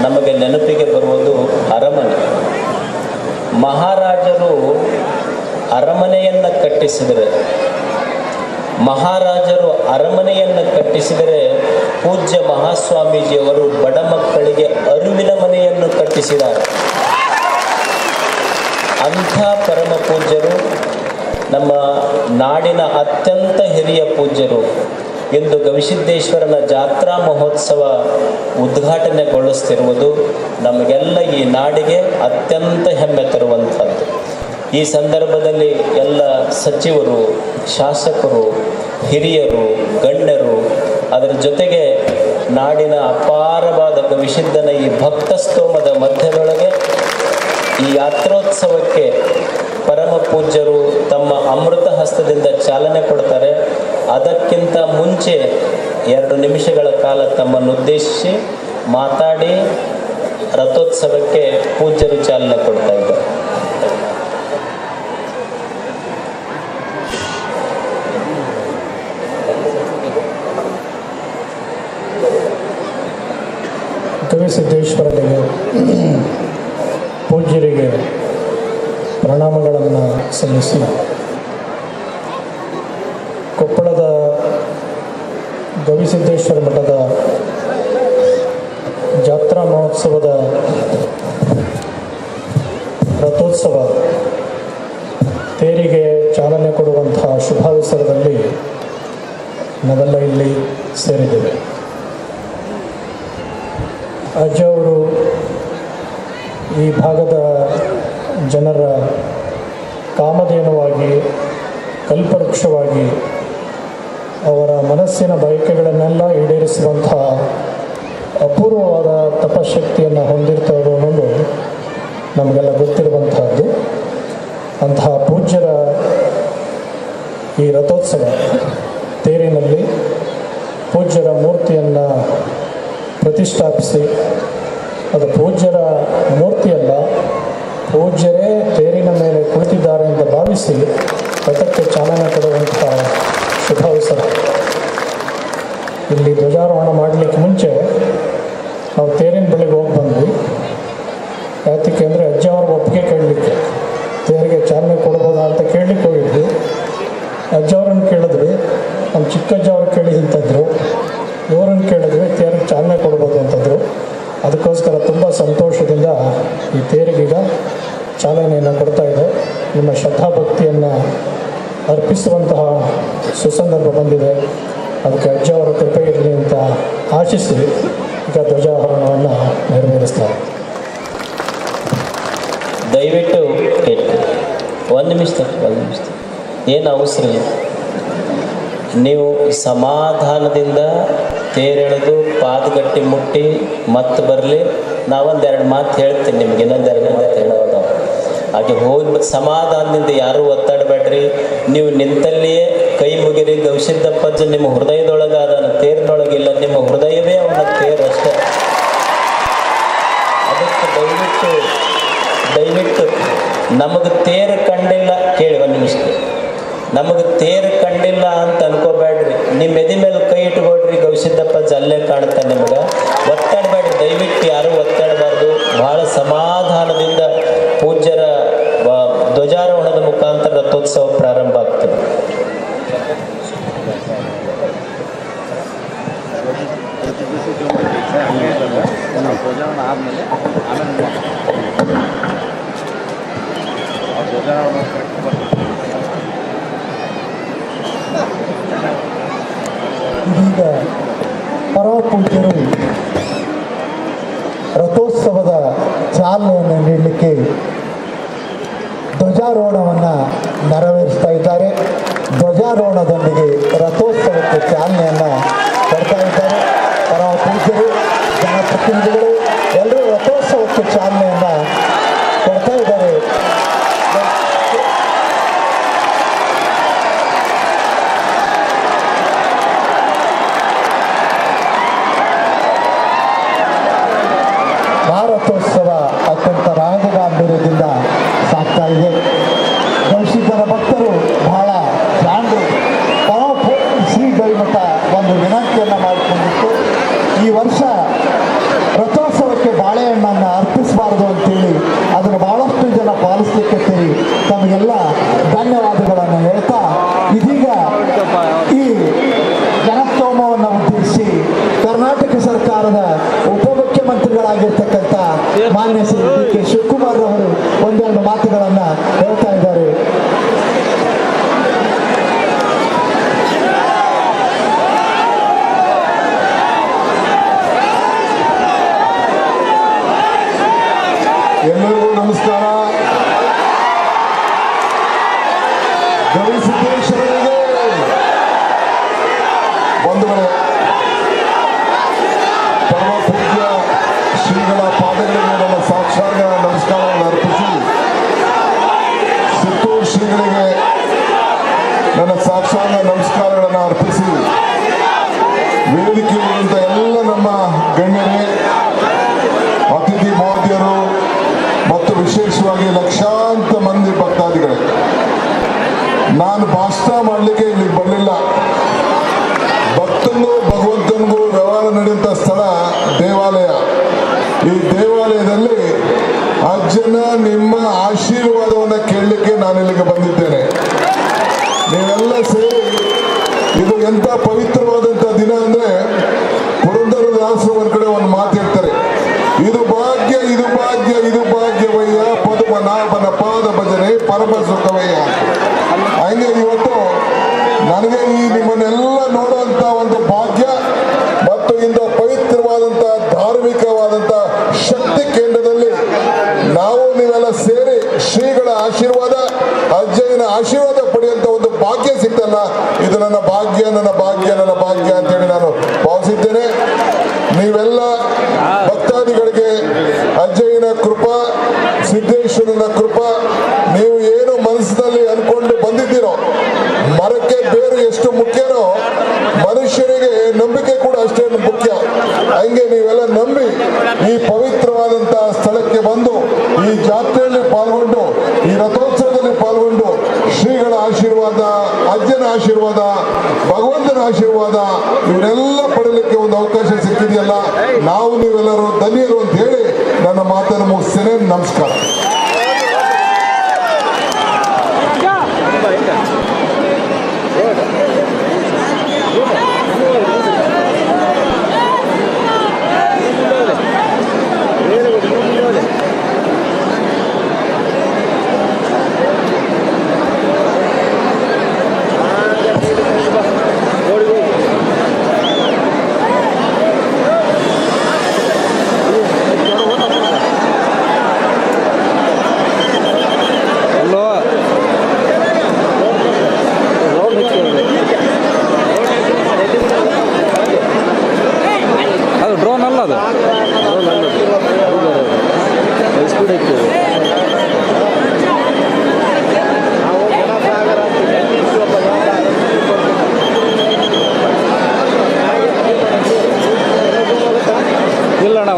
ನಮಗೆ ನೆನಪಿಗೆ ಬರುವುದು ಅರಮನೆ. ಮಹಾರಾಜರು ಅರಮನೆಯನ್ನು ಕಟ್ಟಿಸಿದರೆ, ಪೂಜ್ಯ ಮಹಾಸ್ವಾಮೀಜಿಯವರು ಬಡ ಮಕ್ಕಳಿಗೆ ಅರಿವಿನ ಮನೆಯನ್ನು ಕಟ್ಟಿಸಿದ್ದಾರೆ. ಅಂಥ ಪರಮ ಪೂಜ್ಯರು, ನಮ್ಮ ನಾಡಿನ ಅತ್ಯಂತ ಹಿರಿಯ ಪೂಜ್ಯರು ಇಂದು ಗವಿಸಿದ್ದೇಶ್ವರನ ಜಾತ್ರಾ ಮಹೋತ್ಸವ ಉದ್ಘಾಟನೆಗೊಳಿಸ್ತಿರುವುದು ನಮಗೆಲ್ಲ ಈ ನಾಡಿಗೆ ಅತ್ಯಂತ ಹೆಮ್ಮೆ ತರುವಂಥದ್ದು. ಈ ಸಂದರ್ಭದಲ್ಲಿ ಎಲ್ಲ ಸಚಿವರು, ಶಾಸಕರು, ಹಿರಿಯರು, ಗಣ್ಯರು, ಅದರ ಜೊತೆಗೆ ನಾಡಿನ ಅಪಾರವಾದ ಗವಿಸಿದ್ದನ ಈ ಭಕ್ತ ಸ್ತೋಮದ ಮಧ್ಯದೊಳಗೆ ಈ ಯಾತ್ರೋತ್ಸವಕ್ಕೆ ಪರಮ ಪೂಜ್ಯರು ತಮ್ಮ ಅಮೃತ ಹಸ್ತದಿಂದ ಚಾಲನೆ ಕೊಡ್ತಾರೆ. ಅದಕ್ಕಿಂತ ಮುಂಚೆ 2 ನಿಮಿಷಗಳ ಕಾಲ ತಮ್ಮನ್ನುದ್ದೇಶಿಸಿ ಮಾತಾಡಿ ರಥೋತ್ಸವಕ್ಕೆ ಪೂಜ್ಯರು ಚಾಲನೆ ಕೊಡ್ತಾ ಇದ್ದಾರೆ. ಗವಿಸಿದ್ದೇಶ್ವರನಿಗೆ ಪೂಜ್ಯರಿಗೆ ಪ್ರಣಾಮಗಳನ್ನು ಸಲ್ಲಿಸಿ ಕೊಪ್ಪಳದ ಗವಿಸಿದ್ದೇಶ್ವರ ಮಠದ ಜಾತ್ರಾ ಮಹೋತ್ಸವದ ರಥೋತ್ಸವ ತೇರಿಗೆ ಚಾಲನೆ ಕೊಡುವಂತಹ ಶುಭಾವಸರದಲ್ಲಿ ನಾವೆಲ್ಲ ಇಲ್ಲಿ ಸೇರಿದ್ದೇವೆ. ಅಜ್ಜ ಅವರು ಈ ಭಾಗದ ಜನರ ಕಾಮಧೇನುವಾಗಿ, ಕಲ್ಪವೃಕ್ಷವಾಗಿ, ಅವರ ಮನಸ್ಸಿನ ಬಯಕೆಗಳನ್ನೆಲ್ಲ ಈಡೇರಿಸುವಂಥ ಅಪೂರ್ವವಾದ ತಪಶಕ್ತಿಯನ್ನು ಹೊಂದಿರ್ತಾರೆ ಅನ್ನೋದು ನಮಗೆಲ್ಲ ಗೊತ್ತಿರುವಂತಹದ್ದು. ಅಂತಹ ಪೂಜ್ಯರ ಈ ರಥೋತ್ಸವ ತೇರಿನಲ್ಲಿ ಪೂಜ್ಯರ ಮೂರ್ತಿಯನ್ನು ಪ್ರತಿಷ್ಠಾಪಿಸಿ, ಅದು ಪೂಜ್ಯರ ಮೂರ್ತಿಯಲ್ಲ, ಪೂಜ್ಯರೇ ತೇರಿನ ಮೇಲೆ ಕುಳಿತಿದ್ದಾರೆ ಅಂತ ಭಾವಿಸಿ ರಥಕ್ಕೆ ಚಾಲನೆ ಕೊಡುವಂಥ ಶುಭಾವಸರ. ಇಲ್ಲಿ ಧ್ವಜಾರೋಹಣ ಮಾಡಲಿಕ್ಕೆ ಮುಂಚೆ ನಾವು ತೇರಿನ ಬಳಿಗೆ ಹೋಗಿ ಬಂದ್ವಿ. ಯಾತಕ್ಕೆ ಅಂದರೆ ಅಜ್ಜ ಅವ್ರ ಒಪ್ಪಿಗೆ ಕೇಳಲಿಕ್ಕೆ, ತೇರಿಗೆ ಚಾಲನೆ ಕೊಡ್ಬೋದಾ ಅಂತ ಕೇಳಲಿಕ್ಕೆ ಹೋಗಿದ್ವಿ. ಅಜ್ಜ ಅವ್ರನ್ನ ಕೇಳಿದ್ವಿ, ನಮ್ಮ ಚಿಕ್ಕಜ್ಜ ಅವ್ರು ಕೇಳಿ ಅಂತಂದರು. ಇವರನ್ನು ಕೇಳಿದ್ವಿ, ತೇರಿಗೆ ಚಾಲನೆ ಕೊಡ್ಬೋದು ಅಂತಂದರು. ಅದಕ್ಕೋಸ್ಕರ ತುಂಬ ಸಂತೋಷದಿಂದ ಈ ತೇರಿಗೀಗ ಚಾಲನೆಯನ್ನು ಕೊಡ್ತಾ ಇದೆ. ನಿಮ್ಮ ಶ್ರದ್ಧಾಭಕ್ತಿಯನ್ನು ಅರ್ಪಿಸುವಂತಹ ಸುಸಂದರ್ಭ ಬಂದಿದೆ. ಅದಕ್ಕೆ ಅಜ್ಜ ಅವರ ಕೃಪೆ ಇರಲಿ ಅಂತ ಆಶಿಸಿ ಈಗ ಧ್ವಜಾರೋಹಣವನ್ನು ನೆರವೇರಿಸ್ತಾರೆ. ದಯವಿಟ್ಟು ಒಂದು ನಿಮಿಷ ಏನು ಅವಸರ ಇಲ್ಲ. ನೀವು ಸಮಾಧಾನದಿಂದ ತೇರೆಳೆದು ಪಾದಗಟ್ಟಿ ಮುಟ್ಟಿ ಮತ್ತೆ ಬರಲಿ. ನಾವೊಂದೆರಡು ಮಾತು ಹೇಳ್ತೀನಿ ನಿಮ್ಗೆ, ಇನ್ನೊಂದೆರಡು ಮಾತು ಹೇಳೋದು. ಹಾಗೆ ಹೋಗಿ ಸಮಾಧಾನದಿಂದ ಯಾರೂ ಒತ್ತಾಡಬೇಡ್ರಿ. ನೀವು ನಿಂತಲ್ಲಿಯೇ ಕೈ ಮುಗಿರಿ. ಗವಿಸಿದ್ದಪ್ಪಜ್ಜ ನಿಮ್ಮ ಹೃದಯದೊಳಗಾದ ತೇರಿನೊಳಗಿಲ್ಲ, ನಿಮ್ಮ ಹೃದಯವೇ ಅವನ ತೇರು ಅಷ್ಟೇ. ಅದಕ್ಕೆ ದಯವಿಟ್ಟು ನಮಗೆ ತೇರು ಕಂಡಿಲ್ಲ, ಕೇಳಿ ಒಂದು ನಿಮಿಷ, ನಮಗೆ ತೇರು ಕಂಡಿಲ್ಲ ಅಂತ ಅನ್ಕೋಬೇಡ್ರಿ. ನಿಮ್ಮ ಎದೆ ಮೇಲೆ ಕೈ ಇಟ್ಕೊಡ್ರಿ, ಗವಿಸಿದ್ದಪ್ಪಜ್ಜ ಅಲ್ಲೇ ಕಾಣುತ್ತೆ ನಿಮ್ಗೆ. ಒತ್ತಾಡಬೇಡ್ರಿ, ದಯವಿಟ್ಟು ಯಾರೂ ಒತ್ತಾಡಬಾರ್ದು. ಬಹಳ ಸಮಾಧಾನದಿಂದ ಪೂಜ್ಯರ ಧ್ವಜಾರೋಹಣದ ಮುಖಾಂತರ ರಥೋತ್ಸವ ಪ್ರಾರಂಭ ಆಗ್ತದೆ. ಇದೀಗ ಪರಮ ಪೂಜ್ಯರು ರಥೋತ್ಸವದ ಚಾಲನೆಯನ್ನು ನೀಡಲಿಕ್ಕೆ ಧ್ವಜಾರೋಹಣವನ್ನು ನೆರವೇರಿಸ್ತಾ ಇದ್ದಾರೆ. ಧ್ವಜಾರೋಹಣದೊಂದಿಗೆ ರಥೋತ್ಸವಕ್ಕೆ ಚಾಲನೆಯನ್ನು ಕೊಡ್ತಾ ಇದ್ದಾರೆ. ಪರಮ ಪೂಜ್ಯರು, ಜನಪ್ರತಿನಿಧಿಗಳು ಎಲ್ಲರೂ ರಥೋತ್ಸವಕ್ಕೆ ಚಾಲನೆಯನ್ನು ಕೊಡ್ತಾ ಇದ್ದಾರೆ. ಭಾರತೋತ್ಸವ ಅತ್ಯಂತ ರಾಜಗಾಂಭೀರ್ಯದಿಂದ ಸಾಗ್ತಾ ಇದೆ. ಗವಿಸಿದ್ದರ ಭಕ್ತರು ಬಹಳ ಜಾಂಡು ಶ್ರೀ ಗವಿಮಠ ಒಂದು ಇದು ಎಂತ ಪವಿತ್ರವಾದಂತ ದಿನ ಅಂದ್ರೆ ಪುರಂದರದಾಸರು ಒಂದ್ ಕಡೆ ಒಂದು ಮಾತು ಹೇಳ್ತಾರೆ, ಇದು ಭಾಗ್ಯ ಇದು ಭಾಗ್ಯ ಇದು ಭಾಗ್ಯವಯ್ಯ ಪದ್ಮನಾಭನ ಪಾದ ಭಜನೆ ಪರಮ ಸುಖವಯ್ಯ. ಹಂಗೆ ಇವತ್ತು ನನಗೆ ಈ ನಿಮ್ಮನ್ನೆಲ್ಲ ನೋಡುವಂತ ಒಂದು ಭಾಗ್ಯ ಮತ್ತು ಇಂದು ಪವಿತ್ರವಾದಂತ ಧಾರ್ಮಿಕವಾದಂತ ಶಕ್ತಿ ಕೇಂದ್ರದಲ್ಲಿ ನಾವು ನೀವೆಲ್ಲ ಸೇರಿ ಶ್ರೀಗಳ ಆಶೀರ್ವಾದ, ಅಜ್ಜಯ್ಯನ ಆಶೀರ್ವಾದ ಪಡೆಯುವಂತ ಒಂದು ಭಾಗ್ಯ ಸಿಗ್ತಲ್ಲ, ಇದು ನನ್ನ ಭಾಗ್ಯ ನನ್ನ ಭಾಗ್ಯ ನನ್ನ ಭಾಗ್ಯ ಅಂತೇಳಿ ನಾನು ಭಾವಿಸಿದ್ದೇನೆ. ನೀವೆಲ್ಲ ಭಕ್ತಾದಿಗಳಿಗೆ ಅಜ್ಜಯ್ಯನ ಕೃಪಾ, ಸಿದ್ದೇಶ್ವರನ ಕೃಪಾ, ನೀವು ಏನು ಮನಸ್ಸಿನಲ್ಲಿ ಅನ್ಕೊಂಡು ಬಂದಿದ್ದೀರೋ, ಮರಕ್ಕೆ ಬೇರು ಎಷ್ಟು ಮುಖ್ಯನೋ ಮನುಷ್ಯರಿಗೆ ನಂಬಿಕೆ ಕೂಡ ಅಷ್ಟೇ ಮುಖ್ಯ. ಹಂಗೆ ನೀವೆಲ್ಲ ನಂಬಿ ಈ ಪವಿತ್ರವಾದಂತಹ ಸ್ಥಳಕ್ಕೆ ಬಂದು ಈ ಜಾತ್ರೆಯಲ್ಲಿ ಪಾಲ್ಗೊಂಡು ಈ ರಥೋತ್ಸವದಲ್ಲಿ ಪಾಲ್ಗೊಂಡು ಶ್ರೀಗಳ ಆಶೀರ್ವಾದ, ಅಜ್ಜನ ಆಶೀರ್ವಾದ, ಭಗವಂತನ ಆಶೀರ್ವಾದ ಇವನ್ನೆಲ್ಲ ಪಡಲಿಕ್ಕೆ ಒಂದು ಅವಕಾಶ ಸಿಕ್ಕಿದೆಯಲ್ಲ, ನಾವು ನೀವೆಲ್ಲರೂ ಧನ್ಯರು ಅಂತ ಹೇಳಿ ನನ್ನ ಮಾತನ್ನು ಮುಗಿಸ್ತೇನೆ. ನಮಸ್ಕಾರ. ಅದು ಡ್ರೋನ್ ಅಲ್ಲ, ಅದು ಸ್ಪೀಡ್ ಐತಿ. ಇಲ್ಲ ಅಣ್ಣ,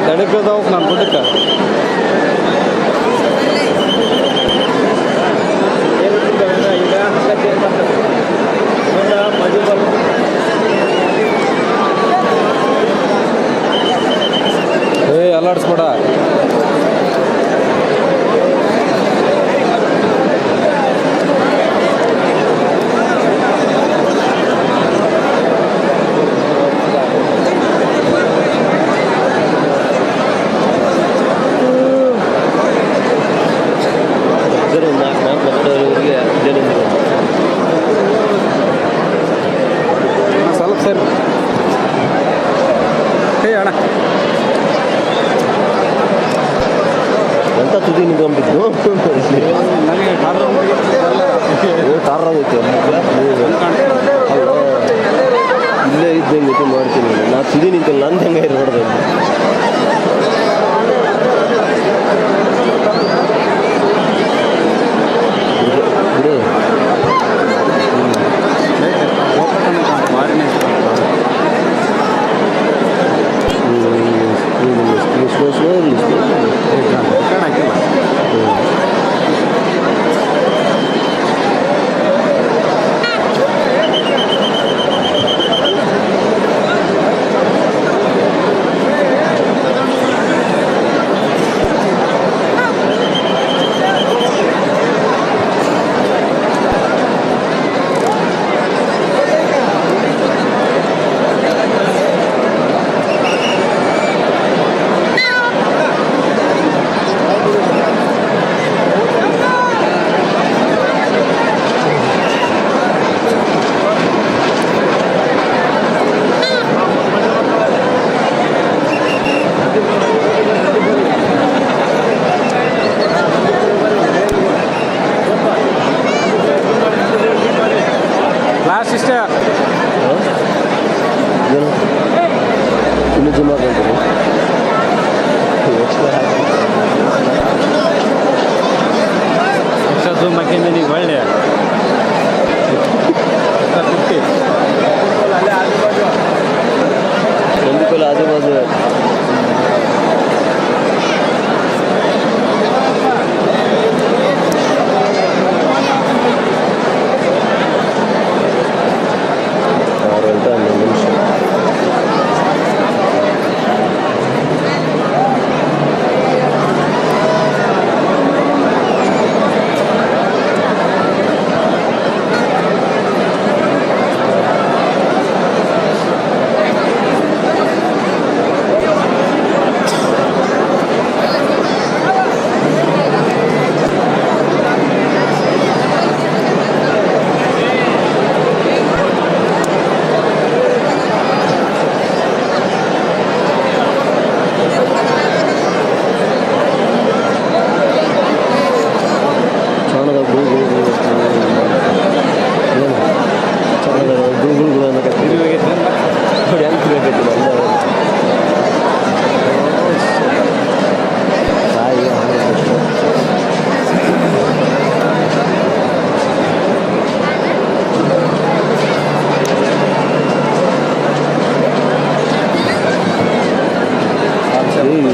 ದಡಕ್ಕದಾವ್ ನಾನು ಗುಡ್ಡಕ್ಕೆ ಅಲ್ಲಾಡಿಸ್ಬೇಡ. ಸ್ವಲ್ಪ ಸರ್ ಅಣ್ಣ ಎಂತ ತುದಿ ನಿಂತ್ಕೊಂಡ್ಬಿಟ್ಟು ನನಗೆ ಟಾರ್ ಆಗೈತೆ ಇಲ್ಲೇ ಇದ್ದೆ ಮೀಟಿಂಗ್ ಮಾಡ್ತೀನಿ. ನಾ ತುದಿ ನಿಂತಲ್ಲ, ನನ್ನ ಹೆಂಗೆ ಇರಬಾರ್ದು. ವೈಶಿಷ್ಟ್ಯ ಏನು ಇನ್ನು ಜಿಮ್ ಹಾಕೊಂತೀನಿ ಎಕ್ಸ್ಟ್ರಾ ಝೂಮ್ ಹಾಕಿಂದ ನೀವು ಒಳ್ಳೆ ನಂದಿಕೋಲ ಆಜು ಬಾಜು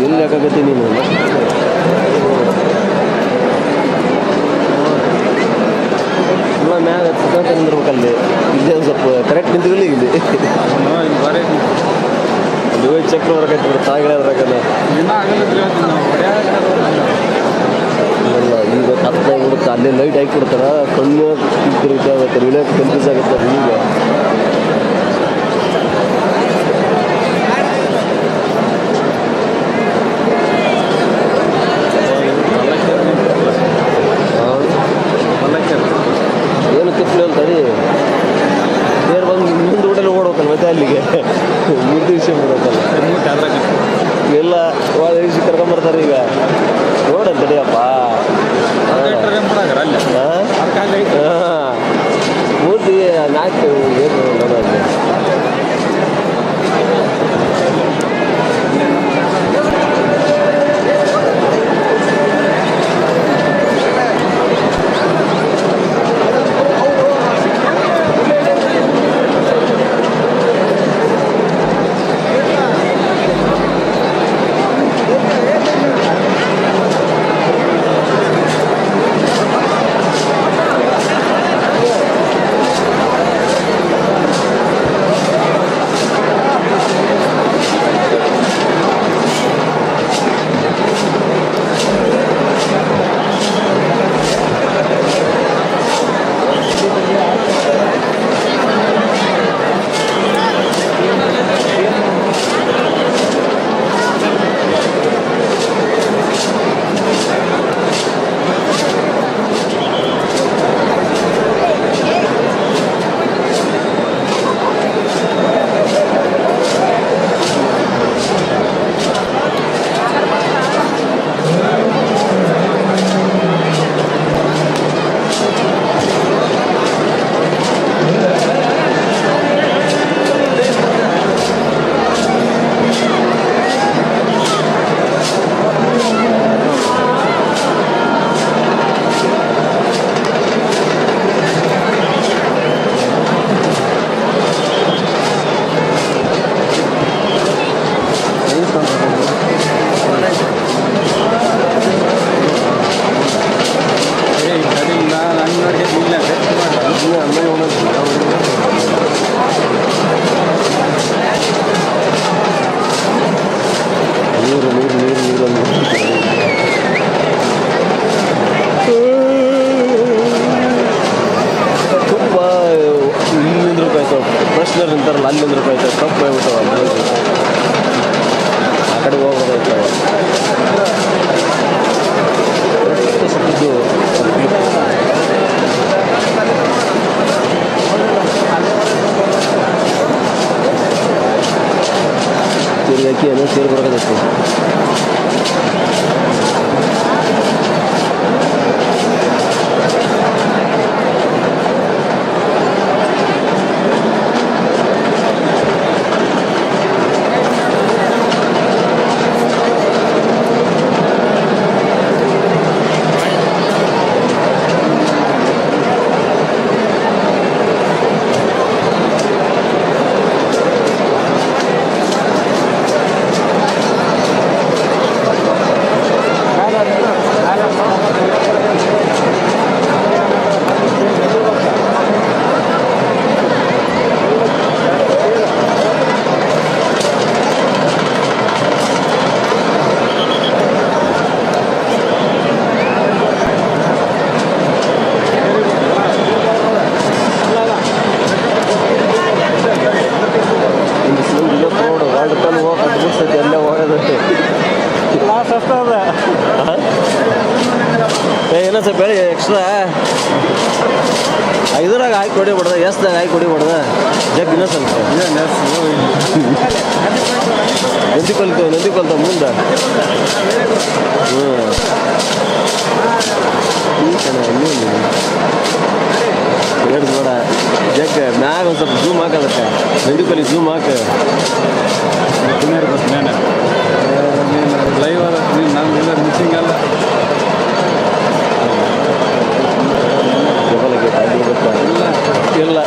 ಎಲ್ಲಿ ಹಾಕಾಗತ್ತಿ ನೀನು ಮ್ಯಾಗ ನಿಂದಿರ್ಬೇಕಲ್ಲಿ ಇಲ್ಲೇ ಒಂದು ಸ್ವಲ್ಪ ಕರೆಕ್ಟ್ ನಿಂತಿರಲಿ ಇಲ್ಲಿ ಅಲ್ಲಿ ಚೆಕ್ ಬರಕೈತಿ ತಾಯಿಗಳಾದ್ರಾಗಲ್ಲ ಈಗ ಕತ್ತ ಬಿಡುತ್ತೆ ಅಲ್ಲೇ ಲೈಟ್ ಹಾಕಿ ಬಿಡ್ತಾರ ಕಣ್ಣು ಇದಾಗುತ್ತೆ ವಿಡಿಯೋಕ್ಕೆ ಕನ್ಫ್ಯೂಸ್ ಆಗುತ್ತೆ ಈಗ ಏನು ತಿಪ್ಪಲಿ ಅಂತ ತಡಿ ಬೇರೆ ಬಂದು ಮುಂದೆ ಊಟಲ್ಲಿ ಓಡೋಕಲ್ಲ ಮತ್ತೆ ಅಲ್ಲಿಗೆ ಮೂರು ದಿವಸ ಬಿಡೋಕಲ್ಲ ಎಲ್ಲ ಭಾಳ ದಿವಸ ಕರ್ಕೊಂಬರ್ತಾರೆ ಈಗ ನೋಡಂತ ತಡಿಯಪ್ಪ ಮೂರ್ತಿ ನಾಲ್ಕು ಏನು ನೋಡೋದು ಫ್ರೆಶ್ನರ್ ನಿಂತಾರಲ್ಲ ಅಲ್ಲಿ ರೂಪಾಯಿ ಆಯ್ತು ಕಪ್ಪು ಹೋಗ್ಬಿಟ್ಟವ ಆ ಕಡೆ ಹೋಗ್ಬೋದಾಯ್ತು ಸಿಕ್ಕಿದ್ದು ಸೇರಿ ಹಾಕಿ ಏನೋ ಸೇರಿ ಬರೋದಾಯ್ತು ವಿಶ್ವ ಇದ್ರಾಗ ಹಾಕಿ ಹೊಡಿಬಿಡ್ದ ಎಸ್ದಾಗ ಹಾಕಿ ಹೊಡಿಬಿಡ್ದ ಜಗ್ ಇನ್ನೂ ಸ್ವಲ್ಪ ನಂದಿ ಕೊಲ್ತಾವ ಮುಂದೆ ಹೇಳ್ದು ಬೇಡ ಜಗ್ ಮ್ಯಾಗ ಒಂದು ಸ್ವಲ್ಪ ಝೂಮ್ ಹಾಕದಕ್ಕೆ ನಂದಿ ಕೊಲ್ಲಿ ಝೂಮ್ ಹಾಕ ಲೈವ್ ಅದ ನಮ್ಗೆಲ್ಲ ಮಿಕ್ಸಿಂಗ್ ಅಲ್ಲ ಇಲ್ಲ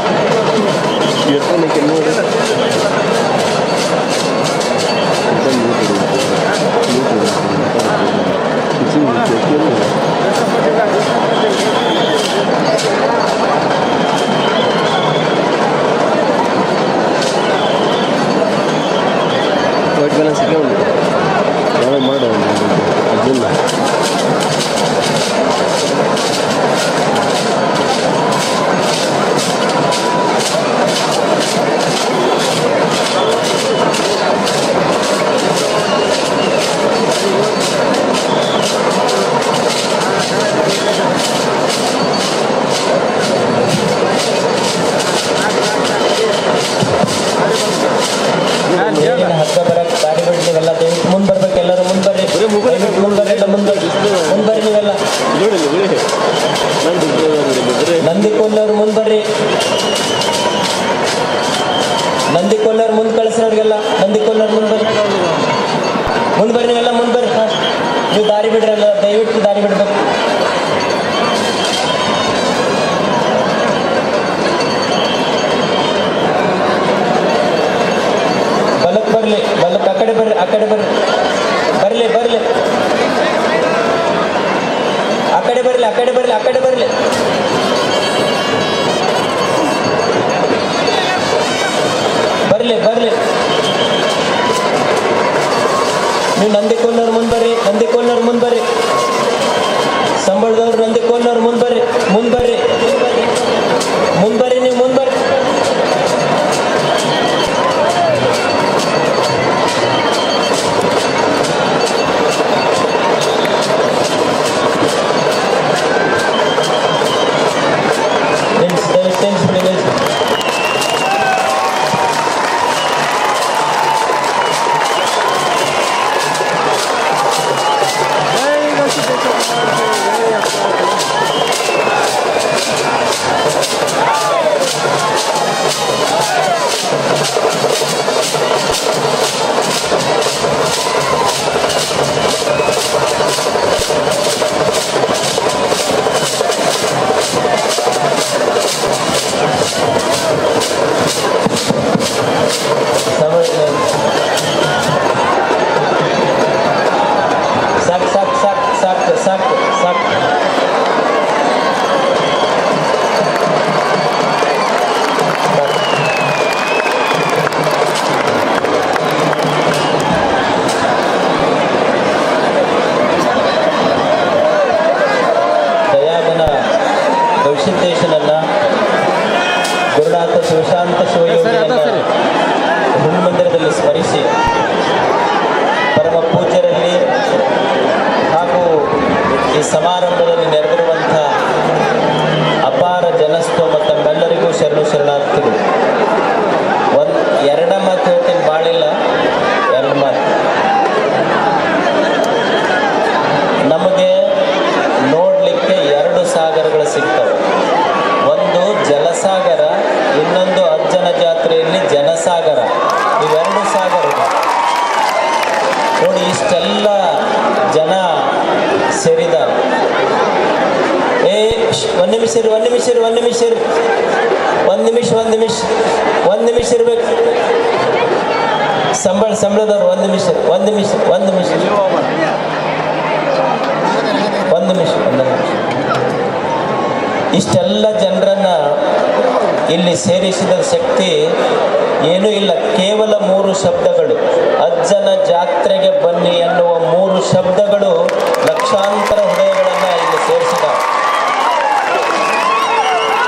ಎಷ್ಟೊಂದಕ್ಕೆ ನೋಡಿ ವೈಟ್ ಬ್ಯಾಲೆನ್ಸ್ ಸಿಕ್ಕ ಉಂಟು ನಾಳೆ ಮಾಡೋ ಅದಿಲ್ಲ ಹಗ್ಗ ಬರಕ್ಕೆ ದಾರಿ ಬಿಡಿ ನೀವೆಲ್ಲ ದಯವಿಟ್ಟು ಮುಂದೆ ಬರ್ಬೇಕು ಎಲ್ಲರೂ ಮುಂದೆ ಬರ್ರಿ ನೀವೆಲ್ಲ ನಂದಿಕೊಲ್ಲವ್ರು ಮುಂದೆ ಬರ್ರಿ ನಂದಿಕೊಲ್ಲವ್ರು ಮುಂದೆ ಕಳಿಸ್ರವ್ರಿಗೆಲ್ಲ ನಂದಿಕೊಲ್ಲವ್ರು ಮುಂದೆ ಬರ್ರಿ ನೀವೆಲ್ಲ ಮುಂದೆ ಬರ್ರಿ ನೀವು ದಾರಿ ಬಿಡ್ರಲ್ಲ ದಯವಿಟ್ಟು ದಾರಿ ಬಿಡ್ಬೇಕು ಬಲಕ್ಕೆ ಬರಲಿ ಬಲಕ್ಕೆ ಆ ಕಡೆ ಬರ್ರಿ ಬರಲಿ ಆ ಕಡೆ ಬರಲಿ ನೀವು ನಂದಿಕೊಲ್ಲವ್ರು ಮುಂದೆ ಬರ್ರಿ ಸಂಬಳದವ್ರು ನಂದಿಕೊಲ್ಲವ್ರು ಮುಂದೆ ಬರ್ರಿ ನೀವು ಮುಂದೆ ಬರ್ರಿ ಸಾಕು ದಯಾಗನ ಗವಿಸಿದ್ದೇಶನನ್ನ ಗುರುನಾಥ ಶಿವಶಾಂತ ಶಿವಯೋಗಿಯನ್ನ ಮಂದಿರದಲ್ಲಿ ಸ್ಮರಿಸಿ ಪರಮ ಪೂಜ್ಯರಲ್ಲಿ ಹಾಗೂ ಈ ಸಮಾರಂಭದಲ್ಲಿ ನೆರೆದಿರುವಂಥ ಅಪಾರ ಜನಸ್ತೋಮ ತಮ್ಮೆಲ್ಲರಿಗೂ ಶರಣಾರ್ಥಿಗಳು. ಎರಡ ಮಾತು ಹೇಳ್ತೀನಿ, ಬಾಳಿಲ್ಲ, ಎರಡು ಮಾತು. ನಮಗೆ ನೋಡಲಿಕ್ಕೆ ಎರಡು ಸಾಗರಗಳು ಸಿಗ್ತವೆ. ಒಂದು ಜಲಸಾಗರ, ಇನ್ನೊಂದು ಅಜ್ಜನ ಜಾತ್ರೆಯಲ್ಲಿ ಜನಸಾಗರ. ಇವೆರಡು ಸಾಗರಗಳು ನೋಡಿ, ಇಷ್ಟೆಲ್ಲ ಜನ ಸೇರಿದ್ದಾರೆ. ಒಂದು ನಿಮಿಷ ಇರ್ಬೇಕು. ಸಂಬಳದವ್ರು ಒಂದು ನಿಮಿಷ ಇಷ್ಟೆಲ್ಲ ಜನರನ್ನ ಇಲ್ಲಿ ಸೇರಿಸಿದ ಶಕ್ತಿ ಏನೂ ಇಲ್ಲ. ಕೇವಲ 3 ಶಬ್ದಗಳು. ಅಜ್ಜನ ಜಾತ್ರೆಗೆ ಬನ್ನಿ ಎನ್ನುವ 3 ಶಬ್ದಗಳು ಲಕ್ಷಾಂತರ ಹೃದಯಗಳನ್ನು ಇಲ್ಲಿ ಸೇರಿಸಿದ.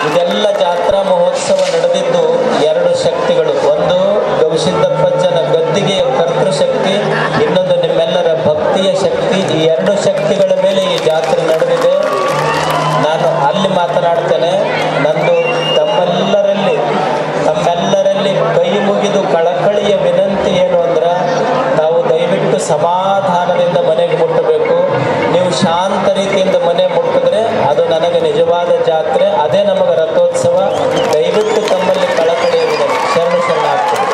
ಇದೆಲ್ಲ ಜಾತ್ರಾ ಮಹೋತ್ಸವ ನಡೆದಿದ್ದು 2 ಶಕ್ತಿಗಳು. ಒಂದು ಗವಿಸಿದ್ದಪ್ಪಜ್ಜನ ಗದ್ದಿಗೆಯ ಕರ್ತೃಶಕ್ತಿ, ಇನ್ನೊಂದು ನಿಮ್ಮೆಲ್ಲರ ಭಕ್ತಿಯ ಶಕ್ತಿ. ಈ 2 ಶಕ್ತಿಗಳ ಮೇಲೆ ಈ ಜಾತ್ರೆ ನಡೆದಿದೆ. ನಾನು ಮಾತನಾಡ್ತೇನೆ. ನಂದು ತಮ್ಮೆಲ್ಲರಲ್ಲಿ ಕೈ ಮುಗಿದು ಕಳಕಳಿಯ ವಿನಂತಿ ಏನು ಅಂದ್ರೆ, ತಾವು ದಯವಿಟ್ಟು ಸಮಾಧಾನದಿಂದ ಮನೆಗೆ ಮುಟ್ಟಬೇಕು. ನೀವು ಶಾಂತ ರೀತಿಯಿಂದ ಮನೆ ಮುಟ್ಟಿದ್ರೆ ಅದು ನನಗೆ ನಿಜವಾದ ಜಾತ್ರೆ, ಅದೇ ನಮಗೆ ರಥೋತ್ಸವ. ದಯವಿಟ್ಟು ತಮ್ಮಲ್ಲಿ ಕಳಕಳಿಯ ವಿನಂತಿ. ಶರಣಾಗ್ತದೆ.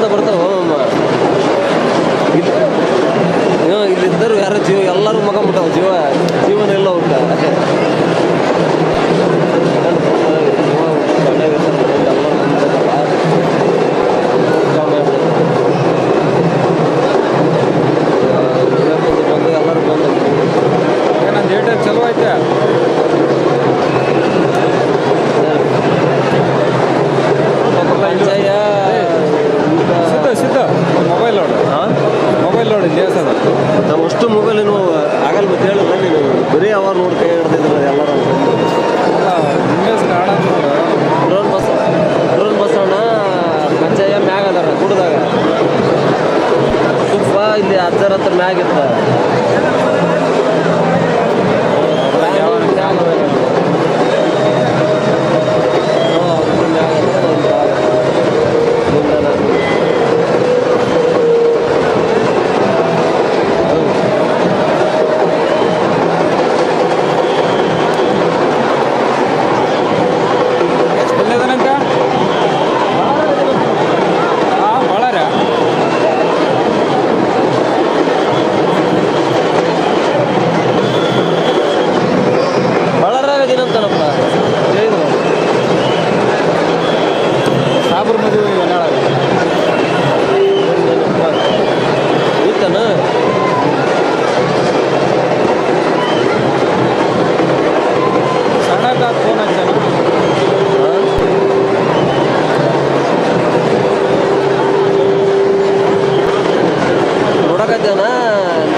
ಬಂದ ಬರ್ತಾವ ಇಲ್ಲಿದ್ದರು ಯಾರು ಜೀವ ಎಲ್ಲರೂ ಮಗಂಬಿಟ್ಟಾವ ಜೀವನ ಇಲ್ಲ ಅವ್ರ ಬಂದು ಎಲ್ಲರೂ ಬಂದು ನನ್ನ ಡೇಟ್ ಚಲೋ ಐತೆ ಪಂಚಾಯ ಸಿದ್ಧ ಮೊಬೈಲ್ ನೋಡು ಮೊಬೈಲ್ ನೋಡಿ ಲೇಸ್ ಅದ ನಾವು ಅಷ್ಟು ಮೊಬೈಲೇನು ಆಗಲ್ಲ ಮತ್ತೆ ಹೇಳಿದ್ರೆ ನೀನು ಬರೀ ಅವ ನೋಡಿ ಕೈ ಹಿಡ್ದಿದ್ರು ಎಲ್ಲರೂ ಡ್ರೋನ್ ಬಸವಣ್ಣ ಪಂಚಾಯ ಮ್ಯಾಗ ಅದಾರ ಗುಡ್ದಾಗ ತುಪ್ಪ ಇಲ್ಲಿ ಅಜ್ಜರ ಹತ್ರ ಮ್ಯಾಗ ಇತ್ತ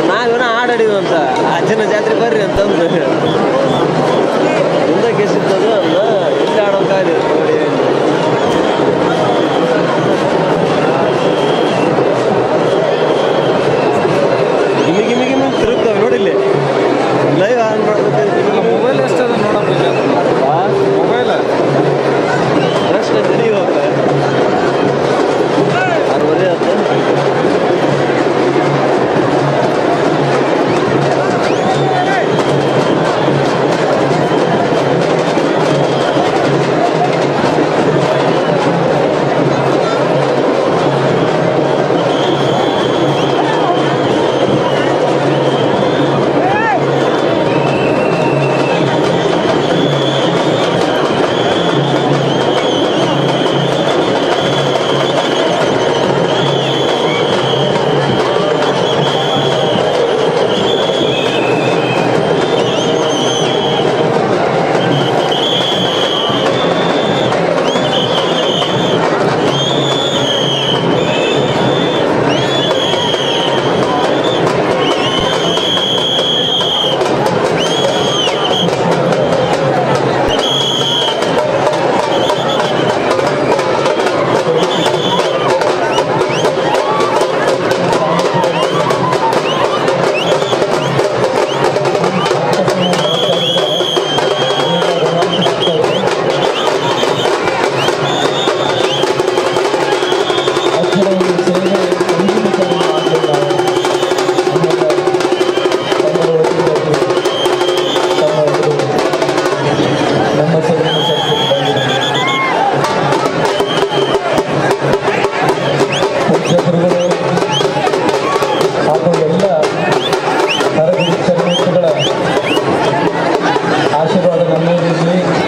ನಾವೇನೋ ಆಡಾಡಿದ್ವು ಅಂತ ಅಜ್ಜನ ಜಾತ್ರೆ ಬರ್ರಿ ಅಂತಂದು ಮುಂದಕ್ಕೆ ಸಿಗ್ತದ ಅಲ್ಲ ಇಲ್ಲಿ ಆಡೋಕ್ಕಾಗಲಿ ನೋಡಿ ಗಿಮಿ ತಿರುಗ್ತಾವೆ ನೋಡಿಲ್ಲಿ ಲೈವ್ ಆನ್ ಮಾಡ್ಬೇಕು ಮೊಬೈಲ್ ಎಷ್ಟದ ನೋಡಪ್ಪ ಮೊಬೈಲ್ ಪ್ರಶ್ನೆ ತಿಳಿಯುವಾಗ 6:30 ಆಯ್ತು ಹಾಗೂ ಎಲ್ಲ ತರಬೇತಿ ಆಶೀರ್ವಾದ ನಮ್ಮಲ್ಲಿರಲಿ.